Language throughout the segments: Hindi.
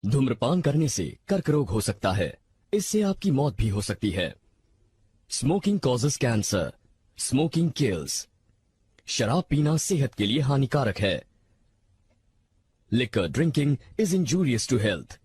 धूम्रपान करने से कर्क रोग हो सकता है, इससे आपकी मौत भी हो सकती है। Smoking causes cancer, smoking kills. शराब पीना सेहत के लिए हानिकारक है। Liquor drinking is injurious to health.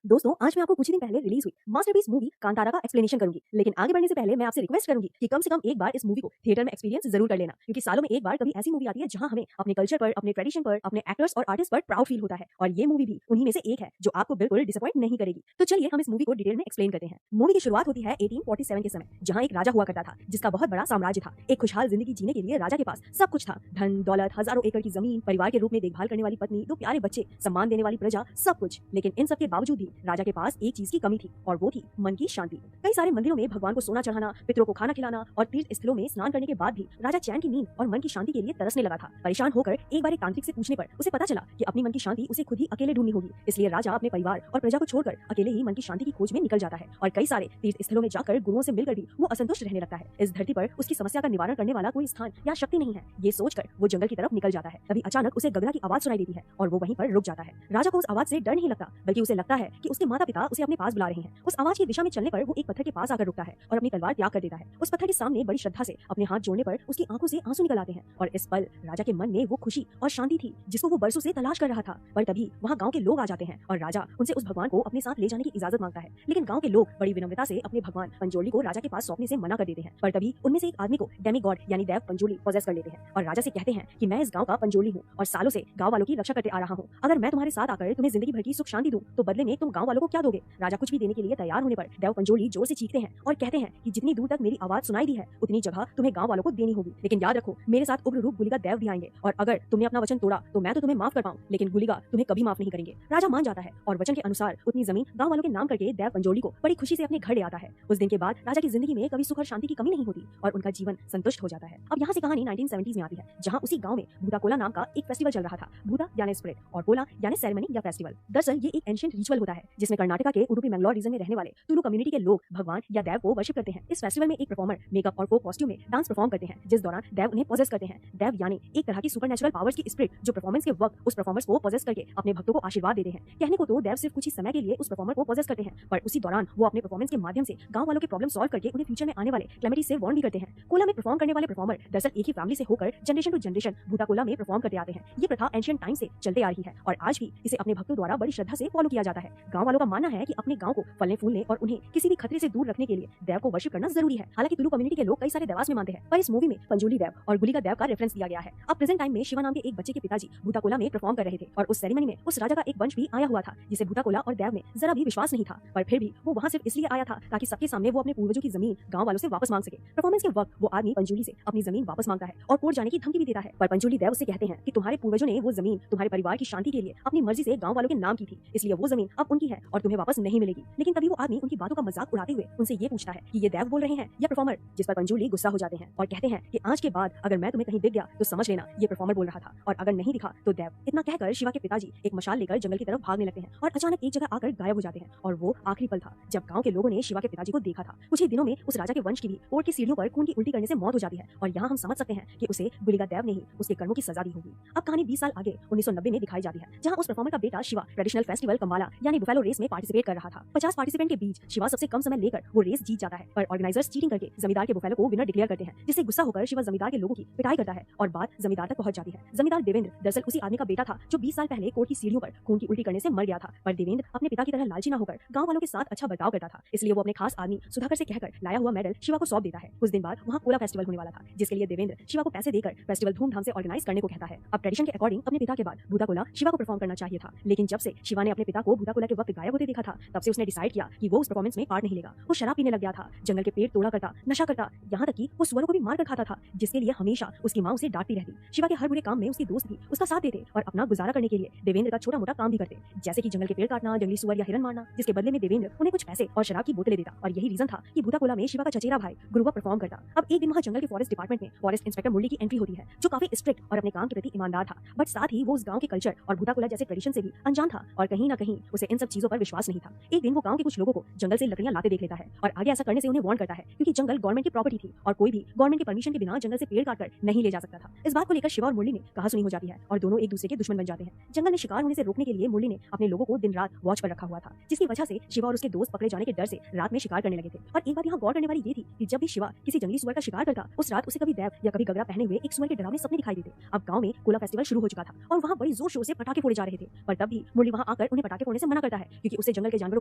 दोस्तों, आज मैं आपको कुछ ही दिन पहले रिलीज हुई मास्टरपीस मूवी कांतारा का एक्सप्लेनेशन करूंगी। लेकिन आगे बढ़ने से पहले मैं आपसे रिक्वेस्ट करूंगी कि कम से कम एक बार इस मूवी को थिएटर में एक्सपीरियंस जरूर कर लेना, क्योंकि सालों में एक बार कभी ऐसी मूवी आती है जहां हमें अपने कल्चर पर, अपने ट्रेडिशन पर, अपने एक्टर्स और आर्टिस्ट पर प्राउड फील होता है। और ये मूवी भी उन्हीं में से एक है जो आपको बिल्कुल डिसअपॉइंट नहीं करेगी। तो चलिए हम इस मूवी को डिटेल में एक्सप्लेन करते हैं। मूवी की शुरुआत होती है 1847 के समय, जहाँ एक राजा हुआ करता था जिसका बहुत बड़ा साम्राज्य था। एक खुशहाल जिंदगी जीने के लिए राजा के पास सब कुछ था, धन दौलत, हजारों एकड़ की जमीन, परिवार के रूप में देखभाल करने वाली पत्नी, दो प्यारे बच्चे, सम्मान देने वाली प्रजा, सब कुछ। लेकिन इन सब के बावजूद भी राजा के पास एक चीज की कमी थी, और वो थी मन की शांति। कई सारे मंदिरों में भगवान को सोना चढ़ाना, पितरों को खाना खिलाना और तीर्थ स्थलों में स्नान करने के बाद भी राजा चैन की नींद और मन की शांति के लिए तरसने लगा था। परेशान होकर एक बार एक तांत्रिक से पूछने पर उसे पता चला कि अपनी मन की शांति उसे खुद ही अकेले ढूंढनी होगी। इसलिए राजा अपने परिवार और प्रजा को छोड़कर अकेले ही मन की शांति की खोज में निकल जाता है और कई सारे तीर्थ स्थलों में जाकर गुरुओं से मिलकर भी वो असंतुष्ट रहने लगता है। इस धरती पर उसकी समस्या का निवारण करने वाला कोई स्थान या शक्ति नहीं है, ये सोचकर वो जंगल की तरफ निकल जाता है। तभी अचानक उसे गगरा की आवाज सुनाई देती है और वो वहीं पर रुक जाता है। राजा को उस आवाज से डर नहीं लगता, बल्कि उसे लगता है कि उसके माता पिता उसे अपने पास बुला रहे हैं। उस आवाज की दिशा में चलने पर वो एक पत्थर के पास आकर रुकता है और अपनी तलवार त्याग कर देता है। उस पत्थर के सामने बड़ी श्रद्धा से अपने हाथ जोड़ने पर उसकी आंखों से आंसू निकल आते हैं और इस पल राजा के मन में वो खुशी और शांति थी जिसको वो बरसों से तलाश कर रहा था। पर तभी वहाँ गांव के लोग आ जाते हैं और राजा उनसे उस भगवान को अपने साथ ले जाने की इजाजत मांगता है। लेकिन गांव के लोग बड़ी विनम्रता से अपने भगवान पंजोली को राजा के पास सौंपने से मना कर देते हैं। पर तभी उनमें से एक आदमी को डेमी गॉड यानी देव पंजोली पॉजेस कर लेते हैं और राजा से कहते हैं कि मैं इस गांव का पंजोली हूँ और सालों से गांव वालों की रक्षा करते आ रहा हूँ। अगर मैं तुम्हारे साथ आकर तुम्हें जिंदगी भर की सुख शांति दूं तो बदले में तुम गांव वालों को क्या दोगे? राजा कुछ भी देने के लिए तैयार होने पर देव पंजोली जोर से चीखते हैं और कहते हैं कि जितनी दूर तक मेरी आवाज सुनाई दी है उतनी जगह तुम्हें गांव वालों को देनी होगी। लेकिन याद रखो, मेरे साथ उग्र रूप गुलिका देव भी आएंगे और अगर तुमने अपना वचन तोड़ा तो मैं तो तुम्हें माफ कर पाऊं, लेकिन गुलिका तुम्हें कभी माफ नहीं करेंगे। राजा मान जाता है और वचन के अनुसार उतनी जमीन गांव वालों के नाम करके देव पंजोली को बड़ी खुशी से अपने घर ले आता है। उस दिन के बाद राजा की जिंदगी में कभी सुख और शांति की कमी नहीं होती और उनका जीवन संतुष्ट हो जाता है। अब यहाँ से कहानी 1970s में आती है, जहाँ उसी गाँव में भूता कोला नाम का एक फेस्टिवल चल रहा था। भूता यानी स्पिरिट और कोला यानी सेरेमनी या फेस्टिवल। दरअसल ये एक एंशिएंट रिचुअल होता है जिसमें कर्नाटका के उडुपी मैंगलोर रीजन में रहने वाले तुलु कम्युनिटी के लोग भगवान या देव को वर्शिप करते हैं। इस फेस्टिवल में एक परफॉर्मर मेकअप और कॉस्ट्यूम में डांस परफॉर्म करते हैं, जिस दौरान देव उन्हें पॉजेस करते हैं। देव यानी एक तरह की सुपरनेचुरल पावर्स की स्पिरिट जो परफॉर्मेंस के वक्त उस परफॉर्मर्स को पॉजेस करके अपने भक्तों को आशीर्वाद देते हैं। कहने को तो देव सिर्फ कुछ ही समय के लिए उस परफॉर्मर को पॉजेस करते हैं, पर उसी दौरान वो अपने परफॉर्मेंस के माध्यम से गांव वालों के प्रॉब्लम सॉल्व करके उन्हें फ्यूचर में आने वाले कैलेमिटी से वार्न भी करते हैं। कोला में परफॉर्म करने वाले परफॉर्मर दरअसल एक ही फैमिली से होकर जनरेशन टू जनरेशन भूता कोला में परफॉर्म करते आते हैं। ये प्रथा एंशिएंट टाइम से चलते आ रही है और आज भी इसे अपने भक्तों द्वारा बड़ी श्रद्धा से फॉलो किया जाता है। गांव वालों का मानना है कि अपने गांव को फलने फूलने और उन्हें किसी भी खतरे से दूर रखने के लिए देव को वर्शिप करना जरूरी है। हालांकि तुलु कम्युनिटी के लोग कई सारे देवास में मानते हैं, पर इस मूवी में पंजोली देव और गुलिका देव का रेफरेंस दिया गया है। अब प्रेजेंट टाइम में शिवा नाम के एक बच्चे के पिताजी भूता कोला में परफॉर्म कर रहे थे और उस सेरेमनी में उस राजा का एक वंश भी आया हुआ था जिसे भूता कोला और देव में जरा भी विश्वास नहीं था, पर फिर भी वो वहाँ सिर्फ इसलिए आया था ताकि सबके सामने वो अपने पूर्वजों की जमीन गांव वालों से वापस मांग सके। परफॉर्मेंस के वक्त वो आदमी पंजोली से अपनी जमीन वापस मांगता है और कोर्ट जाने की धमकी भी देता है, पर पंजोली देव से कहते हैं कि तुम्हारे पूर्वजों ने वो जमीन तुम्हारे परिवार की शांति के लिए अपनी मर्जी से गांव वालों के नाम की थी, इसलिए वो जमीन अब उनकी है और तुम्हें वापस नहीं मिलेगी। लेकिन तभी वो आदमी उनकी बातों का मजाक उड़ाते हुए उनसे ये पूछता है कि ये देव बोल रहे हैं या परफॉर्मर, जिस पर पंजोली गुस्सा हो जाते हैं और कहते हैं कि आज के बाद अगर मैं तुम्हें कहीं दिख गया तो समझ लेना ये परफॉर्मर बोल रहा था और अगर नहीं दिखा तो देव। इतना कहकर शिवा के पिताजी एक मशाल लेकर जंगल की तरफ भागने लगते हैं और अचानक एक जगह आकर गायब हो जाते हैं और वो आखिरी पल था जब गांव के लोगों ने शिवा के पिताजी को देखा था। कुछ ही दिनों में उस राजा के वंश की भी कोर्ट की सीढ़ियों पर खून की उल्टी करने से मौत हो जाती है और यहाँ हम समझ सकते हैं कि उसे गुलिका देव ने ही उसके कर्मों की सजा दी होगी। अब कहानी 20 साल आगे 1990 में दिखाई जाती है, जहाँ उस परफॉर्मर का बेटा शिवा ट्रेडिशनल फेस्टिवल कम्बाला यानी बुफेलो रेस में पार्टिसिपेट कर रहा था। 50 पार्टिसिपेंट के बीच शिवा सबसे कम समय लेकर वो रेस जीत जाता है, पर ऑर्गेनाइजर्स चीटिंग करके जमींदार के बुफेलो को विनर डिक्लेयर करते हैं, जिससे गुस्सा होकर शिवा जमींदार के लोगों की पिटाई करता है और बात जमींदार तक पहुंच जाती है। जमींदार देवेंद्र दरअसल उसी आदमी का बेटा था जो 20 साल पहले कोर्ट की सीढ़ियों पर खून की उल्टी करने से मर गया था, पर देवेंद्र अपने पिता की तरह लालची न होकर गांव वालों के साथ अच्छा बर्ताव करता था, इसलिए वो अपने खास आदमी सुधाकर से कहकर लाया हुआ मेडल शिवा को सौंप देता है। कुछ दिन बाद वहाँ कोला फेस्टिवल होने वाला था, जिसके लिए देवेंद्र शिवा को पैसे देकर फेस्टिवल धूमधाम से ऑर्गेनाइज करने को कहता है। अब ट्रेडिशन के अकॉर्डिंग अपने पिता के बाद भूता कोला शिवा को परफॉर्म करना चाहिए था, लेकिन जब से शिवा ने अपने पिता को भूता कोला के वक्त गायब होते देखा था तब से उसने डिसाइड किया कि वो उस परफॉर्मेंस में पार्ट नहीं लेगा। वो शराब पीने लग गया था, जंगल के पेड़ तोड़ा करता, नशा करता, यहाँ तक कि वो सुअरों को भी मार कर खाता था, जिसके लिए हमेशा उसकी माँ उसे डांटती रहती। शिवा के हर बुरे काम में उसके दोस्त भी उसका साथ देते और अपना गुजारा करने के लिए देवेंद्र का छोटा मोटा काम भी करते, जैसे कि जंगल के पेड़ काटना, जंगली सुअर या हिरन मारना, जिसके बदले में देवेंद्र उन्हें कुछ पैसे और शराब की बोतलें देता। और यही रीजन था कि भूता कोला में शिवा का चचेरा भाई गुरुवा परफॉर्म करता। अब एक दिन वहाँ जंगल के फॉरेस्ट डिपार्टमेंट में फॉरेस्ट इंस्पेक्टर मुरली की एंट्री होती है, जो काफी स्ट्रिक्ट और अपने काम के प्रति ईमानदार था, बट साथ ही वो उस गाँव के कल्चर और भूता कोला जैसे ट्रेडिशन से भी अनजान था और कहीं ना कहीं उसे इन सब सब चीजों पर विश्वास नहीं था। एक दिन वो गांव के कुछ लोगों को जंगल से लकड़ियां लाते देख लेता है और आगे ऐसा करने से उन्हें वार्न करता है, क्योंकि जंगल गवर्नमेंट की प्रॉपर्टी थी और कोई भी गवर्नमेंट के परमिशन के बिना जंगल से पेड़ काटकर नहीं ले जा सकता था। इस बात को लेकर शिवा और मुरली में कहासुनी हो जाती है और दोनों एक दूसरे के दुश्मन बन जाते हैं। जंगल में शिकार होने से रोकने के लिए मुरली ने अपने लोगों को दिन रात वॉच पर रखा हुआ था, जिसकी वजह से शिवा और उसके दोस्त पकड़े जाने के डर से रात में शिकार करने लगे थे। और एक बात यहाँ गौर करने वाली ये थी कि जब भी शिवा किसी जंगली सुअर का शिकार करता, उस रात उसे कभी देव या कभी गगरा पहने हुए एक सुअर के डरावने सपने दिखाई देते। अब गांव में कोला फेस्टिवल शुरू हो चुका था और वहाँ बड़ी जोर शोर से पटाखे फोड़े जा रहे थे, पर तब भी मुरली वहाँ आकर उन्हें पटाखे फोड़ने से मना करता है, क्योंकि उससे जंगल के जानवरों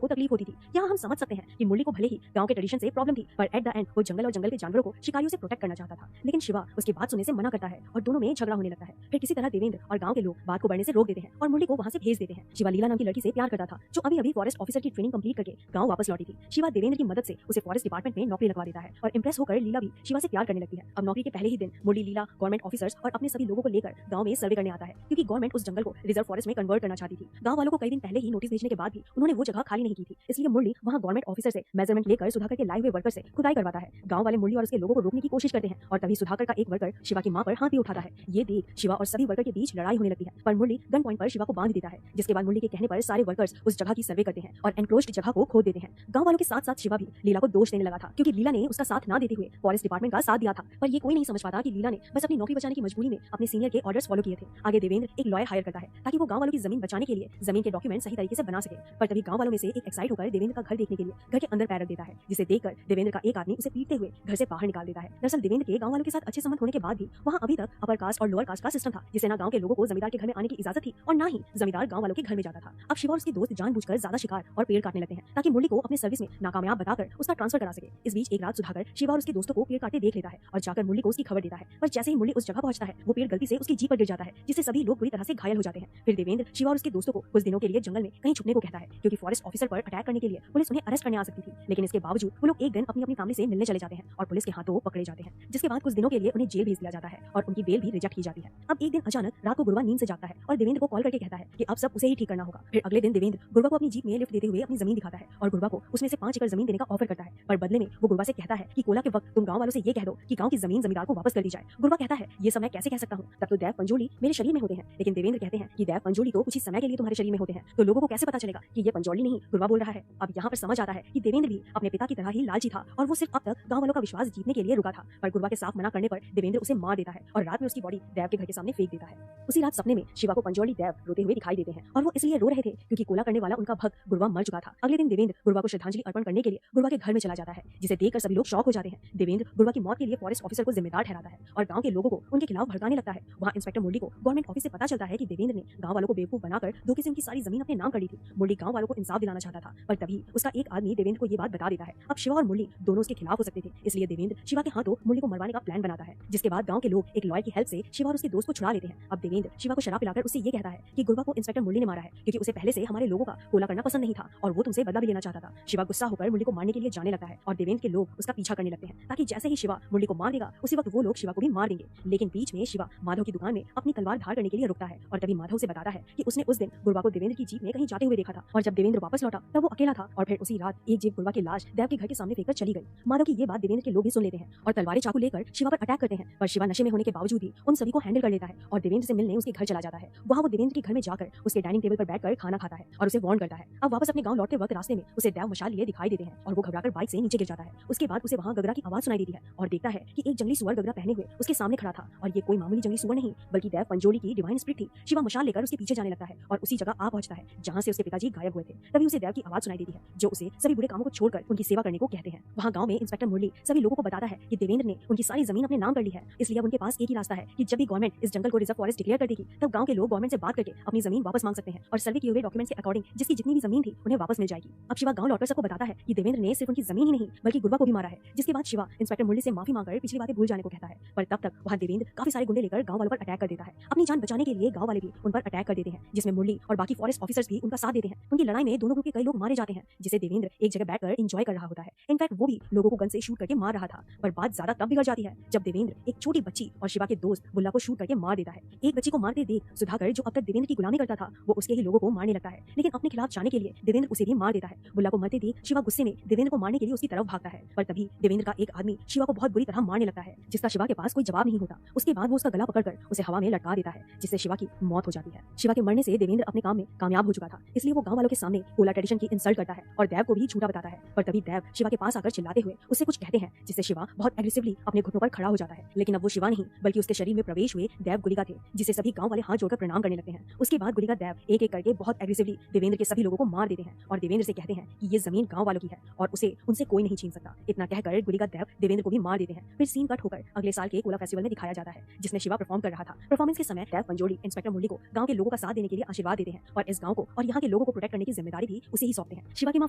को तकलीफ होती थी। यहाँ हम समझ सकते हैं कि मुरली को भले ही गांव के ट्रेडिशन से प्रॉब्लम थी, पर एट द एंड वो जंगल और जंगल के जानवरों को शिकारियों से प्रोटेक्ट करना चाहता था। लेकिन शिवा उसकी बात सुनने से मना करता है और दोनों में झगड़ा होने लगता है। फिर किसी तरह देवेंद्र और गांव के लोग बात को बढ़ने से रोक देते हैं और मुरली को वहाँ से भेज देते हैं। शिवा लीला नाम की लड़की से प्यार करता था, जो अभी अभी फॉरेस्ट ऑफिसर की ट्रेनिंग कंप्लीट करके गांव वापस लौटी थी। शिवा देवेंद्र की मदद से उसे फॉरेस्ट डिपार्टमेंट में नौकरी लगवा देता है और इंप्रेस होकर लीला भी शिवा से प्यार करने लगती है। अब नौकरी के पहले ही दिन मुरली लीला गवर्नमेंट ऑफिसर्स और अपने सभी लोगों को लेकर गांव में सर्वे करने आता है, क्योंकि गवर्नमेंट उस जंगल को रिजर्व फॉरेस्ट में कन्वर्ट करना चाहती थी। गांव वालों को कई दिन पहले ही नोटिस भेजने के बाद भी उन्होंने वो जगह खाली नहीं की थी, इसलिए मुरली वहां गवर्नमेंट ऑफिसर से मेजरमेंट लेकर सुधाकर के लाए हुए वर्कर से खुदाई करवाता है। गांव वाले मुरली और उसके लोगों को रोकने की कोशिश करते हैं और तभी सुधाकर का एक वर्कर शिवा की मां पर हाथ भी उठाता है। ये देख शिवा और सभी वर्कर के बीच लड़ाई होने लगती है, पर मुरली गन पॉइंट पर शिवा को बांध देता है, जिसके बाद मुरली के कहने पर सारे वर्कर्स उस जगह की सर्वे करते हैं और एनक्लोज्ड जगह को खोद देते हैं। गांव वालों के साथ साथ शिवा भी लीला को दोष देने लगा था, क्योंकि लीला ने उसका साथ ना देते हुए फॉरेस्ट डिपार्टमेंट का साथ दिया था। पर ये कोई नहीं समझ पाता कि लीला ने बस अपनी नौकरी बचाने की मजबूरी में अपने सीनियर के ऑर्डर्स फॉलो किए थे। आगे देवेंद्र एक लॉयर हायर करता है ताकि वो गांव वालों की जमीन बचाने के लिए जमीन के डॉक्यूमेंट सही तरीके से बना सके। पर तभी गांव वालों में से एक एक्साइट होकर देवेंद्र का घर देखने के लिए घर के अंदर पैर रख देता है, जिसे देखकर देवेंद्र का एक आदमी उसे पीटते हुए घर से बाहर निकाल देता है। दरअसल देवेंद्र के गांव वालों के साथ अच्छे संबंध होने के बाद भी वहाँ अभी तक अपर कास्ट और लोअर कास्ट का सिस्टम था, जिसे ना गांव के लोगों को जमींदार के घर में आने की इजाजत थी और ना ही जमींदार गांव वालों के घर में जाता था। अब शिवा और उसके दोस्त जानबूझकर ज्यादा शिकार और पेड़ काटने लगते हैं ताकि मुरली को अपने सर्विस में नाकामयाब बताकर उसका ट्रांसफर करा सके। इस बीच एक रात सुधाकर शिवा और उसके दोस्तों को पेड़ काटते देख लेता है और जाकर मुरली को उसकी खबर देता है। पर जैसे ही मुरली उस जगह पहुंचता है, वो पेड़ गलती से उसकी जीप पर गिर जाता है, जिससे सभी लोग बुरी तरह से घायल हो जाते हैं। फिर देवेंद्र शिवा और उसके दोस्तों को कुछ दिनों के लिए जंगल में कहीं छुपने को कहता है, क्योंकि फॉरेस्ट ऑफिसर पर अटैक करने के लिए पुलिस उन्हें अरेस्ट करने आ सकती थी। लेकिन इसके बावजूद वो लोग एक दिन अपनी अपनी फैमिली से मिलने चले जाते हैं और पुलिस के हाथों पकड़े जाते हैं, जिसके बाद कुछ दिनों के लिए उन्हें जेल भेज दिया जाता है और उनकी बेल भी रिजेक्ट की जाती है। अब एक दिन अचानक रात को गुरवा नींद से जागता है और देवेंद्र को कॉल करके कहता है कि अब सब उसे ही ठीक करना होगा। फिर अगले दिन देवेंद्र गुरवा को अपनी जीप में लिफ्ट देते हुए अपनी जमीन दिखाता है और गुरवा को उसमें से 5 एकड़ जमीन देने का ऑफर करता है। पर बदले में वो गुरवा से कहता है कि कोला के वक्त तुम गांव वालों से ये कह दो कि गांव की जमीन जमींदार को वापस कर दी जाए। गुरवा कहता है ये समय कैसे कह सकता हूँ, तब तो देव पंजोली मेरे शरीर में होते हैं। लेकिन देवेंद्र कहते हैं कि देव पंजोली तो कुछ ही समय के लिए तुम्हारे शरीर में होते हैं, तो लोगों को कैसे पता चलेगा कि ये पंजोली नहीं गुरवा बोल रहा है। अब यहाँ पर समझ आता है कि देवेंद्र भी अपने पिता की तरह ही लालची था और वो सिर्फ अब तक गांव वालों का विश्वास जीतने के लिए रुका था। पर गुरवा के साफ मना करने पर देवेंद्र उसे मार देता है और रात में उसकी बॉडी देव के घर के सामने फेंक देता है। उसी रात सपने में शिवा को पंजोली देव रोते हुए दिखाई देते हैं और वो इसलिए रो रहे थे क्योंकि कोला करने वाला उनका भक्त गुरवा मर चुका था। अगले दिन देवेंद्र गुरवा को श्रद्धांजलि अर्पण करने के लिए गुरवा के घर में चला जाता है, जिसे देखकर सभी लोग शॉक हो जाते हैं। देवेंद्र गुरवा की मौत के लिए फॉरेस्ट ऑफिसर को जिम्मेदार ठहराता है और गांव के लोगों को उनके खिलाफ भड़काने लगता है। वहाँ इंस्पेक्टर मुरली को गवर्नमेंट ऑफिस से पता चलता है कि देवेंद्र ने गांव वालों को बेवकूफ बनाकर धोखे से उनकी सारी जमीन अपने नाम कर ली थी। मुरली गांव वालों को इंसाफ दिलाना चाहता था, पर तभी उसका एक आदमी देवेंद्र को ये बात बता देता है। अब शिवा और मुरली दोनों उसके खिलाफ हो सकते थे, इसलिए देवेंद्र शिवा के हाथों मुरली को मरवाने का प्लान बनाता है, जिसके बाद गांव के लोग एक लॉयर की हेल्प से शिवा और उसके दोस्त को छुड़ा लेते हैं। अब देवेंद्र शिवा को शराब पिलाकर उससे ये कहता है कि गुरवा को इंस्पेक्टर मुरली ने मारा है, क्योंकि उसे पहले से हमारे लोगों का कोला करना पसंद नहीं था और वो तुमसे बदला भी लेना चाहता था। शिवा गुस्सा होकर मुरली को मारने के लिए जाने लगता है और देवेंद्र के लोग उसका पीछा करने लगते हैं, ताकि जैसे ही शिवा मुरली को मार देगा उसी वक्त वो लोग शिवा को भी मार देंगे। लेकिन बीच में शिवा माधव की दुकान में अपनी तलवार धार करने के लिए रुकता है और तभी माधव से बताता है कि उसने उस दिन गुरवा को देवेंद्र की जीप में कहीं जाते हुए देखा था और जब देवेंद्र वापस लौटा तब वो अकेला था और फिर उसी रात एक जीप गुरवा की लाश देव के घर के सामने फेंककर चली गई। माधव की ये बात देवेंद्र के लोग भी सुन लेते हैं और तलवारें चाकू लेकर शिवा पर अटैक करते हैं, पर शिवा नशे में होने के बावजूद भी उन सभी को हैंडल कर लेता है और देवेंद्र से मिलने उसके घर चला जाता है। वहाँ वो देवेंद्र के घर में जाकर उसके डाइनिंग टेबल पर बैठकर खाना खाता है और उसे वार्न करता है। अब वापस अपने गांव लौटते वक्त रास्ते में उसे देव मशाल लिए दिखाई देते हैं और वो घबराकर बाइक से नीचे गिर जाता है। उसके बाद उसे वहाँ गगरा की आवाज सुनाई देती है और देखता है कि एक जंगली सुअर गगरा पहने हुए उसके सामने खड़ा था और ये कोई मामूली जंगली सुअर नहीं बल्कि देव पंजोली की डिवाइन स्पिरिट थी। शिवा मशाल लेकर उसके पीछे जाने लगता है और उसी जगह आ पहुंचता है जहाँ से उसके पिताजी गायब हुए थे। तभी उसे देव की आवाज सुनाई देती है जो उसे सभी बुरे कामों को छोड़कर उनकी सेवा करने को कहते हैं। वहाँ गांव में इंस्पेक्टर मुरली सभी लोगों को बताता है कि देवेंद्र ने उनकी सारी जमीन अपने नाम कर ली है, इसलिए अब उनके पास एक ही रास्ता है कि जब भी गवर्नमेंट इस जंगल को रिजर्व फॉरेस्ट डिक्लेयर कर देगी तब गांव के लोग गवर्नमेंट से बात करके अपनी जमीन वापस मांग सकते हैं और सर्वे किए हुए डॉक्यूमेंट्स के अकॉर्डिंग जिसकी जितनी भी जमीन थी उन्हें वापस मिल जाएगी। अब शिवा गांव लौटकर सबको बताता है कि देवेंद्र ने सिर्फ उनकी जमीन ही नहीं बल्कि गुरवा को भी मारा है, जिसके बाद शिवा इंस्पेक्टर मुरली से माफी मांगकर पिछली बातें भूल जाने को कहता है। पर तब तक वहाँ देवेंद्र काफी सारे गुंडे लेकर गांव वालों पर अटैक कर देता है। अपनी जान बचाने के लिए गांव वाले भी उन पर अटैक कर देते हैं, जिसमें मुरली और बाकी फॉरेस्ट ऑफिसर्स भी उनका साथ देते हैं। उनकी लड़ाई में दोनों ग्रुप के कई लोग मारे जाते हैं, जिसे देवेंद्र एक जगह बैठकर एंजॉय कर रहा होता है। इनफैक्ट वो भी लोगों को गन से शूट करके मार रहा था। पर बात ज्यादा तब बिगड़ जाती है जब देवेंद्र एक छोटी बच्ची और शिवा के दोस्त बुल्ला को शूट करके मार देता है। एक बच्ची को मारते देख सुधाकर जो अब तक देवेंद्र की गुलामी करता था वो उसके ही लोगों को मारने लगता है, लेकिन अपने खिलाफ जाने के लिए देवेंद्र उसे भी मार देता है। बुल्ला को मरते देख शिवा गुस्से में देवेंद्र को मारने के लिए उसकी तरफ भागता है, पर तभी देवेंद्र का एक आदमी शिवा को बहुत बुरी तरह मारने लगता है, जिसका शिवा के पास कोई जवाब नहीं होता। उसके बाद वो उसका गला पकड़कर उसे हवा में लटका देता है, जिससे शिवा की मौत हो जाती है। शिवा के मरने से देवेंद्र अपने काम में कामयाब हो चुका था, इसलिए वो वो गांव वालों के सामने कोला ट्रेडिशन की इंसल्ट करता है और देव को भी झूठा बताता है। पर तभी देव शिवा के पास आकर चिल्लाते हुए उससे कुछ कहते हैं, जिससे शिवा बहुत एग्रेसिवली अपने घुटनों पर खड़ा हो जाता है। लेकिन अब वो शिवा नहीं बल्कि उसके शरीर में प्रवेश हुए देव गुलिका थे, जिसे सभी गांव वाले हाथ जोड़कर प्रणाम करने लगते हैं। उसके बाद गुलिका देव एक एक करके बहुत एग्रेसिवली देवेंद्र के सभी लोगों को मार देते हैं और देवेंद्र से कहते हैं कि ये जमीन गांव वालों की है और उसे उनसे कोई नहीं छीन सकता। इतना कहकर गुलिका देव देवेंद्र को भी मार देते हैं। फिर सीन कट होकर अगले साल के कोला फेस्टिवल में दिखाया जाता है, जिसमें शिवा परफॉर्म कर रहा था। परफॉर्मेंस के समय देव पंजोली इंस्पेक्टर मुरली को गांव के लोगों का साथ देने के लिए आशीर्वाद देते हैं और इस गांव को और यहाँ के लोगों को प्रोटेक्ट करने की जिम्मेदारी भी उसे ही सौंपते हैं। शिवा की मां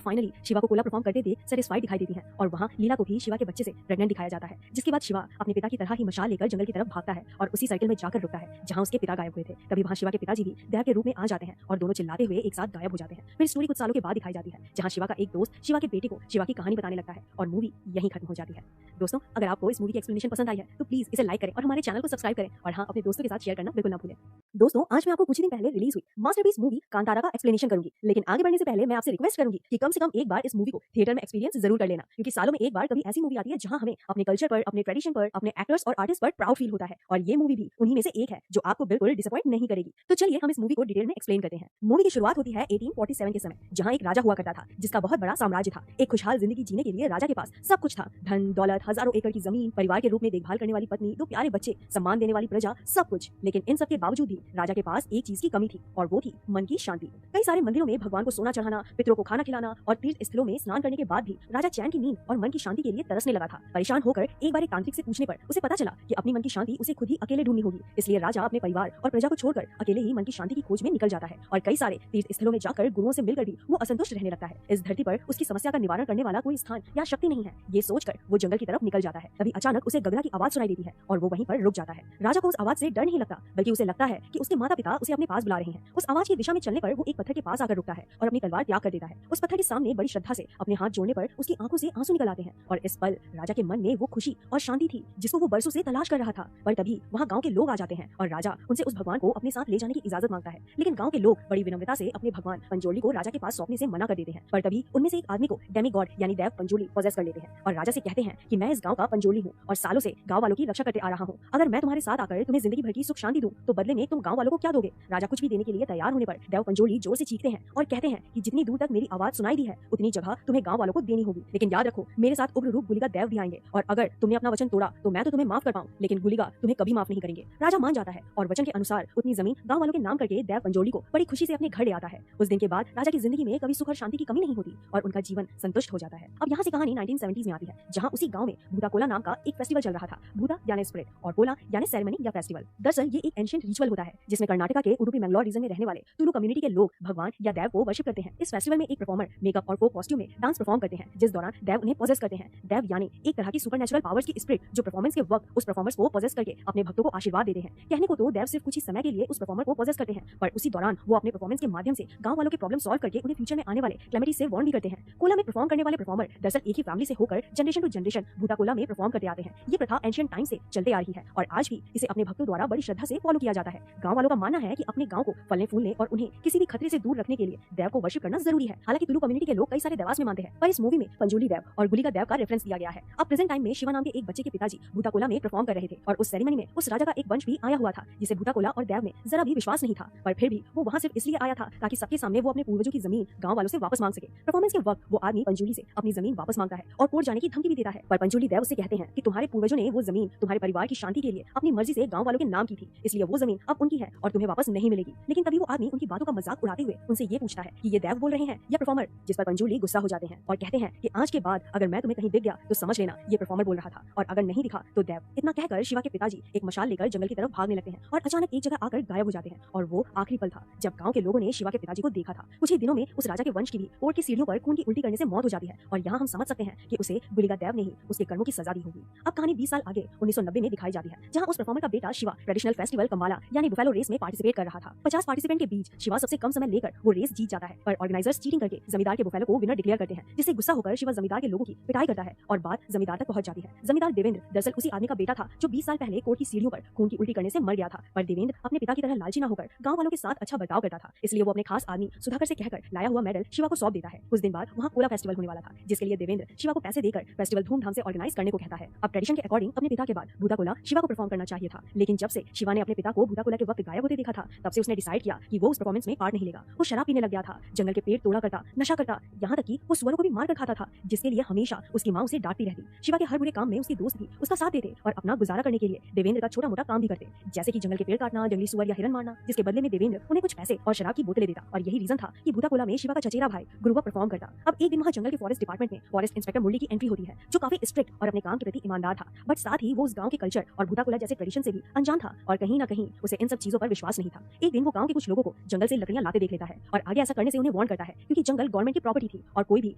फाइनली शिवा को कोला परफॉर्म करते देख सेटिस्फाइड दिखाई देती है और वहाँ लीला को भी शिवा के बच्चे से प्रेग्नेंट दिखाया जाता है। जिसके बाद शिवा अपने पिता की तरह ही मशाल लेकर जंगल की तरफ भागता है और उसी सर्कल में जाकर रुकता है जहाँ उसके पिता गायब हुए थे। तभी वहाँ शिवा के पिताजी भी देव के रूप में आ जाते हैं और दोनों चिल्लाते हुए एक साथ गायब हो जाते हैं। फिर स्टोरी कुछ सालों के बाद दिखाई जाती है, जहाँ शिवा का एक दोस्त शिवा के बेटे को शिवा की कहानी बताने लगता है और मूवी यहीं खत्म हो जाती है। दोस्तों, अगर आपको इस मूवी की एक्सप्लेनेशन पसंद आई है तो प्लीज इसे लाइक करें और हमारे चैनल को सब्सक्राइब करें और हाँ, अपने दोस्तों के साथ शेयर करना बिल्कुल ना भूलें। दोस्तों, आज मैं आपको कुछ ही दिन पहले रिलीज हुई मास्टरपीस मूवी कांतारा का एक्सप्लेनेशन करूंगी, लेकिन आगे बढ़ने से पहले मैं आपसे रिक्वेस्ट करूंगी कि कम से कम एक बार इस मूवी को थिएटर में एक्सपीरियंस जरूर कर लेना, क्योंकि सालों में एक बार कभी ऐसी मूवी आती है जहां हमें अपने कल्चर पर, अपने ट्रेडिशन पर, अपने एक्टर्स और आर्टिस्ट पर प्राउड फील होता है और ये मूवी भी उन्हीं में से एक है जो आपको बिल्कुल डिसअपॉइंट नहीं करेगी। तो चलिए हम इस मूवी को डिटेल में एक्सप्लेन करते हैं। मूवी की शुरुआत होती है 1847 के समय, जहां एक राजा हुआ करता था जिसका बहुत बड़ा साम्राज्य था। एक खुशहाल जिंदगी जीने के लिए राजा के पास सब कुछ था, धन दौलत, हजारों एकड़ की जमीन, परिवार के रूप में देखभाल करने वाली पत्नी, 2 प्यारे बच्चे, सम्मान देने वाली प्रजा, सब कुछ। लेकिन इन सब के बावजूद भी राजा के पास एक चीज की कमी थी और वो थी मन की शांति। कई सारे मंदिरों में भगवान को सोना चढ़ाना, पितरों को खाना खिलाना और तीर्थ स्थलों में स्नान करने के बाद भी राजा चैन की नींद और मन की शांति के लिए तरसने लगा था। परेशान होकर एक बार एक तांत्रिक से पूछने पर उसे पता चला कि अपनी मन की शांति उसे खुद ही अकेले ढूंढनी होगी। इसलिए राजा अपने परिवार और प्रजा को छोड़कर अकेले ही मन की शांति की खोज में निकल जाता है और कई सारे तीर्थ स्थलों में जाकर गुरुओं से मिलकर भी वो असंतुष्ट रहने लगता है। इस धरती पर उसकी समस्या का निवारण करने वाला कोई स्थान या शक्ति नहीं है, ये सोचकर वो जंगल की तरफ निकल जाता है। तभी अचानक उसे गगना की आवाज सुनाई देती है और वो वहीं पर रुक जाता है। राजा को उस आवाज से डर नहीं लगता, बल्कि उसे लगता है कि उसके माता पिता उसे अपने पास बुला रहे हैं। उस आवाज की दिशा में चलने पर वो एक पत्थर के पास आकर रुकता है और अपनी तलवार त्याग कर देता है। उस पत्थर के सामने बड़ी श्रद्धा से अपने हाथ जोड़ने पर उसकी आंखों से आंसू निकल आते हैं और इस पल राजा के मन में वो खुशी और शांति थी जिसको वो बरसों से तलाश कर रहा था। पर तभी वहाँ गांव के लोग आ जाते हैं और राजा उनसे उस भगवान को अपने साथ ले जाने की इजाजत मांगता है। लेकिन गांव के लोग बड़ी विनम्रता से अपने भगवान पंजोली को राजा के पास सौंपने से मना कर देते हैं। पर तभी उनमें से एक आदमी को डेमी गॉड यानी देव पंजोली पॉजेस कर लेते हैं और राजा से कहते हैं कि मैं इस गांव का पंजोली हूँ और सालों से गांव वालों की रक्षा करते आ रहा हूँ। अगर मैं तुम्हारे साथ आकर तुम्हें जिंदगी भर की सुख शांति दूं तो बदले में तुम गांव वालों को क्या दोगे? राजा कुछ भी देने के लिए तैयार होने पर देव पंजोली जोर से चीखते हैं और कहते हैं कि जितनी दूर तक मेरी आवाज सुनाई दी है उतनी जगह तुम्हें गांव वालों को देनी होगी। लेकिन याद रखो, मेरे साथ उग्र रूप गुलिका देव भी आएंगे और अगर तुमने अपना वचन तोड़ा तो मैं तो तुम्हें माफ कर पाऊं, लेकिन गुलिका तुम्हें कभी माफ नहीं करेंगे। राजा मान जाता है और वचन के अनुसार उतनी जमीन गांव वालों के नाम करके देव पंजोली को बड़ी खुशी से अपने घर ले आता है। उस दिन के बाद राजा की जिंदगी में कभी सुख और शांति की कमी नहीं होती और उनका जीवन संतुष्ट हो जाता है। अब यहाँ से कहानी 1970s में आती है, जहाँ उसी गाँव में भूता कोला नाम का एक फेस्टिवल चल रहा था। भूता यानी स्पिरिट और कोला यानी सेरेमनी या फेस्टिवल। दरअसल ये एक एंशिएंट रिचुअल होता है जिसमें कर्नाटका के उडुपी मैंगलोर रीजन में रहने वाले तुलु कम्युनिटी के लोग भगवान या देव को वर्शिप करते हैं। इस फेस्टिवल में एक परफॉर्मर मेकअप और को कॉस्ट्यूम में डांस परफॉर्म करते हैं, जिस दौरान देव उन्हें पॉजेस करते हैं। देव यानी एक तरह की सुपरनेचुरल पावर्स की स्पिरिट जो परफॉर्मेंस के वक्त उस परफॉर्मर्स को पॉजेस करके अपने भक्तों को आशीर्वाद देते हैं। कहने को तो देव सिर्फ कुछ ही समय के लिए उस परफॉर्मर को पॉजेस करते हैं, पर उसी दौरान वो अपने परफॉर्मेंस के माध्यम से गांव वालों के प्रॉब्लम सॉल्व करके उन्हें फ्यूचर में आने वाले कैलेमिटी से वार्न भी करते हैं। कोला में परफॉर्म करने वाले परफॉर्मर दरअसल एक ही फैमिली से होकर जनरेशन टू जनरेशन भूता कोला में परफॉर्म करते आते हैं। ये प्रथा एंशिएंट टाइम से चलते आ रही है और आज भी इसे अपने भक्तों द्वारा बड़ी श्रद्धा से फॉलो किया जाता है। गांव वालों का मानना है कि अपने गांव को फलने फूलने और उन्हें किसी भी खतरे से दूर रखने के लिए देव को वर्शिप करना जरूरी है। हालांकि तुलु कम्युनिटी के लोग कई सारे देवास में मानते हैं, पर इस मूवी में पंजोली देव और गुलिका देव का रेफरेंस दिया गया है। अब प्रेजेंट टाइम में शिवा नाम के एक बच्चे के पिताजी भूता कोला में परफॉर्म कर रहे थे और उस सेरेमनी में उस राजा का एक वंश भी आया हुआ था जिसे भूता कोला और देव में जरा भी विश्वास नहीं था, पर फिर भी वो वहाँ सिर्फ इसलिए आया था ताकि सबके सामने वो अपने पूर्वजों की जमीन गांव वालों से वापस मांग सके। परफॉर्मेंस के वक्त वो आदमी पंजोली से अपनी जमीन वापस मांगता है और कोर्ट जाने की धमकी भी देता है, पर पंजोली देव उससे कहते हैं कि तुम्हारे पूर्वजों ने वो जमीन तुम्हारे परिवार की शांति के लिए अपनी मर्जी से गांव वालों के नाम की थी, इसलिए वो जमीन अब उनकी है और तुम्हें वापस नहीं मिलेगी। लेकिन तभी वो आदमी उनकी बातों का मजाक उड़ाते हुए उनसे ये पूछता है कि ये देव बोल रहे हैं या परफॉर्मर, जिस पर पंजोली गुस्सा हो जाते हैं और कहते हैं कि आज के बाद अगर मैं तुम्हें कहीं दिख गया तो समझ लेना ये परफॉर्मर बोल रहा था और अगर नहीं दिखा तो देव। इतना कहकर शिवा के पिताजी एक मशाल लेकर जंगल की तरफ भागने लगते हैं और अचानक एक जगह आकर गायब हो जाते हैं और वो आखिरी पल था जब गांव के लोगों ने शिवा के पिताजी को देखा था। कुछ ही दिनों में उस राजा के वंश की भी कोर्ट की सीढ़ियों पर खून की उल्टी करने से मौत हो जाती है और यहाँ हम समझ सकते हैं कि उसे गुलिका देव ने ही उसके कर्मों की सजा दी होगी। अब कहानी 20 साल आगे 1990 में दिखाई जाती है, जहाँ उस परफॉर्मर का बेटा शिवा ट्रेडिशनल फेस्टिवल कम्बाला यानी बुफेलो रेस में पार्टिसिपेट कर रहा था। 50 पार्टिसिपेंट के बीच शिवा सबसे कम समय लेकर वो रेस जीत जाता है, पर ऑर्गेनाइजर्स चीटिंग करके जमींदार के बुफेलो को विनर डिक्लेयर करते हैं, जिससे गुस्सा होकर शिवा जमींदार के लोगों की पिटाई करता है और बात जमींदार तक पहुंच जाती है। जमींदार देवेंद्र दरअसल उसी आदमी का बेटा था जो 20 साल पहले कोर्ट की सीढ़ियों पर खून की उल्टी करने से मर गया था, पर देवेंद्र अपने पिता की तरह लालची न होकर गांव वालों के साथ अच्छा बर्ताव करता था, इसलिए वो अपने खास आदमी सुधाकर से कहकर लाया हुआ मेडल शिवा को सौंप देता है। कुछ दिन बाद वहाँ कोला फेस्टिवल होने वाला था, जिसके लिए देवेंद्र शिवा को पैसे देकर फेस्टिवल धूमधाम से ऑर्गेनाइज करने को कहता है। अब ट्रेडिशन के अकॉर्डिंग अपने पिता के बाद भूता कोला शिवा को परफॉर्म करना चाहिए था, लेकिन जब से शिवा ने अपने पिता को भूता कोला के वक्त गायब होते देखा था तब से उसने डिसाइड किया कि वो उस परफॉर्मेंस में पार्ट नहीं लेगा। वो शराब पीने लग गया था, जंगल के पेड़ तोड़ा करता, नशा करता, यहाँ तक कि वो सुअरों को भी मार कर खाता था, जिसके लिए हमेशा उसकी माँ उसे डांटती रहती। शिवा के हर बुरे काम में उसके दोस्त भी उसका साथ देते और अपना गुजारा करने के लिए देवेंद्र का छोटा मोटा काम भी करते, जैसे कि जंगल के पेड़ काटना, जंगली सुअर या हिरन मारना, जिसके बदले में देवेंद्र उन्हें कुछ पैसे और शराब की बोतलें देता। और यही रीजन था कि भूताकोला में शिवा का चचेरा भाई गुरुवा परफॉर्म करता। अब एक दिन वहाँ जंगल के फॉरेस्ट डिपार्टमेंट में फॉरेस्ट इंस्पेक्टर मुरली की एंट्री होती है, जो काफी स्ट्रिक्ट और अपने काम के प्रति ईमानदार था, बट साथ ही वो उस गांव के कल्चर और भूताकोला जैसे ट्रेडिशन से भी अनजान था और कहीं ना कहीं उसे इन सब चीजों पर विश्वास नहीं था। एक दिन वो गांव के कुछ लोगों को जंगल से लकड़ियां लाते देख लेता है और आगे ऐसा करने से उन्हें वार्न करता है, क्योंकि जंगल गवर्नमेंट की प्रॉपर्टी थी और कोई भी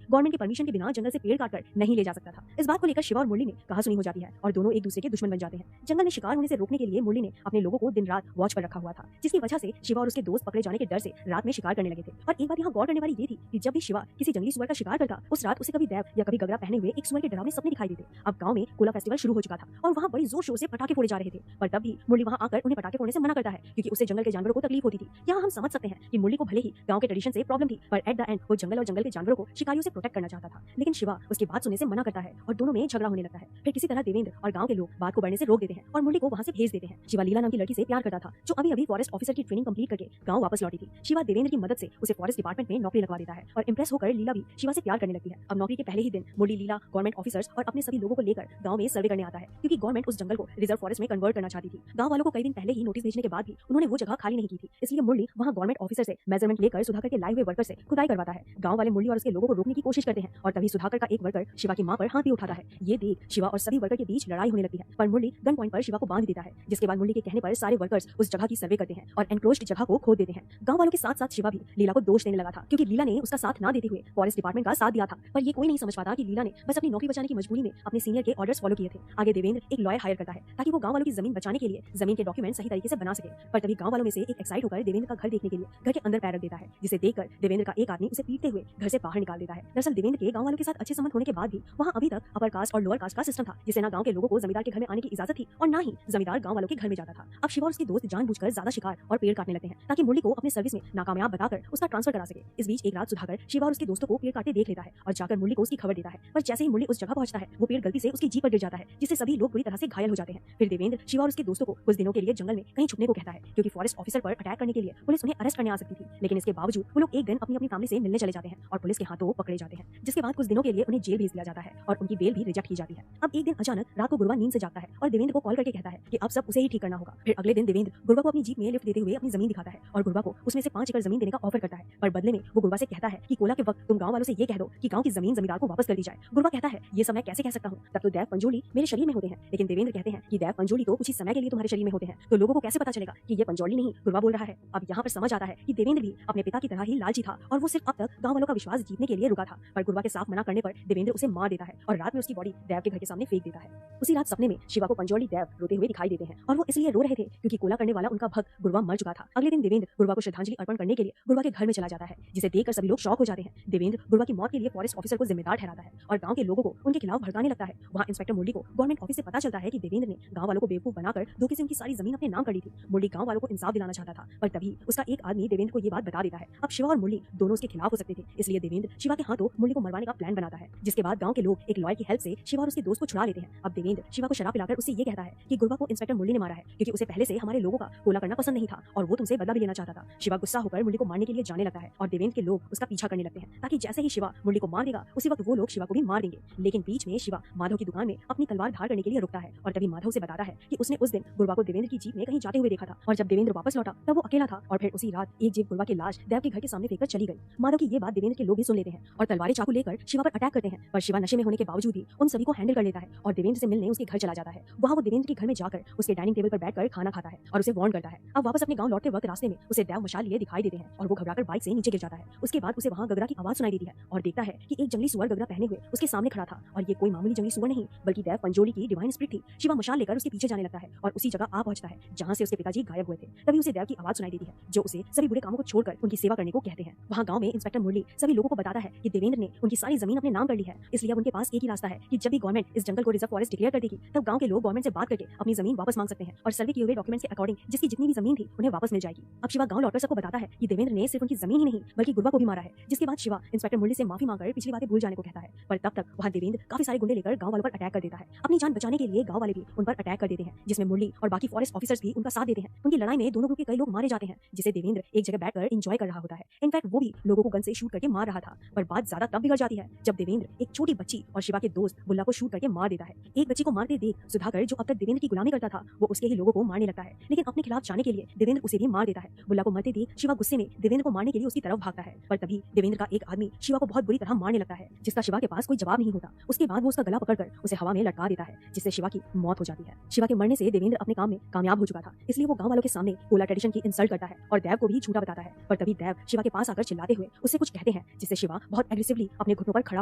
गवर्नमेंट के परमिशन के बिना जंगल से पेड़ काटकर नहीं ले जा सकता था। इस बात को लेकर शिवा और मुरली में कहासुनी हो जाती है और दोनों एक दूसरे के दुश्मन बन जाते हैं। जंगल में शिकार होने से रोकने के लिए मुरली ने अपने लोगों को दिन रात वॉच पर रखा हुआ था, जिसकी वजह से शिवा और उसके दोस्त पकड़े जाने के डर से रात में शिकार करने लगे थे। और एक बात यहाँ गौर करने वाली ये थी कि जब भी शिवा किसी जंगली सुअर का शिकार करता, उस रात उसे कभी देव या कभी गगरा पहने हुए एक सुअर के डरावने सपने दिखाई देते। अब गांव में कोला फेस्टिवल शुरू हो चुका था और वहाँ बड़ी जोर शोर से पटाखे फोड़े जा रहे थे, पर तब भी मुरली वहाँ आकर उन्हें पटाखे फोड़ने से मना करता है, क्योंकि उससे जंगल के जानवरों को तकलीफ होती थी। यहाँ हम समझ सकते हैं कि मुरली को भले ही गांव के ट्रेडिशन से प्रॉब्लम थी, पर एट द एंड वो जंगल और जंगल के जानवरों को शिकारियों से प्रोटेक्ट करना चाहता था। लेकिन शिवा उसकी बात सुनने से मना करता है और दोनों में झगड़ा होने लगता है। फिर किसी तरह देवेंद्र और गांव के लोग बात को बढ़ने से रोक देते हैं और मुरली को वहाँ से भेज देते हैं। शिवा लीला नाम की लड़की से प्यार करता था, जो अभी अभी फॉरेस्ट ऑफिसर की ट्रेनिंग कंप्लीट करके गांव वापस लौटी थी। शिवा देवेंद्र की मदद से उसे फॉरेस्ट डिपार्टमेंट में नौकरी लगवा देता है और इंप्रेस होकर लीला भी शिवा से प्यार करने लगती है। अब नौकरी के पहले ही दिन मुरली, लीला, गवर्नमेंट ऑफिसर्स और अपने सभी लोगों को लेकर गांव में सर्वे करने आता है, क्योंकि गवर्नमेंट उस जंगल को रिजर्व फॉरेस्ट में कन्वर्ट करना चाहती थी। गांव वालों को कई दिन पहले ही नोटिस भेजने के बाद भी उन्होंने वो जगह खाली नहीं की थी, इसलिए मुरली वहां गवर्नमेंट ऑफिसर से मेजरमेंट लेकर सुधाकर के लाए हुए वर्कर से खुदाई करवाता है। गांव वाले मुरली और उसके लोगों को रोकने की कोशिश करते हैं और तभी सुधाकर का एक वर्कर शिवा की मां पर हाथ भी उठाता है। ये देख शिवा और सभी वर्कर के बीच लड़ाई होने लगती है, पर मुरली गन पॉइंट पर शिवा को बांध देता है, जिसके बाद मुरली के कहने पर सारे वर्कर्स उस जगह की सर्वे करते हैं और एनक्रोच्ड जगह को खोद देते हैं। गांव वालों के साथ साथ शिवा भी लीला को दोष देने लगा था, क्योंकि लीला ने उसका साथ ना देते हुए फॉरेस्ट डिपार्टमेंट का साथ दिया था। पर ये कोई नहीं समझ पाता कि लीला ने बस अपनी नौकरी बचाने की मजबूरी में अपने सीनियर के ऑर्डर्स फॉलो किए थे। आगे देवेंद्र एक लॉयर हायर करता है ताकि वो गांव वालों की जमीन बचाने के लिए जमीन के डॉक्यूमेंट सही तरीके से बना सके। पर तभी गांव वालों में से एक एक्साइट होकर देवेंद्र का घर देखने के लिए घर के अंदर पैर रख देता है, जिसे देखकर देवेंद्र का एक आदमी उसे पीटते हुए घर से बाहर निकाल देता है। दरअसल देवेंद्र के गांव वालों के साथ अच्छे संबंध होने के बाद भी वहाँ अभी तक अपर कास्ट और लोअर कास्ट का सिस्टम था, जिसे ना गांव के लोगों को जमींदार के घर में आने की इजाजत थी और ना ही जमींदार गांव वालों के घर में जाता था। अब शिवा और उसके दोस्त जानबूझकर ज्यादा शिकार और पेड़ काटने लगते हैं ताकि मुरली को अपने सर्विस में नाकामयाब बताकर उसका ट्रांसफर करा सके। इस बीच एक रात सुधाकर शिवा और उसके दोस्तों को पेड़ काटते देख लेता है और जाकर मुरली को उसकी खबर देता है, पर जैसे ही मुरली उस जगह पहुंचता है वो पेड़ गलती से उसकी जीप पर गिर जाता है, जिससे सभी लोग बुरी तरह से घायल हो जाते हैं। फिर देवेंद्र शिवा और उसके दोस्तों को कुछ दिनों के लिए जंगल में कहीं छुपने को कहता है, क्योंकि फॉरेस्ट ऑफिसर पर अटैक करने के लिए पुलिस उन्हें अरेस्ट करने आ सकती थी। लेकिन इसके बावजूद वो लोग एक दिन अपनी फैमिली से मिलने चले जाते हैं और पुलिस के हाथों पकड़े जाते हैं, जिसके बाद कुछ दिनों के लिए उन्हें जेल भेज दिया जाता है और उनकी बेल भी रिजेक्ट की जाती है। अब एक दिन अचानक रात को गुरुवा नींद से जागता है और देवेंद्र को कॉल करके कहता है कि अब सब उसे ही ठीक करना होगा। फिर अगले दिन देवेंद्र गुरुवा को अपनी जीप में लिफ्ट देते हुए अपनी जमीन दिखाता है और गुरुवा को उसमें से 5 एकड़ जमीन देने का ऑफर करता है, पर बदले में वो गुरुवा से कहता है कि कोला के वक्त तुम गांव वालों से ये कह दो कि गांव की जमीन जमींदार को वापस कर दी जाए। गुरुवा कहता है ये सब मैं कैसे कह सकता हूँ, तब तो देव पंजोली मेरे शरीर में होते हैं। लेकिन देवेंद्र कहते हैं कि देव पंजोली तो कुछ ही समय के लिए तुम्हारे शरीर में होते हैं, तो लोगों को कैसे पता चलेगा कि ये पंजोली नहीं गुरुवा बोल रहा है। अब यहाँ पर समझ आता है कि देवेंद्र भी अपने पिता की तरह ही लालची था और वो सिर्फ अब तक गांव वालों का विश्वास जीतने के लिए रुका था। पर गुरुवा के साफ मना करने पर देवेंद्र उसे मार देता है और रात में उसकी बॉडी देव के घर के सामने फेंक देता है। उसी रात सपने में शिवा को पंजोली देव रोते हुए दिखाई देते हैं और वो इसलिए रो रहे थे क्योंकि कोला करने वाला उनका भक्त गुरुवा मर चुका था। अगले दिन देवेंद्र गुरुवा को श्रद्धांजलि अर्पण करने के लिए गुरुवा के घर में चला जाता है, जिसे देखकर सभी लोग शॉक हो जाते हैं। देवेंद्र गुरुवा की मौत के लिए फॉरेस्ट ऑफिसर को जिम्मेदार ठहराता है और गांव के लोगों को उनके खिलाफ भड़काने लगता है। वहाँ इंस्पेक्टर मुरली को गवर्नमेंट ऑफिस से पता चलता है कि देवेंद्र ने गांव वालों को बेवकूफ बनाकर धोखे से उनकी सारी जमीन अपने नाम कर ली थी। मुरली गांव वालों को इंसाफ दिलाना चाहता था, पर तभी उसका एक आदमी देवेंद्र को ये बात बता देता है। अब शिवा और मुरली दोनों उसके खिलाफ हो सकते थे, इसलिए देवेंद्र शिवा के हाथों मुरली को मरवाने का प्लान बनाता है, जिसके बाद गांव के लोग एक लॉयर की हेल्प से शिवा और उसके दोस्त को छुड़ा लेते हैं। अब देवेंद्र शिवा को शराब पिलाकर उससे ये कहता है कि गुरुवा को इंस्पेक्टर मुरली ने मारा है, क्योंकि उसे पहले से हमारे लोगों का कोला करना पसंद नहीं था और वो तुमसे बदला भी लेना चाहता था। शिवा गुस्सा होकर मुरली को मारने के लिए जाने लगता है और देवेंद्र के लोग उसका पीछा करने लगते हैं, ताकि जैसे ही शिवा मुरली को मार देगा उसी वक्त वो लोग शिवा को भी मार देंगे। लेकिन बीच में शिवा माधव की दुकान में अपनी तलवार धार करने के लिए रुकता है और तभी माधव से बताता है कि उसने उस दिन गुरुवा को देवेंद्र की जीप में कहीं जाते हुए देखा था और जब देवेंद्र वापस लौटा तब वो अकेला था और फिर उसी रात एक जीप गुरुवा की लाश देव के घर के सामने फेंककर चली गई। माधव की ये बात देवेंद्र के लोग भी सुन लेते हैं और तलवारें चाकू लेकर शिवा पर अटैक करते हैं, पर शिवा नशे में होने के बावजूद भी उन सभी को हैंडल कर लेता है और देवेंद्र से मिलने उसके घर चला जाता है। वहाँ वो देवेंद्र के घर में जाकर उसके डाइनिंग टेबल पर बैठकर खाना खाता है और उसे वार्न करता है। अब वापस अपने गांव लौटते वक्त रास्ते में उसे देव मशाल लिए दिखाई देते हैं और वो घबराकर बाइक से नीचे गिर जाता है। उसके बाद उसे वहाँ गगरा की आवाज सुनाई देती है और देखता है कि एक जंगली सुअर गगरा पहने हुए उसके सामने खड़ा था और ये कोई मामूली जंगली सुअर नहीं बल्कि देव पंजोली की डिवाइन स्पिरिट थी। शिवा मशाल लेकर उसके पीछे जाने लगता है और उसी जगह आ पहुंचता है जहाँ से उसके पिताजी गायब हुए थे। तभी उसे देव की आवाज सुनाई देती है जो उसे सभी बुरे कामों को छोड़कर उनकी सेवा करने को कहते हैं। वहाँ गांव में इंस्पेक्टर मुरली सभी लोगों को बताता है कि देवेंद्र ने उनकी सारी जमीन अपने नाम कर ली है, इसलिए अब उनके पास एक ही रास्ता है कि जब भी गवर्नमेंट इस जंगल को रिजर्व फॉरेस्ट डिक्लेयर कर देगी तब गांव के लोग गवर्नमेंट से बात करके अपनी जमीन वापस मांग सकते हैं और सर्वे किए हुए डॉक्यूमेंट्स के अकॉर्डिंग जिसकी जितनी भी जमीन थी उन्हें वापस मिल जाएगी। अब शिवा गांव लौटकर सबको बताता है कि देवेंद्र ने सिर्फ उनकी जमीन ही नहीं बल्कि गुरुवा को भी मारा है, जिसके बाद शिवा इंस्पेक्टर मुरली से माफी मांगकर पिछली बातें भूल जाने को कहता है। पर तब तक वहाँ देवेंद्र काफी सारे गुंडे लेकर गांव वालों पर अटैक कर देता है। अपनी जान बचाने के लिए गांव वाले भी उन पर अटैक कर देते हैं, जिसमें मुरली और बाकी फॉरेस्ट ऑफिसर्स भी उनका साथ देते हैं। उनकी लड़ाई में दोनों ग्रुप के कई लोग मारे जाते हैं, जिसे देवेंद्र एक जगह बैठकर एंजॉय कर रहा होता है। इनफैक्ट वो भी लोगों को गन से शूट करके मार रहा था। पर बात ज्यादा तब बिगड़ जाती है जब देवेंद्र एक छोटी बच्ची और शिवा के दोस्त बुल्ला को शूट करके मार देता है। एक बच्ची को मारते देख सुधाकर, जो अब तक देवेंद्र की गुलामी करता था, वो उसके ही लोगों को मारने लगता है, लेकिन अपने खिलाफ जाने के लिए देवेंद्र उसे भी मार देता है। बुल्ला को मरते देख शिवा गुस्से में देवेंद्र को मारने के लिए उसकी तरफ भागता है, पर तभी देवेंद्र का एक आदमी शिवा को बहुत बुरी तरह मारने लगता है, जिसका शिवा के पास कोई जवाब नहीं होता। उसके बाद वो उसका गला पकड़कर उसे हवा में लटका देता है, जिससे शिवा की मौत हो जाती है। शिवा के मरने से देवेंद्र अपने काम में कामयाब हो चुका था, इसलिए वो गांव वालों के सामने कोला ट्रेडिशन की इंसल्ट करता है और देव को भी झूठा बताता है। पर तभी देव शिवा के पास आकर चिल्लाते हुए उससे कुछ कहते हैं, जिससे शिवा बहुत एग्रेसिवली अपने घुटनों पर खड़ा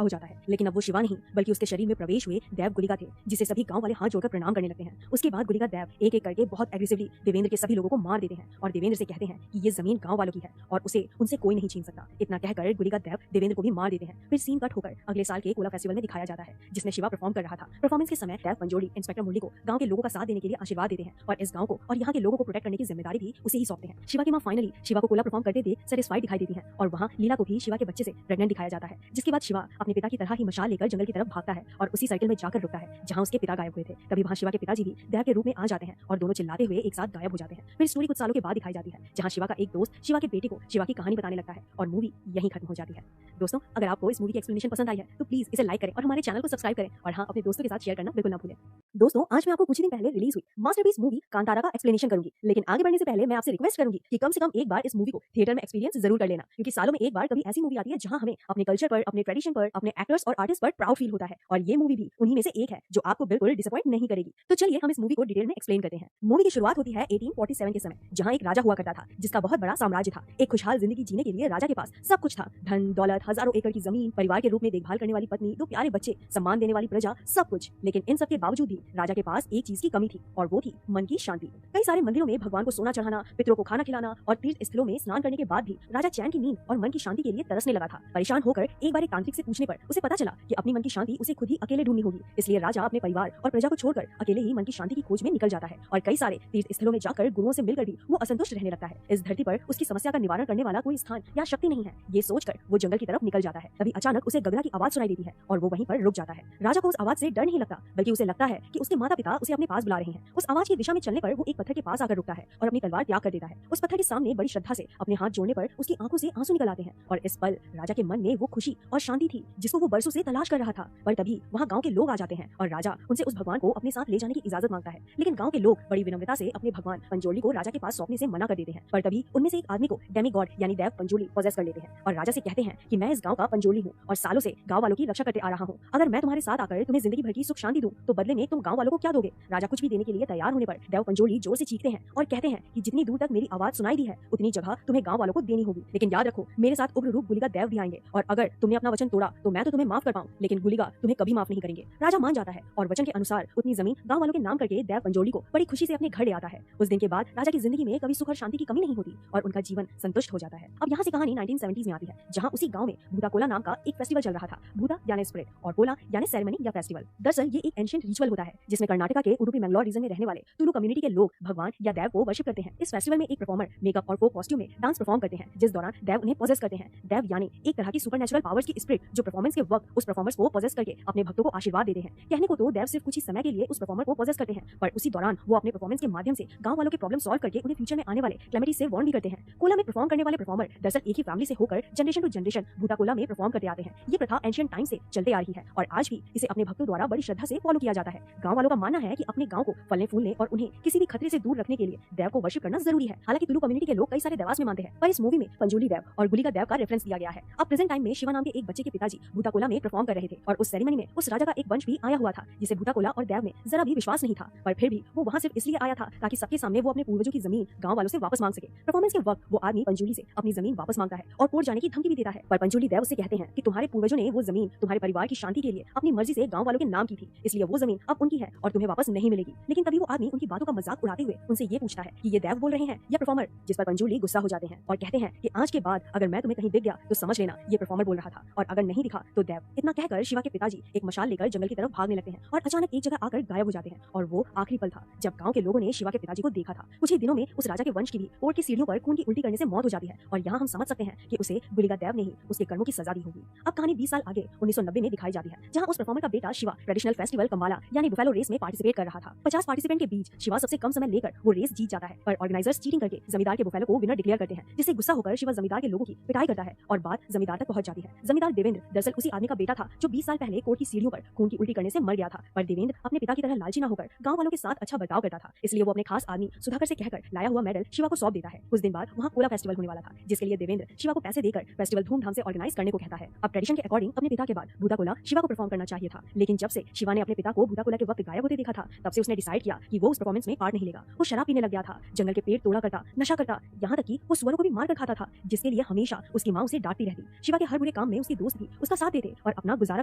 हो जाता है। लेकिन अब वो शिवा नहीं बल्कि उसके शरीर में प्रवेश हुए देव गुलिका थे, जिसे सभी गांव वाले हाथ जोड़कर प्रणाम करने लगते हैं। उसके बाद गुलिका देव एक एक करके बहुत एग्रेसिवली देवेंद्र के सभी लोगों को मार देते हैं और देवेंद्र से कहते हैं कि ये जमीन गांव वालों की है और उसे उनसे कोई नहीं छीन सकता। इतना कहकर गुलिका देव देवेंद्र को भी मार देते हैं। फिर सीन कट होकर अगले साल के कोला फेस्टिवल में दिखाया जाता है, जिसमें शिवा परफॉर्म कर रहा था। परफॉर्मेंस के समय देव पंजोली इंस्पेक्टर मुरली को गांव के लोगों का साथ देने के लिए आशीर्वाद देते हैं और इस गांव को और यहाँ के लोगों को प्रोटेक्ट करने की जिम्मेदारी भी उसे ही सौंपते हैं। शिवा की मां फाइनली शिवा को कोला परफॉर्म करते देख सेटिस्फाइड दिखाई देती है और वहाँ लीला को भी शिवा के बच्चे से प्रेग्नेंट दिखाया जाता है, जिसके बाद शिवा अपने पिता की तरह ही मशाल लेकर जंगल की तरफ भागता है और उसी सर्कल में जाकर रुकता है जहाँ उसके पिता गायब हुए थे। तभी वहाँ शिवा के पिताजी भी देव के रूप में आ जाते हैं और दोनों चिल्लाते हुए एक साथ गायब हो जाते हैं। फिर स्टोरी कुछ सालों के बाद दिखाई जाती है, जहाँ शिवा का एक दोस्त शिवा के बेटे को शिवा की कहानी बताने लगता है और मूवी यहीं खत्म हो जाती है। दोस्तों, अगर आपको इस मूवी की एक्सप्लेनेशन पसंद आई है तो प्लीज इसे लाइक करें और हमारे चैनल को सब्सक्राइब करें और हाँ, अपने दोस्तों के साथ शेयर करना बिल्कुल ना भूलें। दोस्तों, आज मैं आपको कुछ ही दिन पहले रिलीज हुई मास्टरपीस मूवी कांतारा का एक्सप्लेनेशन करूंगी, लेकिन आगे बढ़ने से पहले मैं आपसे रिक्वेस्ट करूंगी कि कम से कम एक बार इस मूवी को थिएटर में एक्सपीरियंस जरूर कर लेना, क्योंकि सालों में एक बार कभी ऐसी मूवी आती है जहां हमें अपने कल्चर पर, अपने ट्रेडिशन पर, अपने एक्टर्स और आर्टिस्ट पर प्राउड फील होता है और ये मूवी भी उन्हीं में से एक है जो आपको बिल्कुल डिसअपॉइंट नहीं करेगी। तो चलिए हम इस मूवी को डिटेल में एक्सप्लेन करते हैं। मूवी की शुरुआत होती है 1847 के समय, जहाँ एक राजा हुआ करता था जिसका बहुत बड़ा साम्राज्य था। एक खुशहाल जिंदगी जीने के लिए राजा के पास सब कुछ था, धन दौलत, हजारों एकड़ की जमीन, परिवार के रूप में देखभाल करने वाली पत्नी, 2 प्यारे बच्चे, सम्मान देने वाली प्रजा, सब कुछ। लेकिन इन सब के बावजूद भी राजा के पास एक चीज की कमी थी और वो थी मन की शांति। कई सारे मंदिरों में भगवान को सोना चढ़ाना, पितरों को खाना खिलाना और तीर्थ स्थलों में स्नान करने के बाद भी राजा चैन की नींद और मन की शांति के लिए तरसने लगा था। परेशान होकर एक बार एक तांत्रिक से पूछने पर उसे पता चला कि अपनी मन की शांति उसे खुद ही अकेले ढूंढनी होगी। इसलिए राजा अपने परिवार और प्रजा को छोड़कर अकेले ही मन की शांति की खोज में निकल जाता है और कई सारे तीर्थ स्थलों में जाकर गुरुओं से मिलकर भी वो असंतुष्ट रहने लगता है। इस धरती पर उसकी समस्या का निवारण करने वाला कोई स्थान या शक्ति नहीं है, ये सोचकर वो जंगल की तरफ निकल जाता है। तभी अचानक उसे गगना की आवाज सुनाई देती है और वो वहीं पर रुक जाता है। राजा को उस आवाज से डर नहीं लगता, बल्कि उसे लगता है कि उसके माता पिता उसे अपने पास बुला रहे हैं। उस आवाज की दिशा में चलने पर वो एक पत्थर के पास आकर रुकता है और अपनी तलवार त्याग कर देता है। उस पत्थर के सामने बड़ी श्रद्धा से अपने हाथ जोड़ने पर उसकी आंखों से आंसू निकल आते हैं और इस पल राजा के मन में वो खुशी और शांति थी जिसको वो बरसों से तलाश कर रहा था। पर तभी वहाँ गांव के लोग आ जाते हैं और राजा उनसे उस भगवान को अपने साथ ले जाने की इजाजत मांगता है, लेकिन गांव के लोग बड़ी विनम्रता से अपने भगवान पंजोली को राजा के पास सौंपने से मना कर देते हैं। पर तभी उनमें से एक आदमी को डेमी गॉड यानी देव पंजोली पॉजेस कर लेते हैं और राजा से कहते हैं कि मैं इस गांव का पंजोली हूँ और सालों से गांव वालों की रक्षा करते आ रहा हूँ। अगर मैं तुम्हारे साथ आकर तुम्हें जिंदगी भर की सुख शांति दूं तो बदले में तुम गांव वालों को क्या दोगे? राजा कुछ भी देने के लिए तैयार होने पर देव पंजोली जोर से चीखते हैं और कहते हैं कि जितनी दूर तक मेरी आवाज सुनाई दी है उतनी जगह तुम्हें गांव वालों को देनी होगी, लेकिन याद रखो मेरे साथ उग्र रूप गुलिका देव भी आएंगे और अगर तुमने अपना वचन तोड़ा तो मैं तो तुम्हें माफ कर पाऊं, लेकिन गुलिका तुम्हें कभी माफ नहीं करेंगे। राजा मान जाता है और वचन के अनुसार उतनी जमीन गांव वालों के नाम करके देव पंजोली को बड़ी खुशी से अपने घर ले आता है। उस दिन के बाद राजा की जिंदगी में कभी सुख और शांति की कमी नहीं होती और उनका जीवन संतुष्ट हो जाता है। अब यहाँ से कहानी 1970s में आती है, जहाँ उसी गाँव में भूता कोला नाम का एक फेस्टिवल चल रहा था। भूता यानी स्पिरिट और कोला यानी सेरेमनी या फेस्टिवल। दरअसल ये एक एंशिएंट रिचुअल होता है जिसमें कर्नाटका के उडुपी मैंगलोर रीजन में रहने वाले तुलु कम्युनिटी के लोग भगवान या देव को वर्शिप करते हैं। इस फेस्टिवल में एक परफॉर्मर मेकअप और फोक कॉस्ट्यूम में डांस परफॉर्म करते हैं, जिस दौरान देव उन्हें पॉजेस करते हैं। देव यानी एक तरह की सुपरनेचुरल पावर्स की स्पिरिट जो परफॉर्मेंस के वक्त उस परफॉर्मर्स को पॉजेस करके अपने भक्तों को आशीर्वाद देते हैं। कहने को तो देव सिर्फ कुछ ही समय के लिए उस परफॉर्मर को पॉजेस करते हैं, पर उसी दौरान वो अपने परफॉर्मेंस के माध्यम से गांव वालों के प्रॉब्लम सॉल्व करके उन्हें फ्यूचर में आने वाले कैलेमिटी से वार्न भी करते हैं। कोला में परफॉर्म करने वाले परफॉर्मर दरअसल एक ही फैमिली से होकर जनरेशन टू जनरेशन भूता कोला में परफॉर्म करते आते हैं। ये प्रथा एंशिएंट टाइम से चलते आ रही है और आज भी इसे अपने भक्तों द्वारा बड़ी श्रद्धा से फॉलो किया जाता है। गांव वालों का मानना है कि अपने गांव को फलने फूलने और उन्हें किसी भी खतरे से दूर रखने के लिए देव को वर्शिप करना जरूरी है। हालांकि तुलु कम्युनिटी के लोग कई सारे देवास में मानते हैं, पर इस मूवी में पंजोली देव और गुलिका देव का रेफरेंस दिया गया है। अब प्रेजेंट टाइम में शिवा नाम के एक बच्चे के पिताजी भूता कोला में परफॉर्म कर रहे थे और उस सेरेमनी में उस राजा का एक वंश भी आया हुआ था जिसे भूता कोला और देव में जरा भी विश्वास नहीं था, पर फिर भी वो वहाँ सिर्फ इसलिए आया था ताकि सबके सामने वो अपने पूर्वजों की जमीन गांव वालों से वापस मांग सके। परफॉर्मेंस के वक्त वो आदमी पंजोली से अपनी जमीन वापस मांगता है और कोर्ट जाने की धमकी भी देता है, पर पंजोली देव उससे कहते हैं कि तुम्हारे पूर्वजों ने वो जमीन तुम्हारे परिवार की शांति के लिए अपनी मर्जी से गांव वालों के नाम की थी, इसलिए वो जमीन अब उनकी है और तुम्हें वापस नहीं मिलेगी। लेकिन तभी वो आदमी उनकी बातों का मजाक उड़ाते हुए उनसे ये पूछता है कि ये देव बोल रहे हैं या परफॉर्मर, जिस पर पंजोली गुस्सा हो जाते हैं और कहते हैं कि आज के बाद अगर मैं तुम्हें कहीं दिख गया तो समझ लेना ये परफॉर्मर बोल रहा था और अगर नहीं दिखा तो देव। इतना कहकर शिवा के पिताजी एक मशाल लेकर जंगल की तरफ भागने लगते हैं और अचानक एक जगह आकर गायब हो जाते हैं और वो आखिरी पल था जब गांव के लोगों ने शिवा के पिताजी को देखा था। कुछ ही दिनों में उस राजा के वंश की भी कोर्ट की सीढ़ियों पर खून की उल्टी करने से मौत हो जाती है और यहाँ हम समझ सकते हैं कि उसे गुलिका देव ने ही उसके कर्मों की सजा दी होगी। अब कहानी 20 साल आगे 1990 में दिखाई जाती है, जहाँ उस परफॉर्मर का बेटा शिवा ट्रेडिशनल फेस्टिवल कम्बाला यानी बुफेलो रेस में पार्टिसिपेट कर रहा था। 50 पार्टिसिपेंट के बीच शिवा सबसे कम समय लेकर वो रेस जीत जाता है, पर ऑर्गेनाइजर्स चीटिंग करके जमींदार के बुफेलो को विनर डिक्लेयर करते हैं जिससे गुस्सा होकर शिवा जमींदार के लोगों की पिटाई करता है और बात जमींदार तक पहुंच जाती है। जमींदार देवेंद्र दरअसल उसी आदमी का बेटा था जो 20 साल पहले कोर्ट की सीढ़ियों पर खून की उल्टी करने से मर गया था। पर देवेंद्र अपने पिता की तरह लालची न होकर गांव वालों के साथ अच्छा बर्ताव करता था, इसलिए वो अपने खास आदमी सुधाकर से कहकर लाया हुआ मेडल शिवा को सौंप देता है। कुछ दिन बाद वहाँ कोला फेस्टिवल होने वाला था, जिसके लिए देवेंद्र शिवा को पैसे देकर फेस्टिवल धूमधाम से ऑर्गेनाइज करने को कहता है। अब ट्रेडिशन के अकॉर्डिंग अपने पिता के बाद भूता कोला शिवा को परफॉर्म करना चाहिए था, लेकिन जब से शिवा ने अपने पिता को भूता कोला के वक्त गायब होते देखा था, तब से उसने डिसाइड किया कि वो उस परफॉर्मेंस में पार्ट नहीं लेगा। वो शराब पीने लग गया था, जंगल के पेड़ तोड़ा करता, नशा करता, यहाँ तक कि वो सुअरों को भी मार कर खाता था, जिसके लिए हमेशा उसकी माँ उसे डांटती रहती। शिवा के हर बुरे काम में उसके दोस्त भी उसका साथ देते और अपना गुजारा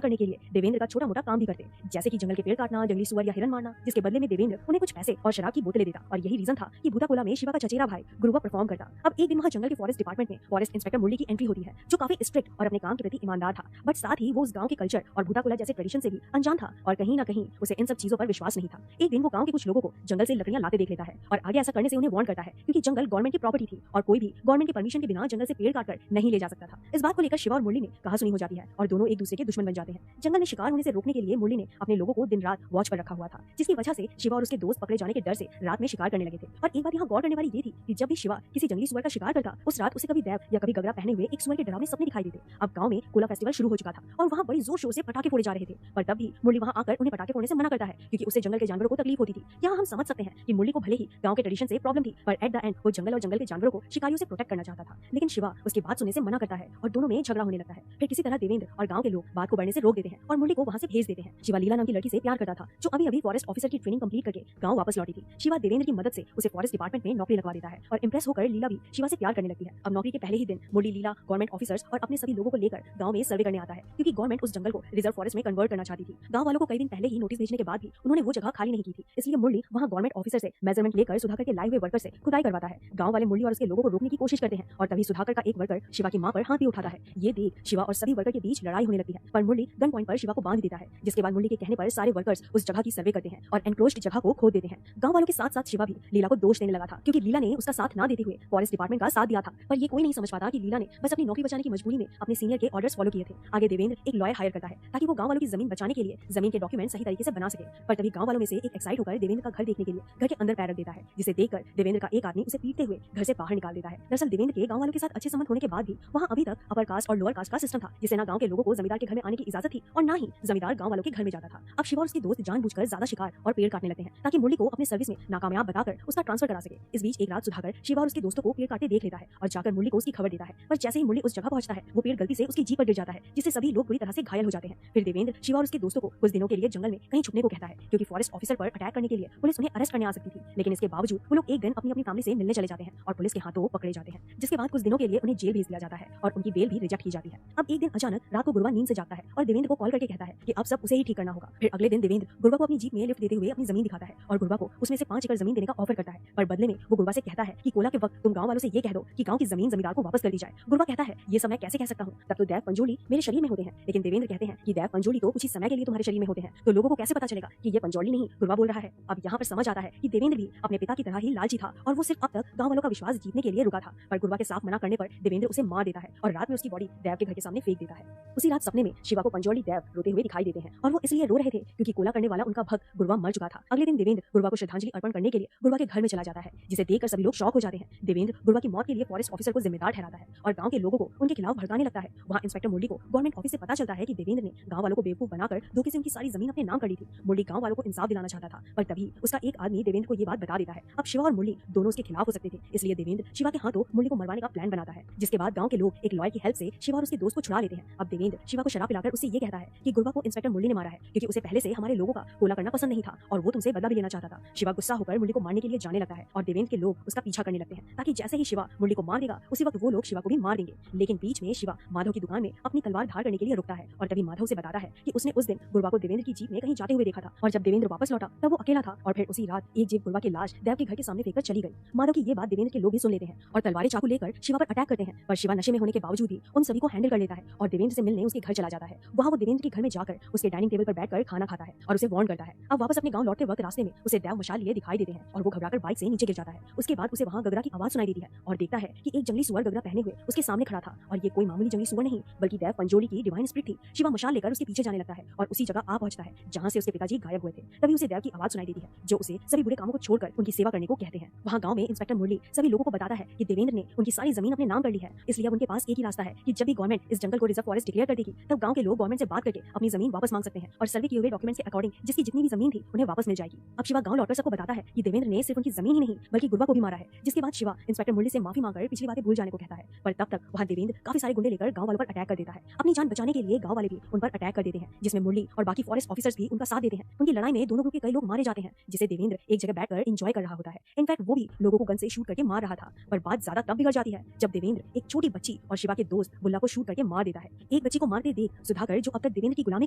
करने के लिए देवेंद्र का छोटा मोटा काम भी करते, जैसे कि जंगल के पेड़ काटना, जंगली सुअर या हिरन मारना, जिसके बदले में देवेंद्र उन्हें कुछ पैसे और शराब की बोतलें देता। और यही रीजन था कि भूता कोला में शिवा का चचेरा भाई गुरुवा परफॉर्म करता। अब एक दिन वहाँ जंगल के फॉरेस्ट डिपार्टमेंट में फॉरेस्ट इंस्पेक्टर मुरली की एंट्री होती है, जो काफी स्ट्रिक्ट और अपने काम के प्रति ईमानदार था, बट साथ ही वो उस गांव के कल्चर और भूता कोला जैसे ट्रेडिशन से भी अनजान था और कहीं ना कहीं उसे इन सब चीजों पर विश्वास नहीं था। एक दिन वो गांव के कुछ लोगों को जंगल से लकड़ियां लाते देख लेता है और आगे ऐसा करने से उन्हें वार्न करता है, क्योंकि जंगल गवर्नमेंट की प्रॉपर्टी थी और कोई भी गवर्नमेंट के परमिशन के बिना जंगल से पेड़ काटकर नहीं ले जा सकता था। इस बात को लेकर शिवा और मुरली में कहासुनी हो जाती है और दोनों एक दूसरे के दुश्मन बन जाते हैं। जंगल में शिकार होने से रोकने के लिए मुरली ने अपने लोगों को दिन रात वॉच पर रखा हुआ था, जिसकी वजह से शिवा और उसके दोस्त पकड़े जाने के डर से रात में शिकार करने लगे थे। और एक बात यहाँ गौर करने वाली ये थी कि जब भी शिवा किसी जंगली सुअर का शिकार करता, उस रात उसे कभी दैव या कभी गगरा पहने हुए एक सुअर के डरावने सपने दिखाई देते। अब गांव में कोला फेस्टिवल शुरू हो चुका था और वहाँ बड़ी जोर शोर से पटाखे फोड़े जा रहे थे, पर तब भी मुरली वहाँ आकर उन्हें पटाखे फोड़ने से मना करता है, क्योंकि उससे जंगल के जानवरों को तकलीफ होती थी। यहाँ हम समझ सकते हैं कि मुरली को भले ही गांव के ट्रेडिशन से प्रॉब्लम थी, पर एट द एंड वो जंगल और जंगल के जानवरों को शिकारियों से प्रोटेक्ट करना चाहता था। लेकिन शिवा उसकी बात सुनने से मना करता है और दोनों में झगड़ा होने लगता है। फिर किसी तरह देवेंद्र और गांव के लोग बात को बढ़ने से रोक देते हैं और मुरली को वहाँ से भेज देते हैं। शिवा लीला नाम की लड़की से प्यार करता था, जो अभी अभी फॉरेस्ट ऑफिसर की ट्रेनिंग कंप्लीट करके गांव वापस लौटी थी। शिवा देवेंद्र की मदद से उसे फॉरेस्ट डिपार्टमेंट में नौकरी लगवा देता है और इंप्रेस होकर लीला भी शिवा से प्यार करने लगती है। अब नौकरी के पहले ही दिन मुरली, लीला, गवर्नमेंट ऑफिसर्स और अपने सभी लोगों को लेकर गांव में सर्वे करने आता है, क्योंकि गवर्नमेंट उस जंगल को रिजर्व फॉरेस्ट में कन्वर्ट करना चाहती थी। गांव वालों को कई दिन पहले ही नोटिस भेजने के बाद भी उन्होंने वो जगह खाली नहीं की थी, इसलिए मुरली वहां गवर्नमेंट ऑफिसर से मेजरमेंट लेकर सुधाकर के लाए हुए वर्कर से खुदाई करवाता है। गांव वाले मुरली और उसके लोगों को रोकने की कोशिश करते हैं और तभी सुधाकर का एक वर्कर शिवा की मां पर हाथ भी उठाता है। ये देख शिवा और सभी वर्कर के बीच लड़ाई होने लगती है, पर मुरली गन पॉइंट पर शिवा को बांध देता है, जिसके बाद मुरली के कहने पर सारे वर्कर्स उस जगह की सर्वे करते हैं और एनक्लोज्ड जगह को खोद देते हैं। गांव वालों के साथ साथ शिवा भी लीला को दोष देने लगा था, क्योंकि लीला ने उसका साथ ना देते हुए फॉरेस्ट डिपार्टमेंट का साथ दिया था। पर ये कोई नहीं समझ पाता कि लीला ने बस अपनी नौकरी बचाने की मजबूरी में अपने सीनियर के ऑर्डर्स फॉलो किए थे। आगे देवेंद्र एक लॉयर हायर करता है ताकि वो गांव वालों की जमीन बचाने के लिए जमीन के डॉक्यूमेंट सही तरीके से बना सके। पर तभी गांव वालों में से एक एक्साइट होकर देवेंद्र का घर देखने के लिए घर के अंदर पैर रख देता है, जिसे देखकर देवेंद्र का एक आदमी उसे पीटते हुए घर से बाहर निकाल देता है। दरअसल देवेंद्र के गांव वालों के साथ अच्छे संबंध होने के बाद भी वहां अभी तक अपर कास्ट और लोअर कास्ट का सिस्टम था, जिससे ना गांव के लोगों को जमींदार के घर में आने की इजाजत थी और ना ही जमींदार गांव वालों के घर में जाता था। अब शिवा और उसके दोस्त जानबूझकर ज्यादा शिकार और पेड़ काटने लगते हैं ताकि मुरली को अपने सर्विस में नाकामयाब बताकर उसका ट्रांसफर करा सके। इस बीच एक रात सुधाकर शिवा और उसके दोस्तों को पेड़ काटते देख लेता है और जाकर मुरली को उसकी खबर देता है, पर जैसे ही मुरली उस जगह पहुंचता है वो पेड़ गलती से उसकी जीप पर गिर जाता है, जिससे सभी लोग बुरी तरह से घायल हो जाते हैं। फिर देवेंद्र शिवा और उसके दोस्तों को कुछ दिनों के लिए जंगल में कहीं छुपने को कहता है, क्योंकि फॉरेस्ट ऑफिसर पर अटैक करने के लिए पुलिस उन्हें अरेस्ट करने आ सकती थी। लेकिन इसके बावजूद वो लोग एक दिन अपनी अपनी फैमिली से मिलने चले जाते हैं और पुलिस के हाथों पकड़े जाते हैं, जिसके बाद कुछ दिनों के लिए उन्हें जेल भेज दिया जाता है और उनकी बेल भी रिजेक्ट की जाती है। अब एक दिन अचानक रात को गुरुवा नींद से जागता है और देवेंद्र को कॉल करके कहता है कि अब सब उसे ही ठीक करना होगा। फिर अगले दिन देवेंद्र गुरुवा को अपनी जीप में लिफ्ट देते हुए अपनी जमीन दिखाता है और गुरुवा को उसमें से 5 एकड़ जमीन देने का ऑफर करता है, पर बदले में वो गुरुवा से कहता है कि कोला के वक्त तुम गांव वालों से ये कह दो कि गांव की जमीन जमींदार को वापस कर दी जाए। गुरुवा कहता है ये सब मैं कैसे कह सकता हूँ, तब तो दैव पंजोली मेरे शरीर में होते हैं। लेकिन देवेंद्र कहते हैं कि दैव पंजोली तो कुछ ही समय के लिए तुम्हारे शरीर में होते हैं, तो लोगों को कैसे पता चलेगा कि ये पंजोली नहीं गुरुवा बोल रहा है। अब यहाँ पर समझ आता है कि देवेंद्र भी अपने पिता की तरह ही लालची था और वो सिर्फ अब तक गांव वालों का विश्वास जीतने के लिए रुका था। पर गुरुवा के साफ मना करने पर देवेंद्र उसे मार देता है और रात में उसकी बॉडी दैव के घर के सामने फेंक देता है। उसी रात सपने में शिवा को पंजोली दैव रोते हुए दिखाई देते हैं और वो इसलिए रो रहे थे क्योंकि कोला करने वाला उनका भक्त गुरुवा मर चुका था। अगले दिन देवेंद्र गुरुवा को श्रद्धांजलि अर्पण करने के लिए गुरुवा के घर में चला जाता है, जिसे देखकर सभी लोग शॉक हो जाते हैं। देवेंद्र गुरुवा की मौत के लिए फॉरेस्ट ऑफिसर को जिम्मेदार ठहराता है और गांव के लोगों को उनके खिलाफ भड़काने लगता है। वहाँ इंस्पेक्टर मुरली को गवर्नमेंट ऑफिस से पता चलता है कि देवेंद्र ने गांव वालों को बेवकूफ बनाकर धोखे से उनकी सारी जमीन अपने नाम कर ली थी। मुरली गांव वालों को इंसाफ दिलाना चाहता था, पर तभी उसका एक आदमी देवेंद्र को ये बात बता देता है। अब शिवा और मुरली दोनों उसके खिलाफ हो सकते थे, इसलिए देवेंद्र शिवा के हाथों मुरली को मरवाने का प्लान बनाता है, जिसके बाद गांव के लोग एक लॉयर की हेल्प से शिवा और उसके दोस्त को छुड़ा लेते हैं। अब देवेंद्र शिवा को शराब पिलाकर उससे ये कहता है कि गुरुवा को इंस्पेक्टर मुरली ने मारा है, क्योंकि उसे पहले से हमारे लोगों का कोला करना पसंद नहीं था और वो तुमसे बदला भी लेना चाहता था। शिवा गुस्सा होकर मुरली को मारने के लिए जाने लगता है और देवेंद्र के लोग उसका पीछा करने लगते हैं, ताकि जैसे ही शिवा मुरली को मार देगा उसी वक्त वो लोग शिवा को भी मार देंगे। लेकिन बीच में शिवा माधव की दुकान में अपनी तलवार धार करने के लिए रुकता है और तभी माधव से बताता है कि उसने उस दिन गुरुवा को देवेंद्र की जीप में कहीं जाते हुए देखा था और जब देवेंद्र वापस लौटा तब वो अकेला था और फिर उसी रात एक जीप गुरुवा की लाश देव के घर के सामने फेंककर चली गई। माधव की ये बात देवेंद्र के लोग भी सुन लेते हैं और तलवारें चाकू लेकर शिवा पर अटैक करते हैं, पर शिवा नशे में होने के बावजूद भी उन सभी को हैंडल कर लेता है और देवेंद्र से मिलने उसके घर चला जाता है। वहाँ वो देवेंद्र के घर में जाकर उसके डाइनिंग टेबल पर बैठकर खाना खाता है और उसे वार्न करता है। अब वापस अपने गांव लौटते वक्त रास्ते में उसे देव मशाल लिए दिखाई देते हैं और वो घबराकर बाइक से नीचे गिर जाता है। उसके बाद उसे वहाँ गगरा की आवाज सुनाई देती है और देखता है कि एक जंगली सुअर गगरा पहने हुए उसके सामने खड़ा था और ये कोई मामूली जंगली सुअर नहीं बल्कि देव पंजोली की डिवाइन स्पिरिट थी। शिवा मशाल लेकर उसके पीछे जाने लगता है और उसी जगह आ पहुंचता है जहाँ से उसके पिताजी गायब हुए थे। तभी उसे देव की आवाज सुनाई देती है जो उसे सभी बुरे कामों को छोड़कर उनकी सेवा करने को कहते हैं। वहाँ गाँव में इंस्पेक्टर मुरली सभी लोगों को बताता है कि देवेंद्र ने उनकी सारी जमीन अपने नाम कर ली है, इसलिए अब उनके पास एक ही रास्ता है कि जब भी गवर्नमेंट इस जंगल को रिजर्व फॉरेस्ट डिक्लेयर कर देगी तब गांव के लोग गवर्नमेंट से बात करके अपनी जमीन वापस मांग सकते हैं और सर्वे किए हुए डॉक्यूमेंट्स के अकॉर्डिंग जिसकी जितनी भी जमीन थी उन्हें वापस मिल जाएगी। अब शिवा गांव लौटकर सबको बताता है कि देवेंद्र ने सिर्फ उनकी जमीन ही नहीं बल्कि गुरवा को भी मारा है, जिसके बाद शिवा इंस्पेक्टर मुरली से माफी मांगकर पिछली बातें भूल जाने को कहता है। पर तब तक वहां देवेंद्र काफी सारे गुंडे लेकर गांव वालों पर अटैक कर देता है। अपनी जान बचाने के लिए गांव वाले भी उन पर अटैक कर देते हैं, जिसमें मुरली और बाकी फॉरेस्ट ऑफिसर्स भी उनका साथ देते हैं। उनकी लड़ाई में दोनों ग्रुप के कई लोग मारे जाते हैं, जिसे देवेंद्र एक जगह बैठकर एंजॉय कर रहा होता है। इनफैक्ट वो भी लोगों को गन से शूट करके मार रहा था। पर बात ज्यादा तब बिगड़ जाती है जब देवेंद्र एक छोटी बच्ची और शिवा के दोस्त बुल्ला को शूट करके मार देता है। एक बच्ची को मारते देख सुधाकर, जो अब तक देवेंद्र की गुलामी